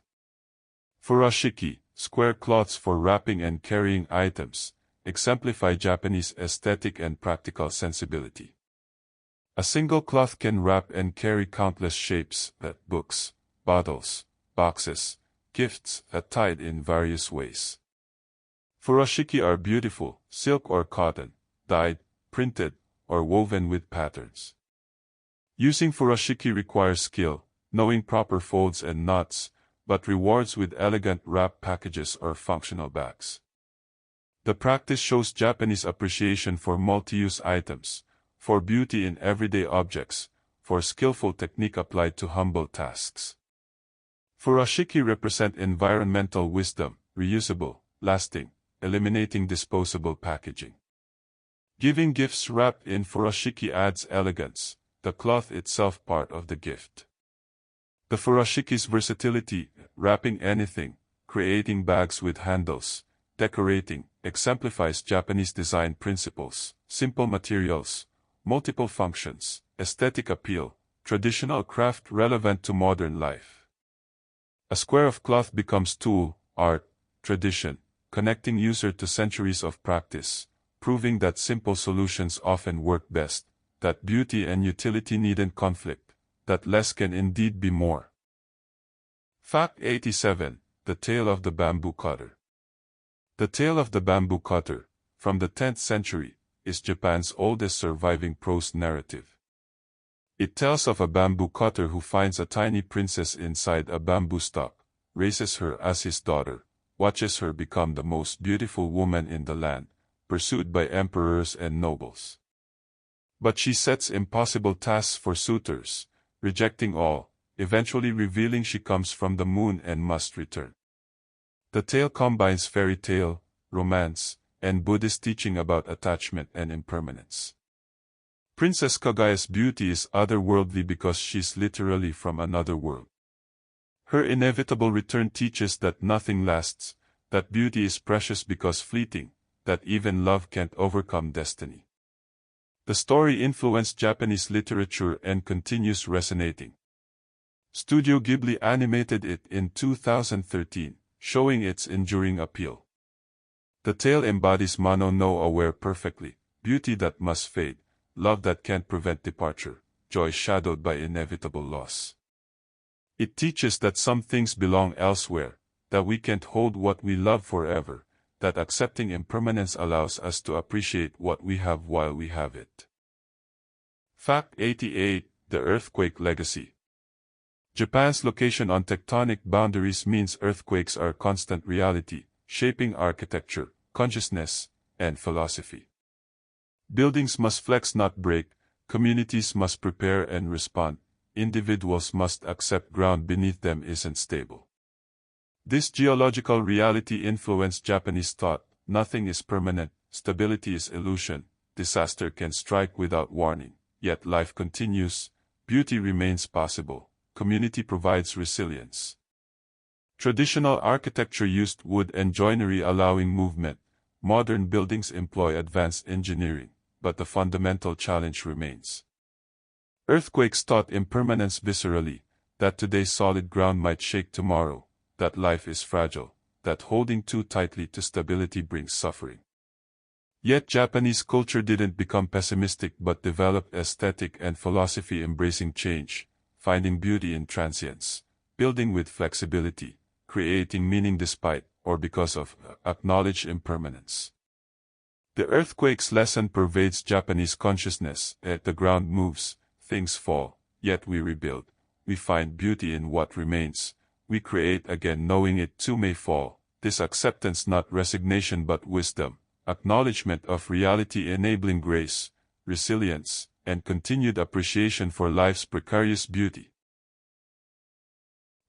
A: Furoshiki, square cloths for wrapping and carrying items, exemplify Japanese aesthetic and practical sensibility. A single cloth can wrap and carry countless shapes, books, bottles, boxes, gifts, tied in various ways. Furoshiki are beautiful, silk or cotton, dyed, printed, or woven with patterns. Using furoshiki requires skill, knowing proper folds and knots, but rewards with elegant wrap packages or functional bags. The practice shows Japanese appreciation for multi-use items, for beauty in everyday objects, for skillful technique applied to humble tasks. Furoshiki represent environmental wisdom, reusable, lasting, eliminating disposable packaging. Giving gifts wrapped in furoshiki adds elegance, the cloth itself part of the gift. The furoshiki's versatility, wrapping anything, creating bags with handles, decorating, exemplifies Japanese design principles, simple materials, multiple functions, aesthetic appeal, traditional craft relevant to modern life. A square of cloth becomes tool, art, tradition, connecting user to centuries of practice, proving that simple solutions often work best, that beauty and utility needn't conflict, that less can indeed be more. Fact 87. The Tale of the Bamboo Cutter. The Tale of the Bamboo Cutter, from the 10th century, is Japan's oldest surviving prose narrative. It tells of a bamboo cutter who finds a tiny princess inside a bamboo stalk, raises her as his daughter, watches her become the most beautiful woman in the land, pursued by emperors and nobles. But she sets impossible tasks for suitors, rejecting all, eventually revealing she comes from the moon and must return. The tale combines fairy tale, romance, and Buddhist teaching about attachment and impermanence. Princess Kagaya's beauty is otherworldly because she's literally from another world. Her inevitable return teaches that nothing lasts, that beauty is precious because fleeting, that even love can't overcome destiny. The story influenced Japanese literature and continues resonating. Studio Ghibli animated it in 2013, showing its enduring appeal. The tale embodies Mano no Aware perfectly, beauty that must fade, love that can't prevent departure, joy shadowed by inevitable loss. It teaches that some things belong elsewhere, that we can't hold what we love forever, that accepting impermanence allows us to appreciate what we have while we have it. Fact 88. The Earthquake Legacy. Japan's location on tectonic boundaries means earthquakes are a constant reality, shaping architecture, consciousness, and philosophy. Buildings must flex not break, communities must prepare and respond, individuals must accept ground beneath them isn't stable. This geological reality influenced Japanese thought: nothing is permanent, stability is illusion, disaster can strike without warning, yet life continues, beauty remains possible, community provides resilience. Traditional architecture used wood and joinery allowing movement, modern buildings employ advanced engineering, but the fundamental challenge remains. Earthquakes taught impermanence viscerally, that today's solid ground might shake tomorrow, that life is fragile, that holding too tightly to stability brings suffering. Yet Japanese culture didn't become pessimistic but developed aesthetic and philosophy embracing change, finding beauty in transience, building with flexibility, creating meaning despite, or because of, acknowledged impermanence. The earthquake's lesson pervades Japanese consciousness. The ground moves, things fall, yet we rebuild. We find beauty in what remains. We create again knowing it too may fall. This acceptance, not resignation but wisdom, acknowledgement of reality enabling grace, resilience, and continued appreciation for life's precarious beauty.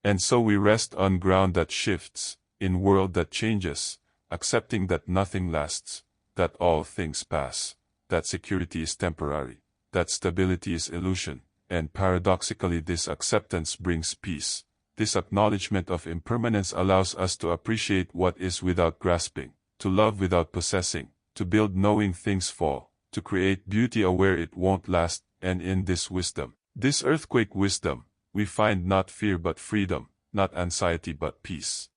A: And so we rest on ground that shifts, in world that changes, accepting that nothing lasts, that all things pass, that security is temporary, that stability is illusion, and paradoxically this acceptance brings peace. This acknowledgement of impermanence allows us to appreciate what is without grasping, to love without possessing, to build knowing things fall, to create beauty aware it won't last, and in this wisdom, this earthquake wisdom, we find not fear but freedom, not anxiety but peace.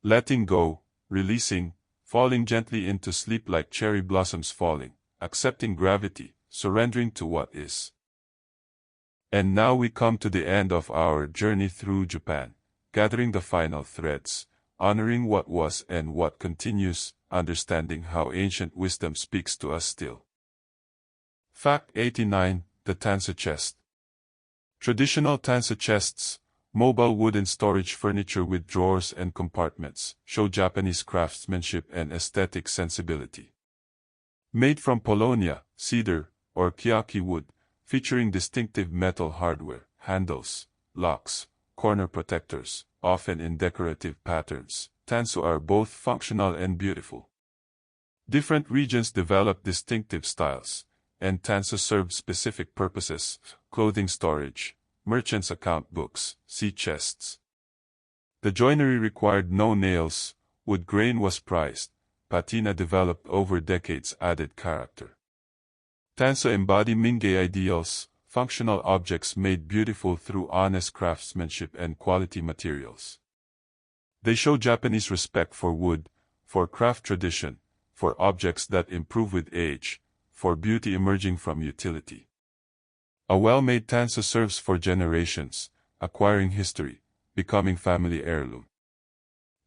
A: Letting go, releasing, falling gently into sleep like cherry blossoms falling, accepting gravity, surrendering to what is. And now we come to the end of our journey through Japan, gathering the final threads, honoring what was and what continues, understanding how ancient wisdom speaks to us still. Fact 89, the Tansu chest. Traditional Tansu chests, mobile wooden storage furniture with drawers and compartments, show Japanese craftsmanship and aesthetic sensibility. Made from paulownia, cedar, or kiyaki wood, featuring distinctive metal hardware, handles, locks, corner protectors, often in decorative patterns, tansu are both functional and beautiful. Different regions develop distinctive styles, and tansu serve specific purposes: clothing storage, merchants' account books, sea chests. The joinery required no nails, wood grain was prized, patina developed over decades added character. Tansu embody Mingei ideals, functional objects made beautiful through honest craftsmanship and quality materials. They show Japanese respect for wood, for craft tradition, for objects that improve with age, for beauty emerging from utility. A well-made tansu serves for generations, acquiring history, becoming family heirloom.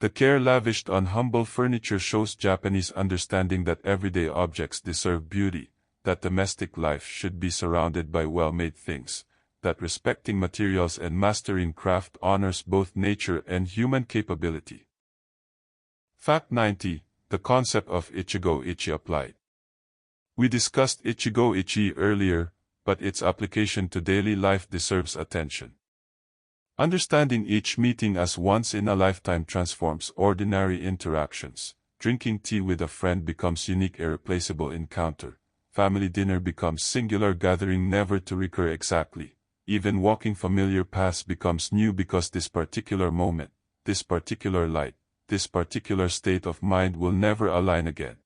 A: The care lavished on humble furniture shows Japanese understanding that everyday objects deserve beauty, that domestic life should be surrounded by well-made things, that respecting materials and mastering craft honors both nature and human capability. Fact 90, the concept of Ichigo-ichi applied. We discussed Ichigo-ichi earlier, but its application to daily life deserves attention. Understanding each meeting as once-in-a-lifetime transforms ordinary interactions. Drinking tea with a friend becomes unique, irreplaceable encounter. Family dinner becomes singular gathering never to recur exactly. Even walking familiar paths becomes new because this particular moment, this particular light, this particular state of mind will never align again.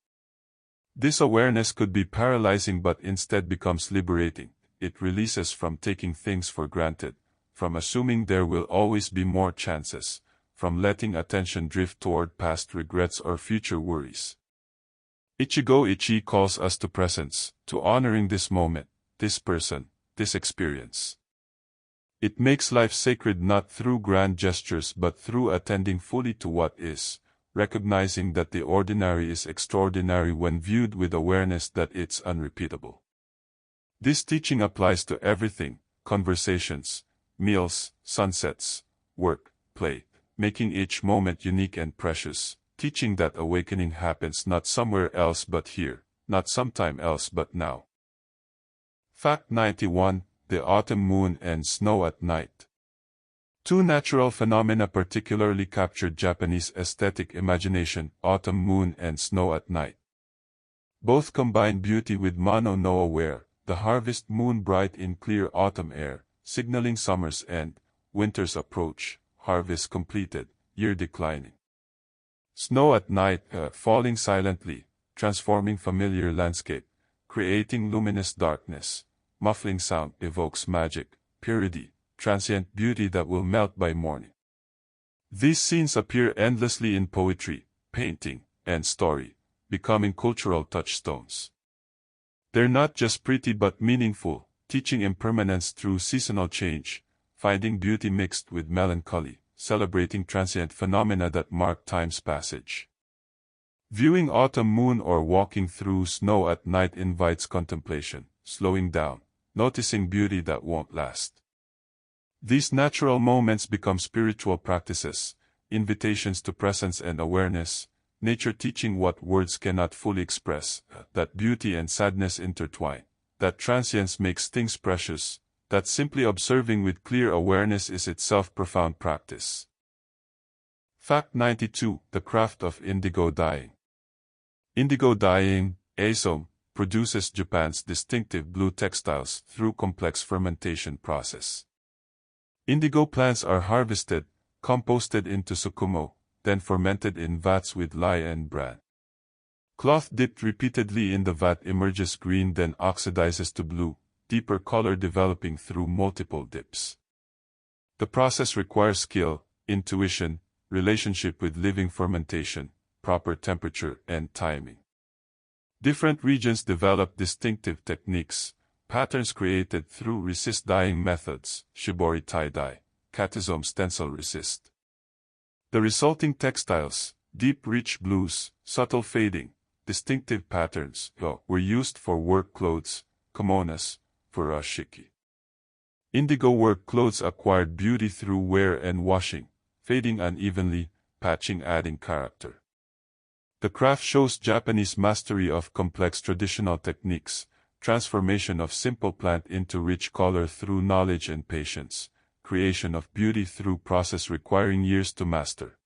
A: This awareness could be paralyzing but instead becomes liberating. It releases from taking things for granted, from assuming there will always be more chances, from letting attention drift toward past regrets or future worries. Ichigo-ichi calls us to presence, to honoring this moment, this person, this experience. It makes life sacred not through grand gestures but through attending fully to what is, recognizing that the ordinary is extraordinary when viewed with awareness that it's unrepeatable. This teaching applies to everything: conversations, meals, sunsets, work, play, making each moment unique and precious, teaching that awakening happens not somewhere else but here, not sometime else but now. Fact 91, the autumn moon and snow at night. Two natural phenomena particularly captured Japanese aesthetic imagination: autumn moon and snow at night. Both combine beauty with Mano no Aware, the harvest moon bright in clear autumn air, signaling summer's end, winter's approach, harvest completed, year declining. Snow at night, falling silently, transforming familiar landscape, creating luminous darkness, muffling sound evokes magic, purity, transient beauty that will melt by morning. These scenes appear endlessly in poetry, painting, and story, becoming cultural touchstones. They're not just pretty but meaningful, teaching impermanence through seasonal change, finding beauty mixed with melancholy, celebrating transient phenomena that mark time's passage. Viewing autumn moon or walking through snow at night invites contemplation, slowing down, noticing beauty that won't last. These natural moments become spiritual practices, invitations to presence and awareness, nature teaching what words cannot fully express, that beauty and sadness intertwine, that transience makes things precious, that simply observing with clear awareness is itself profound practice. Fact 92. The craft of indigo dyeing. Indigo dyeing, ASOM, produces Japan's distinctive blue textiles through complex fermentation process. Indigo plants are harvested, composted into tsukumo, then fermented in vats with lye and bran. Cloth dipped repeatedly in the vat emerges green then oxidizes to blue, deeper color developing through multiple dips. The process requires skill, intuition, relationship with living fermentation, proper temperature and timing. Different regions develop distinctive techniques, patterns created through resist dyeing methods, shibori tie-dye, catizome stencil resist. The resulting textiles, deep rich blues, subtle fading, distinctive patterns, were used for work clothes, kimonos, furoshiki. Indigo work clothes acquired beauty through wear and washing, fading unevenly, patching adding character. The craft shows Japanese mastery of complex traditional techniques, transformation of simple plant into rich color through knowledge and patience, creation of beauty through process requiring years to master.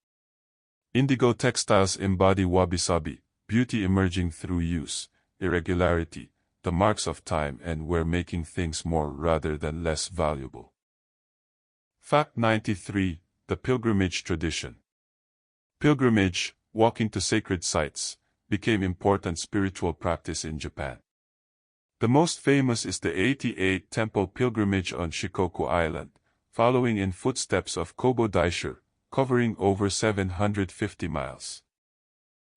A: Indigo textiles embody wabi-sabi, beauty emerging through use, irregularity, the marks of time and wear making things more rather than less valuable. Fact 93. The pilgrimage tradition. Pilgrimage, walking to sacred sites, became important spiritual practice in Japan. The most famous is the 88 temple pilgrimage on Shikoku Island, following in footsteps of Kobo Daisho, covering over 750 miles.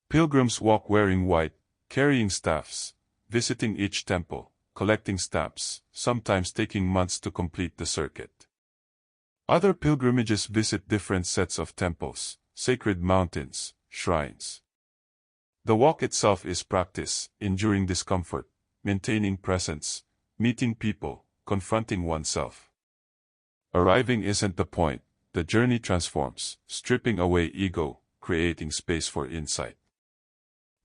A: Pilgrims walk wearing white, carrying staffs, visiting each temple, collecting stamps, sometimes taking months to complete the circuit. Other pilgrimages visit different sets of temples, sacred mountains, shrines. The walk itself is practice, enduring discomfort, maintaining presence, meeting people, confronting oneself. Arriving isn't the point, the journey transforms, stripping away ego, creating space for insight.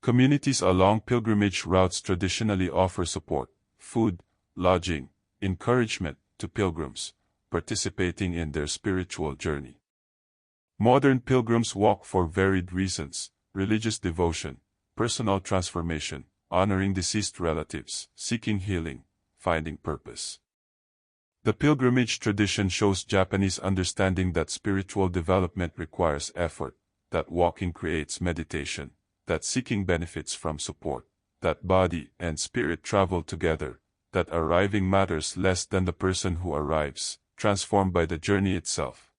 A: Communities along pilgrimage routes traditionally offer support, food, lodging, encouragement to pilgrims, participating in their spiritual journey. Modern pilgrims walk for varied reasons: religious devotion, personal transformation, honoring deceased relatives, seeking healing, finding purpose. The pilgrimage tradition shows Japanese understanding that spiritual development requires effort, that walking creates meditation, that seeking benefits from support, that body and spirit travel together, that arriving matters less than the person who arrives, transformed by the journey itself.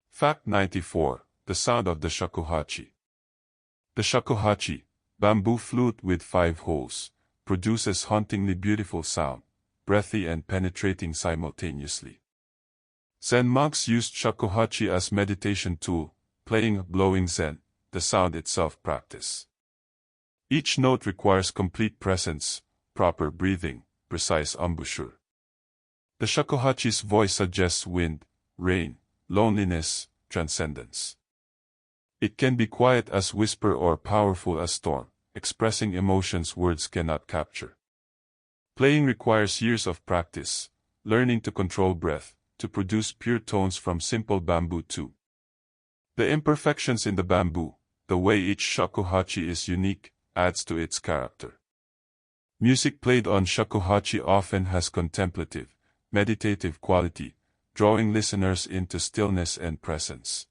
A: Fact 94. The sound of the shakuhachi. The shakuhachi, bamboo flute with 5 holes, produces hauntingly beautiful sound, breathy and penetrating simultaneously. Zen monks used shakuhachi as meditation tool, playing, blowing zen, the sound itself practice. Each note requires complete presence, proper breathing, precise embouchure. The shakuhachi's voice suggests wind, rain, loneliness, transcendence. It can be quiet as whisper or powerful as storm, expressing emotions words cannot capture. Playing requires years of practice, learning to control breath, to produce pure tones from simple bamboo too. The imperfections in the bamboo, the way each shakuhachi is unique, adds to its character. Music played on shakuhachi often has contemplative, meditative quality, drawing listeners into stillness and presence.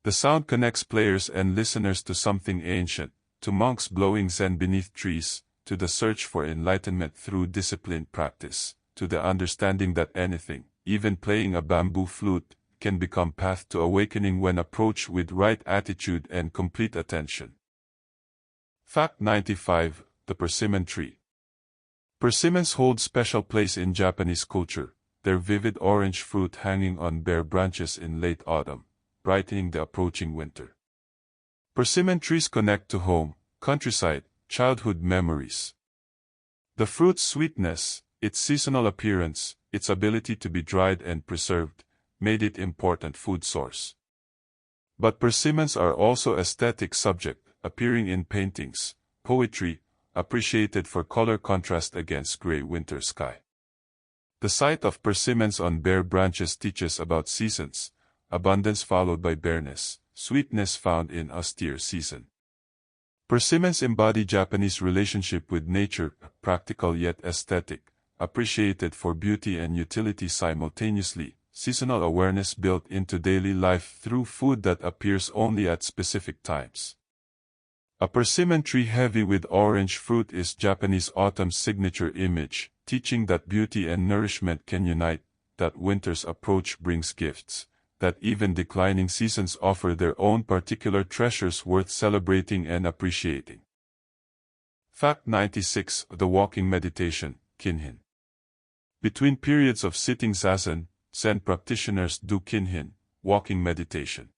A: The sound connects players and listeners to something ancient, to monks blowing zen beneath trees, to the search for enlightenment through disciplined practice, to the understanding that anything, even playing a bamboo flute, can become path to awakening when approached with right attitude and complete attention. Fact 95. The persimmon tree. Persimmons hold special place in Japanese culture, their vivid orange fruit hanging on bare branches in late autumn, brightening the approaching winter. Persimmon trees connect to home, countryside, childhood memories. The fruit's sweetness, its seasonal appearance, its ability to be dried and preserved, made it important food source. But persimmons are also aesthetic subject, appearing in paintings, poetry, appreciated for color contrast against gray winter sky. The sight of persimmons on bare branches teaches about seasons, abundance followed by bareness, sweetness found in austere season. Persimmons embody Japanese relationship with nature, practical yet aesthetic, appreciated for beauty and utility simultaneously, seasonal awareness built into daily life through food that appears only at specific times. A persimmon tree heavy with orange fruit is Japanese autumn's signature image, teaching that beauty and nourishment can unite, that winter's approach brings gifts, that even declining seasons offer their own particular treasures worth celebrating and appreciating. Fact 96. The Walking Meditation, Kinhin. Between periods of sitting zazen, Zen practitioners do kinhin, walking meditation.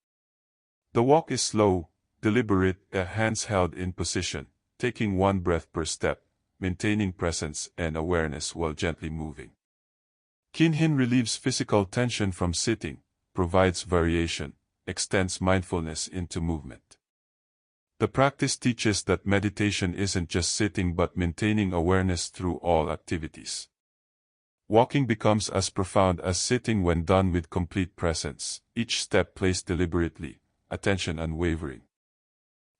A: The walk is slow, deliberate, hands held in position, taking one breath per step, maintaining presence and awareness while gently moving. Kinhin relieves physical tension from sitting, provides variation, extends mindfulness into movement. The practice teaches that meditation isn't just sitting but maintaining awareness through all activities. Walking becomes as profound as sitting when done with complete presence, each step placed deliberately, attention unwavering.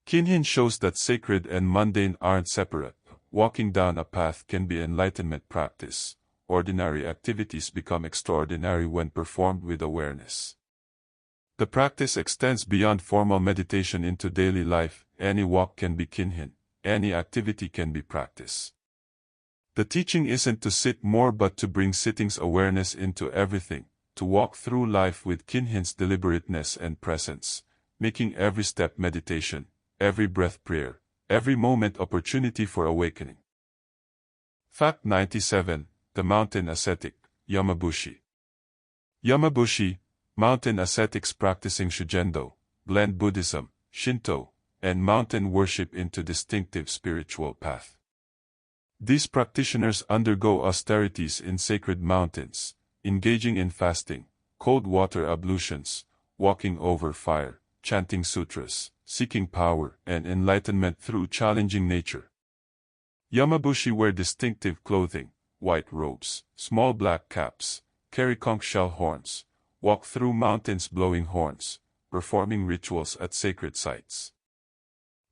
A: Kinhin shows that sacred and mundane aren't separate. Walking down a path can be enlightenment practice. Ordinary activities become extraordinary when performed with awareness. The practice extends beyond formal meditation into daily life. Any walk can be kinhin, any activity can be practice. The teaching isn't to sit more but to bring sitting's awareness into everything, to walk through life with kinhin's deliberateness and presence, making every step meditation, every breath prayer, every moment opportunity for awakening. Fact 97. The Mountain Ascetic, Yamabushi. Yamabushi, mountain ascetics practicing Shujendo, blend Buddhism, Shinto, and mountain worship into distinctive spiritual path. These practitioners undergo austerities in sacred mountains, engaging in fasting, cold water ablutions, walking over fire, chanting sutras, seeking power and enlightenment through challenging nature. Yamabushi wear distinctive clothing, white robes, small black caps, carry conch shell horns, walk through mountains blowing horns, performing rituals at sacred sites.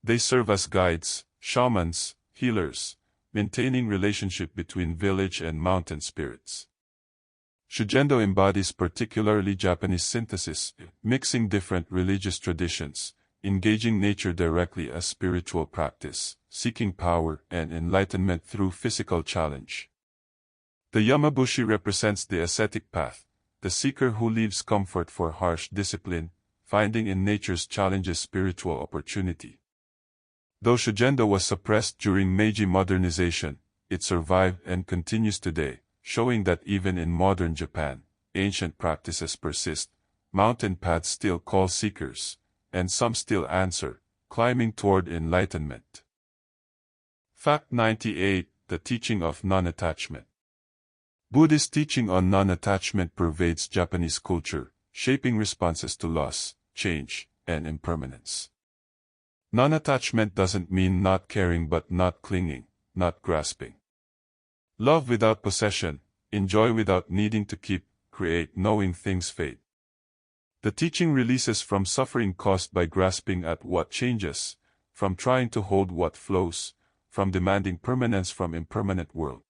A: They serve as guides, shamans, healers, maintaining relationship between village and mountain spirits. Shujendo embodies particularly Japanese synthesis, mixing different religious traditions, engaging nature directly as spiritual practice, seeking power and enlightenment through physical challenge. The Yamabushi represents the ascetic path, the seeker who leaves comfort for harsh discipline, finding in nature's challenges spiritual opportunity. Though Shujendo was suppressed during Meiji modernization, it survived and continues today, showing that even in modern Japan, ancient practices persist, mountain paths still call seekers, and some still answer, climbing toward enlightenment. Fact 98. The Teaching of Non-Attachment. Buddhist teaching on non-attachment pervades Japanese culture, shaping responses to loss, change, and impermanence. Non-attachment doesn't mean not caring but not clinging, not grasping. Love without possession, enjoy without needing to keep, create knowing things fade. The teaching releases from suffering caused by grasping at what changes, from trying to hold what flows, from demanding permanence from impermanent world.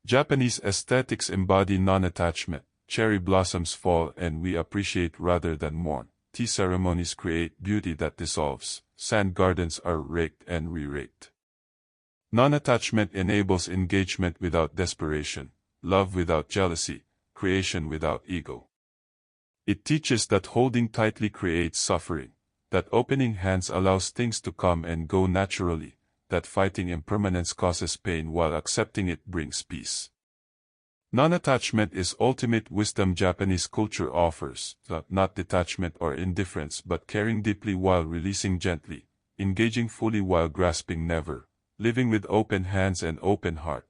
A: Japanese aesthetics embody non-attachment. Cherry blossoms fall and we appreciate rather than mourn. Tea ceremonies create beauty that dissolves. Sand gardens are raked and re-raked. Non-attachment enables engagement without desperation, love without jealousy, creation without ego. It teaches that holding tightly creates suffering, that opening hands allows things to come and go naturally, that fighting impermanence causes pain while accepting it brings peace. Non-attachment is ultimate wisdom. Japanese culture offers, not detachment or indifference but caring deeply while releasing gently, engaging fully while grasping never, living with open hands and open heart.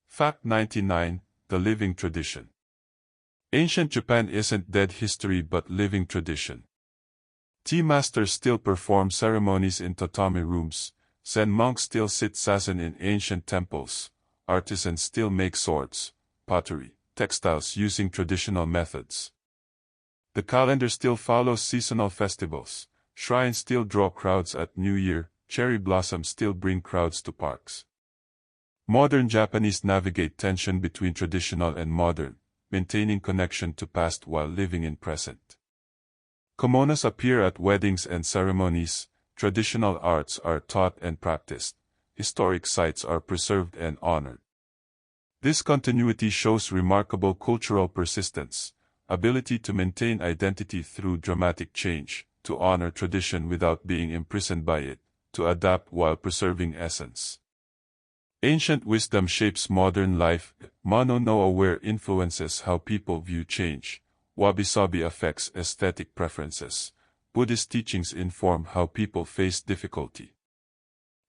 A: Fact 99, the living tradition. Ancient Japan isn't dead history but living tradition. Tea masters still perform ceremonies in tatami rooms, Zen monks still sit zazen in ancient temples, artisans still make swords, pottery, textiles using traditional methods. The calendar still follows seasonal festivals, shrines still draw crowds at New Year, cherry blossoms still bring crowds to parks. Modern Japanese navigate tension between traditional and modern, maintaining connection to past while living in present. Kimonos appear at weddings and ceremonies, traditional arts are taught and practiced, historic sites are preserved and honored. This continuity shows remarkable cultural persistence, ability to maintain identity through dramatic change, to honor tradition without being imprisoned by it, to adapt while preserving essence. Ancient wisdom shapes modern life. Mano no aware influences how people view change. Wabi-sabi affects aesthetic preferences. Buddhist teachings inform how people face difficulty.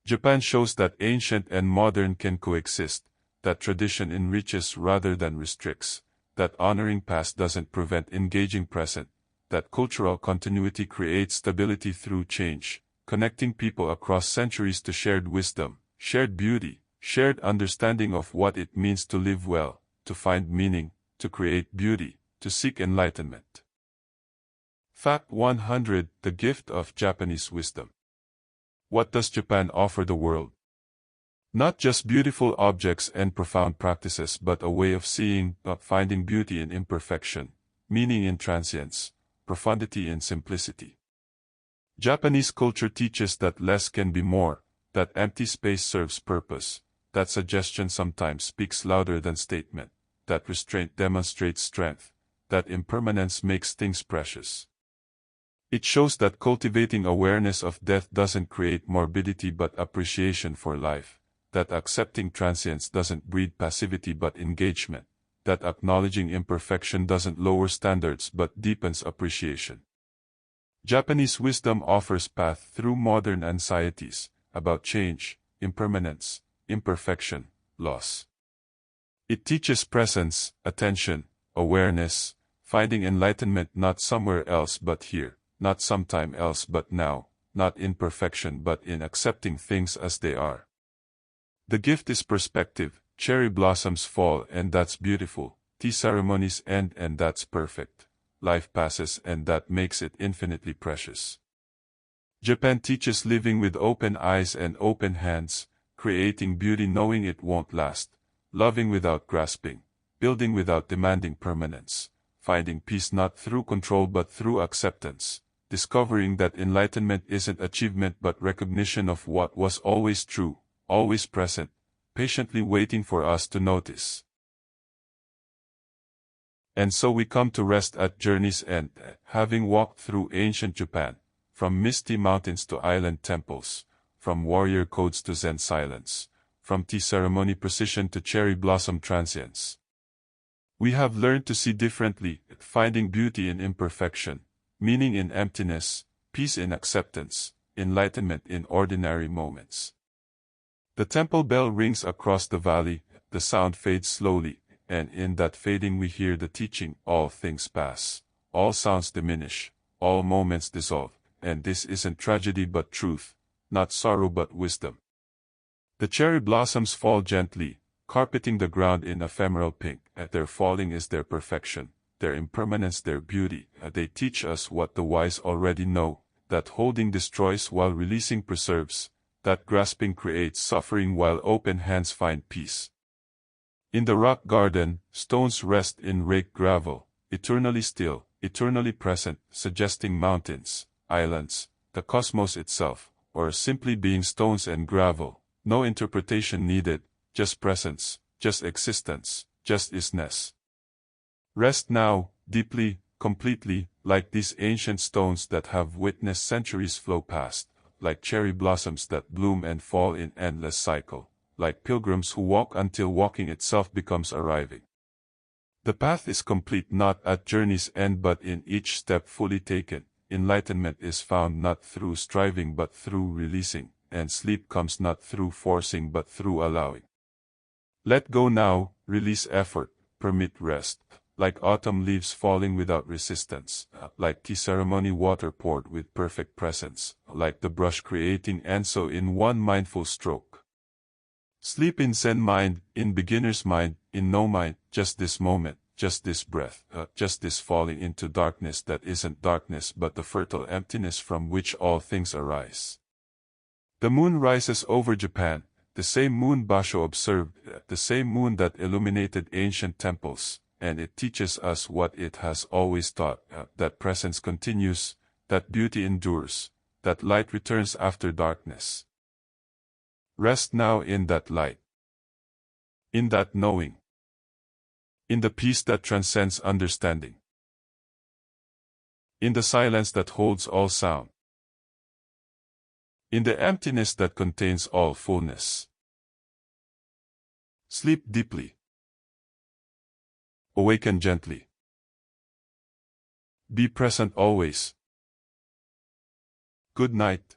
A: Japan shows that ancient and modern can coexist, that tradition enriches rather than restricts, that honoring past doesn't prevent engaging present, that cultural continuity creates stability through change, connecting people across centuries to shared wisdom, shared beauty, shared understanding of what it means to live well, to find meaning, to create beauty, to seek enlightenment. Fact 100, the gift of Japanese wisdom. What does Japan offer the world? Not just beautiful objects and profound practices but a way of seeing, finding beauty in imperfection, meaning in transience, profundity in simplicity. Japanese culture teaches that less can be more, that empty space serves purpose, that suggestion sometimes speaks louder than statement, that restraint demonstrates strength, that impermanence makes things precious. It shows that cultivating awareness of death doesn't create morbidity but appreciation for life, that accepting transience doesn't breed passivity but engagement, that acknowledging imperfection doesn't lower standards but deepens appreciation. Japanese wisdom offers path through modern anxieties, about change, impermanence, imperfection, loss. It teaches presence, attention, awareness, finding enlightenment not somewhere else but here, not sometime else but now, not in perfection but in accepting things as they are. The gift is perspective. Cherry blossoms fall and that's beautiful, tea ceremonies end and that's perfect, life passes and that makes it infinitely precious. Japan teaches living with open eyes and open hands, creating beauty knowing it won't last, loving without grasping, building without demanding permanence, finding peace not through control but through acceptance, discovering that enlightenment isn't achievement but recognition of what was always true, always present, patiently waiting for us to notice. And so we come to rest at journey's end, having walked through ancient Japan, from misty mountains to island temples, from warrior codes to Zen silence, from tea ceremony precision to cherry blossom transience. We have learned to see differently, finding beauty in imperfection, meaning in emptiness, peace in acceptance, enlightenment in ordinary moments. The temple bell rings across the valley, the sound fades slowly, and in that fading we hear the teaching, all things pass, all sounds diminish, all moments dissolve, and this isn't tragedy but truth, not sorrow but wisdom. The cherry blossoms fall gently, carpeting the ground in ephemeral pink. Their falling is their perfection, their impermanence their beauty. They teach us what the wise already know, that holding destroys while releasing preserves, that grasping creates suffering while open hands find peace. In the rock garden, stones rest in raked gravel, eternally still, eternally present, suggesting mountains, islands, the cosmos itself, or simply being stones and gravel, no interpretation needed, just presence, just existence, just isness. Rest now, deeply, completely, like these ancient stones that have witnessed centuries flow past, like cherry blossoms that bloom and fall in endless cycle, like pilgrims who walk until walking itself becomes arriving. The path is complete not at journey's end but in each step fully taken. Enlightenment is found not through striving but through releasing, and sleep comes not through forcing but through allowing. Let go now, release effort, permit rest, like autumn leaves falling without resistance, like tea ceremony water poured with perfect presence, like the brush creating Enso in one mindful stroke. Sleep in Zen mind, in beginner's mind, in no mind, just this moment, just this breath, just this falling into darkness that isn't darkness but the fertile emptiness from which all things arise. The moon rises over Japan, the same moon Basho observed, the same moon that illuminated ancient temples, and it teaches us what it has always taught, that presence continues, that beauty endures, that light returns after darkness. Rest now in that light, in that knowing, in the peace that transcends understanding, in the silence that holds all sound, in the emptiness that contains all fullness. Sleep deeply. Awaken gently. Be present always. Good night.